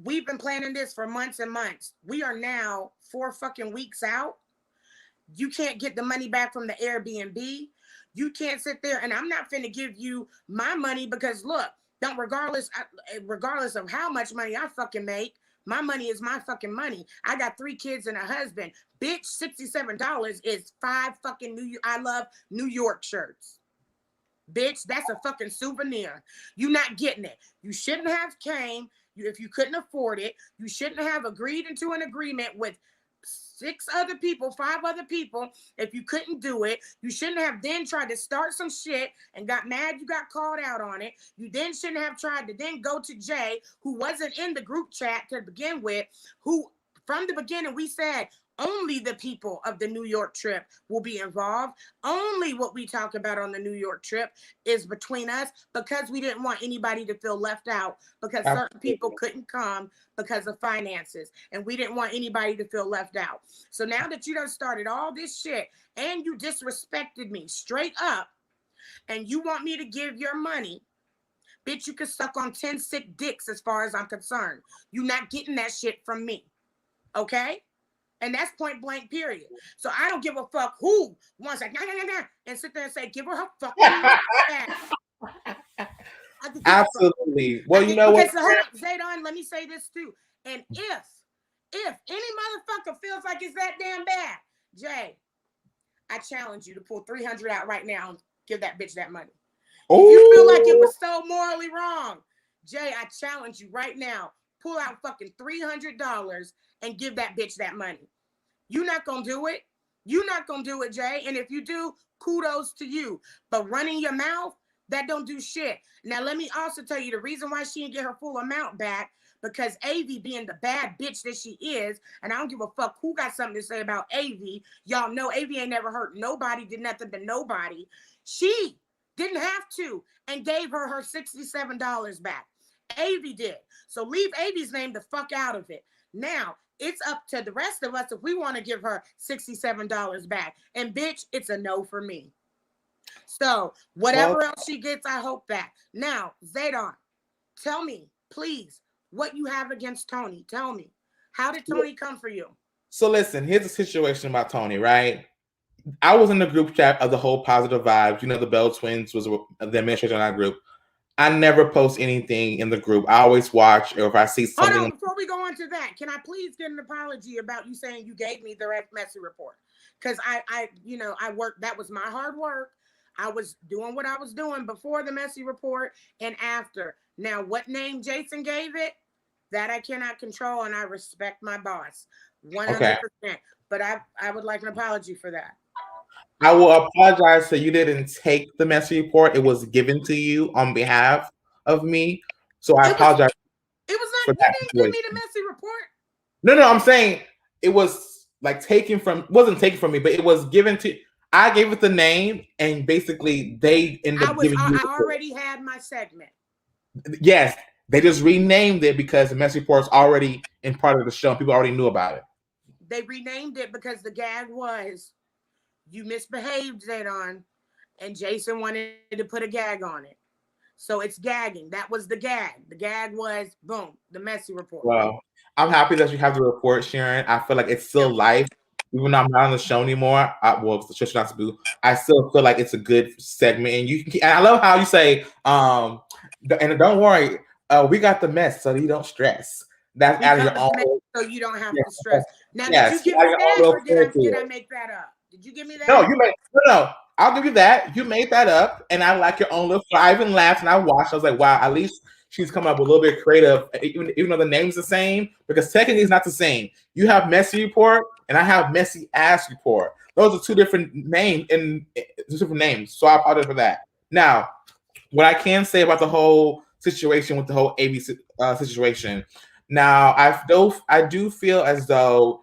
We've been planning this for months and months. We are now 4 fucking weeks out. You can't get the money back from the Airbnb. You can't sit there, and I'm not finna give you my money because look, regardless of how much money I fucking make, my money is my fucking money. I got 3 kids and a husband. Bitch, $67 is 5 fucking I love New York shirts. Bitch, that's a fucking souvenir. You're not getting it. You shouldn't have came. If you couldn't afford it, you shouldn't have agreed into an agreement with 5 other people. If you couldn't do it, you shouldn't have then tried to start some shit and got mad you got called out on it. You then shouldn't have tried to then go to Jay, who wasn't in the group chat to begin with, who from the beginning we said only the people of the New York trip will be involved. Only what we talk about on the New York trip is between us because we didn't want anybody to feel left out because certain people couldn't come because of finances. And we didn't want anybody to feel left out. So now that you done started all this shit and you disrespected me straight up and you want me to give your money, bitch, you can suck on 10 sick dicks as far as I'm concerned. You're not getting that shit from me. Okay? And that's point blank, period. So I don't give a fuck who wants like, nah, and sit there and say, give her her fucking back. Absolutely. Well, you know what? Zaydon, let me say this too. And if any motherfucker feels like it's that damn bad, Jay, I challenge you to pull 300 out right now and give that bitch that money. If you feel like it was so morally wrong, Jay, I challenge you right now, pull out fucking $300 and give that bitch that money. You're not going to do it. You're not going to do it, Jay. And if you do, kudos to you. But running your mouth, that don't do shit. Now, let me also tell you the reason why she didn't get her full amount back, because AV being the bad bitch that she is, and I don't give a fuck who got something to say about AV. Y'all know AV ain't never hurt nobody, did nothing to nobody. She didn't have to and gave her her $67 back. AV did. So leave AV's name the fuck out of it. Now, it's up to the rest of us if we want to give her $67 back. And bitch, it's a no for me. So whatever else she gets, I hope that. Now, Zaydon, tell me, please, what you have against Tony. Tell me. How did Tony come for you? So listen, here's the situation about Tony, right? I was in the group chat of the whole positive vibes. You know, the Bell Twins was the administrator in our group. I never post anything in the group. I always watch, or if I see something. Hold on, before we go on to that, can I please get an apology about you saying you gave me the messy report? Because I worked. That was my hard work. I was doing what I was doing before the messy report and after. Now, what name Jason gave it, that I cannot control, and I respect my boss 100%. Okay. But I would like an apology for that. I will apologize so you didn't take the messy report. It was given to you on behalf of me. So I apologize. It was not, you didn't give me the messy report. No, I'm saying it was like wasn't taken from me, but it was given to, I gave it the name, and basically they ended up giving you. I already had my segment. Yes, they just renamed it because the messy report is already in part of the show. People already knew about it. They renamed it because the gag was, you misbehaved, Zaydon, and Jason wanted to put a gag on it. So it's gagging. That was the gag. The gag was, boom, the messy report. Well, I'm happy that you have the report, Sharon. I feel like it's still life. Even though I'm not on the show anymore, it's the show not to boo. I still feel like it's a good segment. And and I love how you say, and don't worry, we got the mess so you don't stress. That's out of your own. So you don't have to stress. Now, did you give me that, or did I make that up? Did you give me that? No, you made no. I'll give you that. You made that up, and I like your own little. I even laughed and I watched. I was like, wow, at least she's come up with a little bit creative, even though the name's the same, because technically it's not the same. You have messy report, and I have messy ass report. Those are two different names So I apologize for that. Now, what I can say about the whole situation with the whole ABC situation. Now, I do feel as though,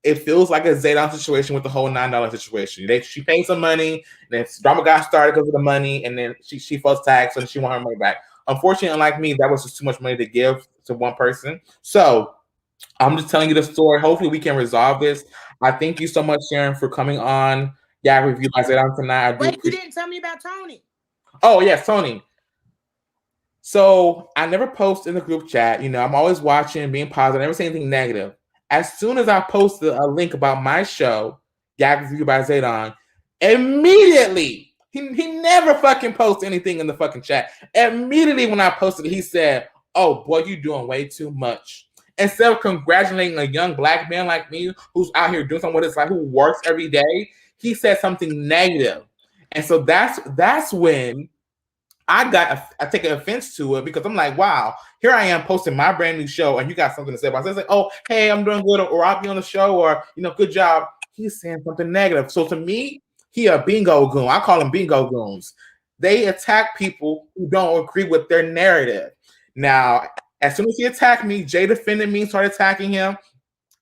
it feels like a Zaydon situation with the whole $9 situation. She paid some money, then drama got started because of the money, and then she felt taxed, and she wanted her money back. Unfortunately, unlike me, that was just too much money to give to one person. So I'm just telling you the story. Hopefully, we can resolve this. I thank you so much, Sharon, for coming on GAG Review by Zaydon tonight. Wait, you didn't tell me about Tony. Oh, yes, Tony. So I never post in the group chat. I'm always watching, being positive, never say anything negative. As soon as I posted a link about my show, GAG Review by Zaydon, immediately, he never fucking posts anything in the fucking chat. Immediately when I posted it, he said, oh, boy, you doing way too much. Instead of congratulating a young black man like me who's out here doing something with his life, who works every day, he said something negative. And so that's when I take offense to it, because I'm like, wow, here I am posting my brand new show, and you got something to say about it. It's like, oh, hey, I'm doing good, or I'll be on the show, or good job. He's saying something negative. So to me, he a bingo goon. I call them bingo goons. They attack people who don't agree with their narrative. Now, as soon as he attacked me, Jay defended me, started attacking him,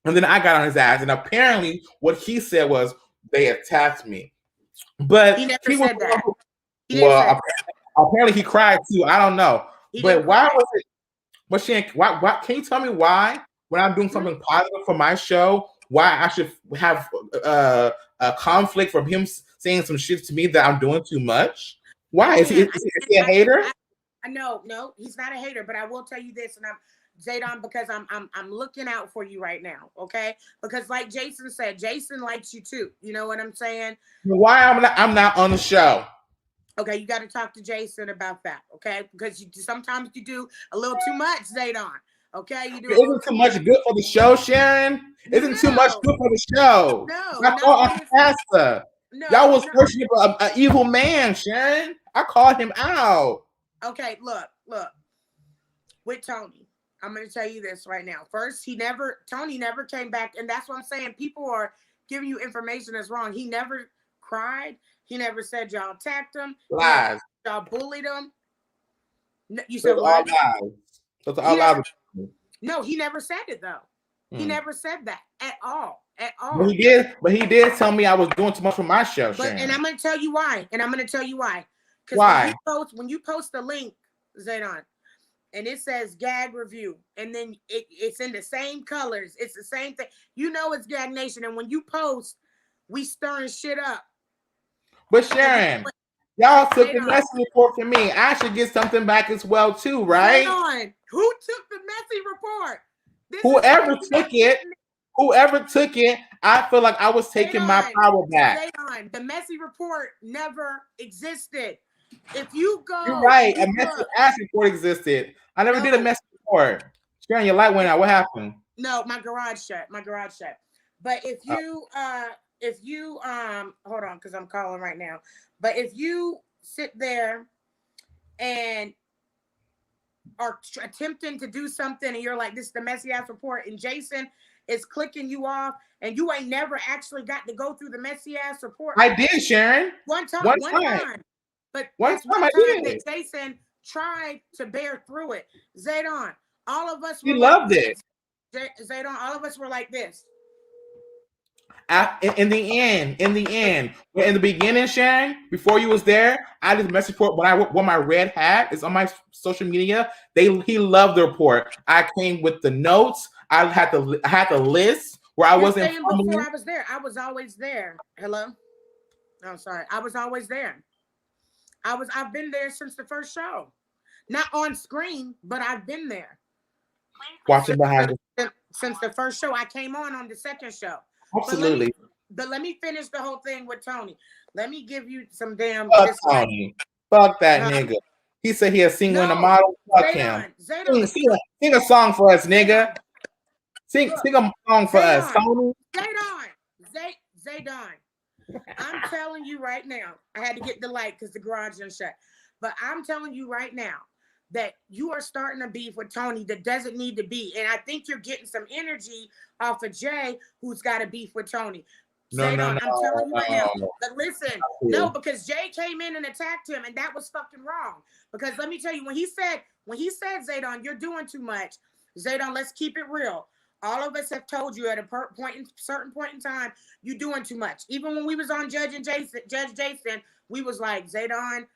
and then I got on his ass. And apparently, what he said was they attacked me, but he never said that. Apparently he cried too. I don't know. But why was it? But why can you tell me why, when I'm doing something positive for my show, why I should have a conflict from him saying some shit to me that I'm doing too much? Why? Is he a hater? No, he's not a hater, but I will tell you this, and I'm Zaydon, because I'm looking out for you right now, okay? Because like Jason said, Jason likes you too. You know what I'm saying? Why I'm not on the show? Okay, you got to talk to Jason about that, okay? Because sometimes you do a little too much, Zaydon. Okay, you do. Isn't too much good for the show, Sharon? Isn't too much good for the show? No, y'all was worshiping an evil man, Sharon. I called him out. Okay, look. With Tony, I'm going to tell you this right now. First, Tony never came back, and that's what I'm saying. People are giving you information that's wrong. He never cried. He never said y'all attacked him. Lies. Y'all bullied him. You said what? Those are all lies. No, he never said it though. He never said that at all. But he did tell me I was doing too much for my show. And I'm going to tell you why. Why? Because when you post the link, Zaydon, and it says GAG Review, and then it's in the same colors. It's the same thing. It's GAG Nation. And when you post, we stirring shit up. But Sharon, y'all took the messy report from me. I should get something back as well too, right? Who took the messy report? Whoever took it, I feel like I was taking my power back. Zaydon, the messy report never existed. If you go, you're right. A messy ass report existed. I never did a messy report. Sharon, your light went out. What happened? No, my garage shut. But if you hold on, because I'm calling right now. But if you sit there and are attempting to do something and you're like, this is the messy ass report, and Jason is clicking you off and you ain't never actually got to go through the messy ass report. I did, Sharon. One time. But one time that Jason tried to bear through it. Zaydon, all of us were loved it. Zaydon, all of us were like this. In the end, in the beginning, Sharon, before you was there, I did the message report. When my red hat is on my social media, he loved the report. I came with the notes. I had the list where I wasn't. Before I was there, I was always there. Hello. I'm sorry. I was always there. I've been there since the first show, not on screen, but I've been there. Watching behind since the first show. I came on the second show. Absolutely. But let me finish the whole thing with Tony. Let me give you some damn. Fuck Tony. Fuck that nigga. He said he a singer and a model. Fuck him. Sing a song for us, nigga. Sing a song for us, Tony. Zaydon. I'm telling you right now. I had to get the light because the garage is shut. But I'm telling you right now that you are starting a beef with Tony that doesn't need to be. And I think you're getting some energy off of Jay, who's got a beef with Tony. No, I'm telling you right now. But listen, no, because Jay came in and attacked him, and that was fucking wrong. Because let me tell you, when he said, Zaydon, you're doing too much. Zaydon, let's keep it real. All of us have told you at a certain point in time, you're doing too much. Even when we was on Judge Jason, we was like, Zaydon,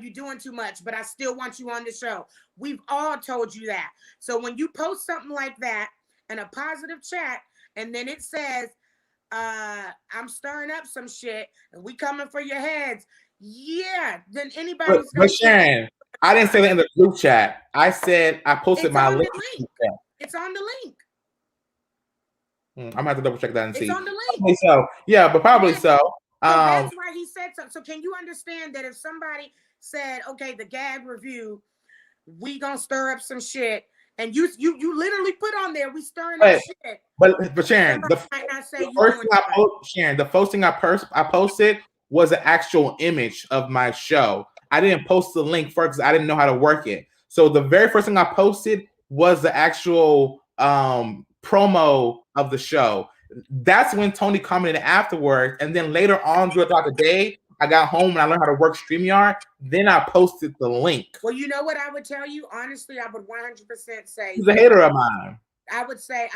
you're doing too much, but I still want you on the show. We've all told you that. So when you post something like that in a positive chat, and then it says, I'm stirring up some shit, and we coming for your heads, yeah, then anybody's but Sharon, I didn't say that in the group chat. I said I posted my link. It's on the link. I'm gonna have to double check that and see. It's on the link. Probably so. Yeah, but probably so. That's why he said something. So can you understand that if somebody said, okay, the GAG review, we gonna stir up some shit, and you literally put on there, we stirring up shit. But Sharon, the first thing I posted was an actual image of my show. I didn't post the link first because I didn't know how to work it. So the very first thing I posted was the actual promo of the show. That's when Tony commented afterwards, and then later on throughout the day, I got home and I learned how to work StreamYard. Then I posted the link. Well, you know what I would tell you? Honestly, I would 100% say he's a hater of mine. I would say,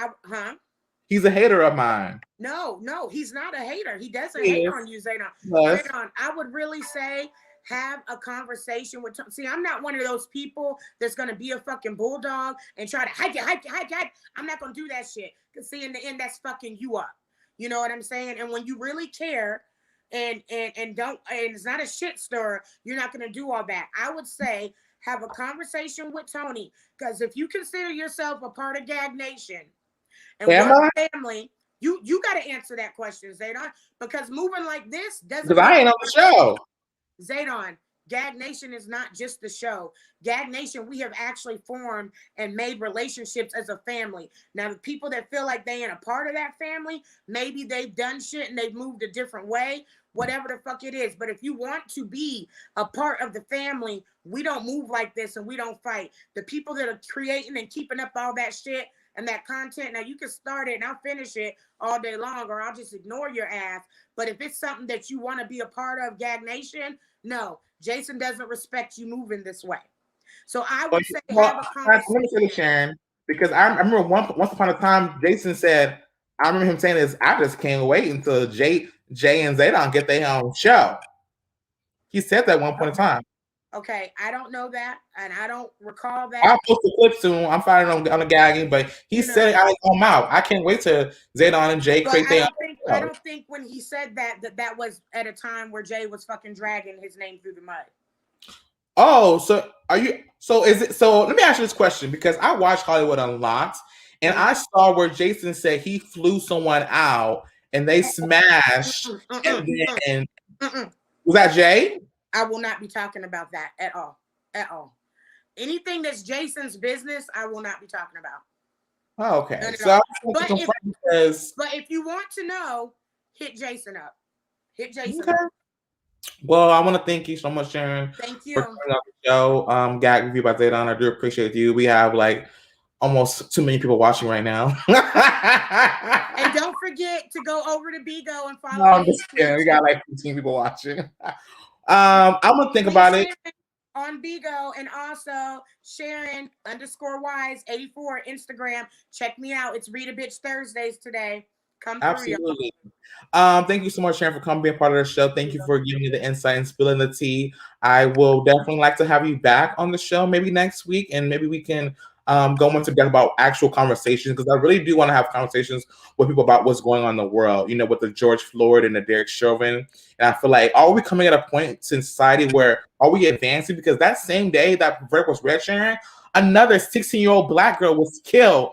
He's a hater of mine. No, he's not a hater. He doesn't hate on you, Zaydon. Zaydon, I would really say have a conversation with Tony. See, I'm not one of those people that's going to be a fucking bulldog and try to hike it. I'm not going to do that shit. Because see, in the end, that's fucking you up. You know what I'm saying? And when you really care and it's not a shit stirrer, you're not going to do all that. I would say have a conversation with Tony. Because if you consider yourself a part of GAG Nation and we're a family, you got to answer that question, Zaydon. Because moving like this doesn't. Because I ain't on the show. Zaydon, GAG Nation is not just the show. GAG Nation, we have actually formed and made relationships as a family. Now, the people that feel like they ain't a part of that family, maybe they've done shit and they've moved a different way, whatever the fuck it is. But if you want to be a part of the family, we don't move like this and we don't fight. The people that are creating and keeping up all that shit and that content, now you can start it and I'll finish it all day long, or I'll just ignore your ass. But if it's something that you want to be a part of, GAG Nation, no, Jason doesn't respect you moving this way. So I would say have a conversation. Let me say this, Sharon, because I remember once upon a time, Jason said, I remember him saying this, I just can't wait until Jay and Zaydon get their own show. He said that one point in time. Okay, I don't know that, and I don't recall that. I'll post the clip soon. I'm fighting on the gagging, but he said it out of his own mouth. I can't wait till Zaydon and Jay create their own. I don't think when he said that was at a time where Jay was fucking dragging his name through the mud. Oh, so are you? So is it? So let me ask you this question, because I watch Hollywood a lot, And I saw where Jason said he flew someone out and they smashed. And then was that Jay? I will not be talking about that at all. At all. Anything that's Jason's business, I will not be talking about. Oh, okay. So but if you want to know, hit Jason up. Hit Jason up. Well, I want to thank you so much, Sharon. Thank you. For coming on the show. GAG review by Zaydon. I do appreciate you. We have like almost too many people watching right now. And don't forget to go over to Bigo and follow me. We got like 15 people watching. I'm gonna think about it on Bigo, and also Sharon _wise 84 Instagram. Check me out. It's Read a Bitch Thursdays today. Come through. Absolutely. Thank you so much, Sharon, for coming being part of the show. Thank you for giving me the insight and spilling the tea. I will definitely like to have you back on the show maybe next week, and maybe we can go into depth about actual conversations, because I really do want to have conversations with people about what's going on in the world, you know, with the George Floyd and the Derek Chauvin. And I feel like, are we coming at a point in society where are we advancing? Because that same day that verdict was read, Sharon, another 16-year-old Black girl was killed.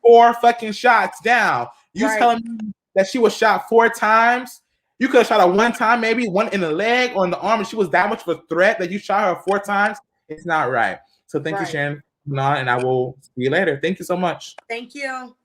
4 fucking shots down. You telling me that she was shot 4 times? You could have shot her 1 time, maybe one in the leg or in the arm, and she was that much of a threat that you shot her 4 times. It's not right. So thank you, Sharon, and I will see you later. Thank you so much. Thank you.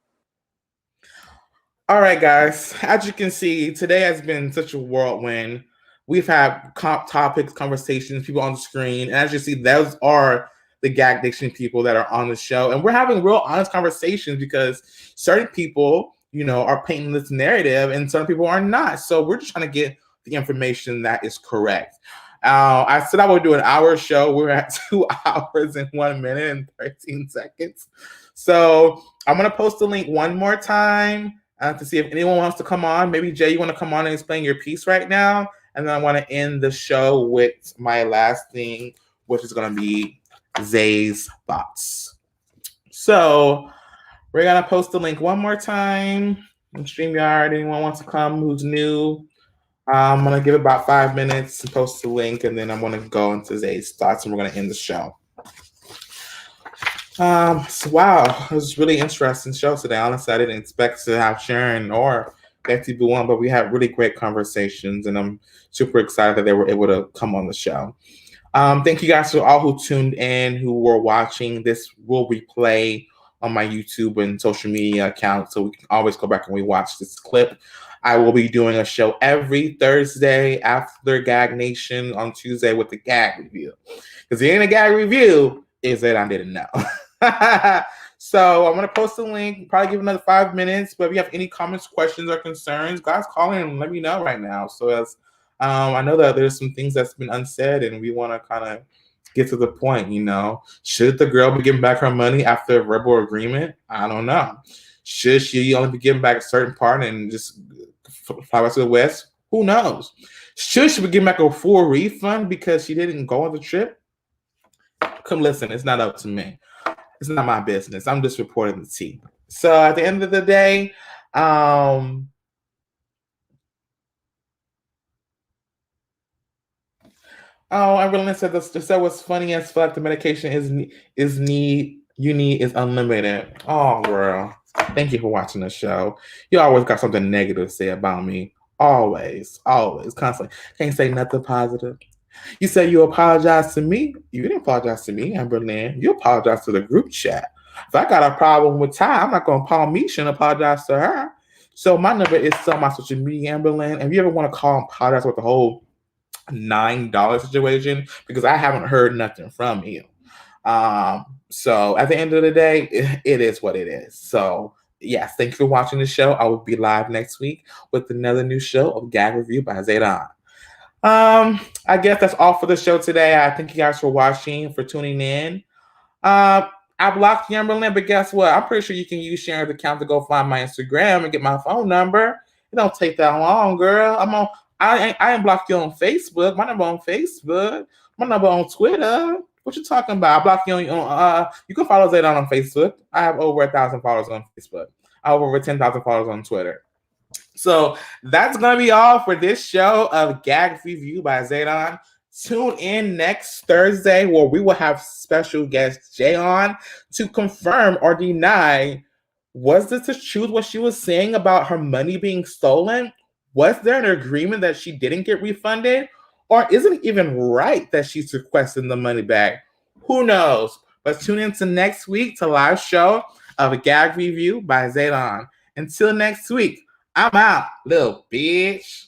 All right, guys. As you can see, today has been such a whirlwind. We've had topics, conversations, people on the screen, and as you see, those are the GAG Nation people that are on the show, and we're having real honest conversations because certain people, you know, are painting this narrative and certain people are not. So we're just trying to get the information that is correct. I said I would do an hour show. We're at 2 hours and 1 minute and 13 seconds. So I'm going to post the link one more time to see if anyone wants to come on. Maybe Jay, you want to come on and explain your piece right now? And then I want to end the show with my last thing, which is going to be Zay's thoughts. So we're going to post the link one more time on StreamYard. Anyone wants to come who's new? I'm going to give it about 5 minutes to post the link, and then I'm going to go into Zay's thoughts, and we're going to end the show. So wow, it was a really interesting show today. Honestly, I didn't expect to have Sharon or Betty Boo on, but we had really great conversations, and I'm super excited that they were able to come on the show. Thank you guys to all who tuned in, who were watching. This will replay on my YouTube and social media account, so we can always go back and rewatch this clip. I will be doing a show every Thursday after GAG Nation on Tuesday with the GAG review. Because the end of GAG review is that I didn't know. So I'm going to post the link, probably give another 5 minutes. But if you have any comments, questions, or concerns, guys, call in and let me know right now. So as I know that there's some things that's been unsaid, and we want to kind of get to the point, you know. Should the girl be giving back her money after a verbal agreement? I don't know. Should she only be giving back a certain part and just fly back to the West? Who knows? Should she be giving back a full refund because she didn't go on the trip? Come listen, it's not up to me. It's not my business. I'm just reporting the tea. So at the end of the day, Evelyn said the show was funny as fuck. The medication is unlimited. Oh, girl. Thank you for watching the show. You always got something negative to say about me. Always, constantly. Can't say nothing positive. You say you apologize to me. You didn't apologize to me, Amberlynn. You apologize to the group chat. If I got a problem with Ty, I'm not going to call Misha and apologize to her. So my number is still on my social media, Amberlynn. If you ever want to call and apologize with the whole $9 situation, because I haven't heard nothing from you. So at the end of the day, it is what it is. So yes, thank you for watching the show. I will be live next week with another new show of GAG Review by Zaydon. I guess that's all for the show today. I thank you guys for watching, for tuning in. I blocked Amberlynn, but guess what? I'm pretty sure you can use Sharon's account to go find my Instagram and get my phone number. It don't take that long, girl. I ain't blocked you on Facebook. My number on Facebook. My number on Twitter. What you talking about? I blocked you on you can follow Zaydon on Facebook. I have over 1,000 followers on Facebook. I have over 10,000 followers on Twitter. So that's gonna be all for this show of GAG Review by Zaydon. Tune in next Thursday where we will have special guest Jay on to confirm or deny, was this the truth what she was saying about her money being stolen? Was there an agreement that she didn't get refunded? Or isn't it even right that she's requesting the money back? Who knows? But tune in to next week to live show of a gag review by Zaydon. Until next week, I'm out, little bitch.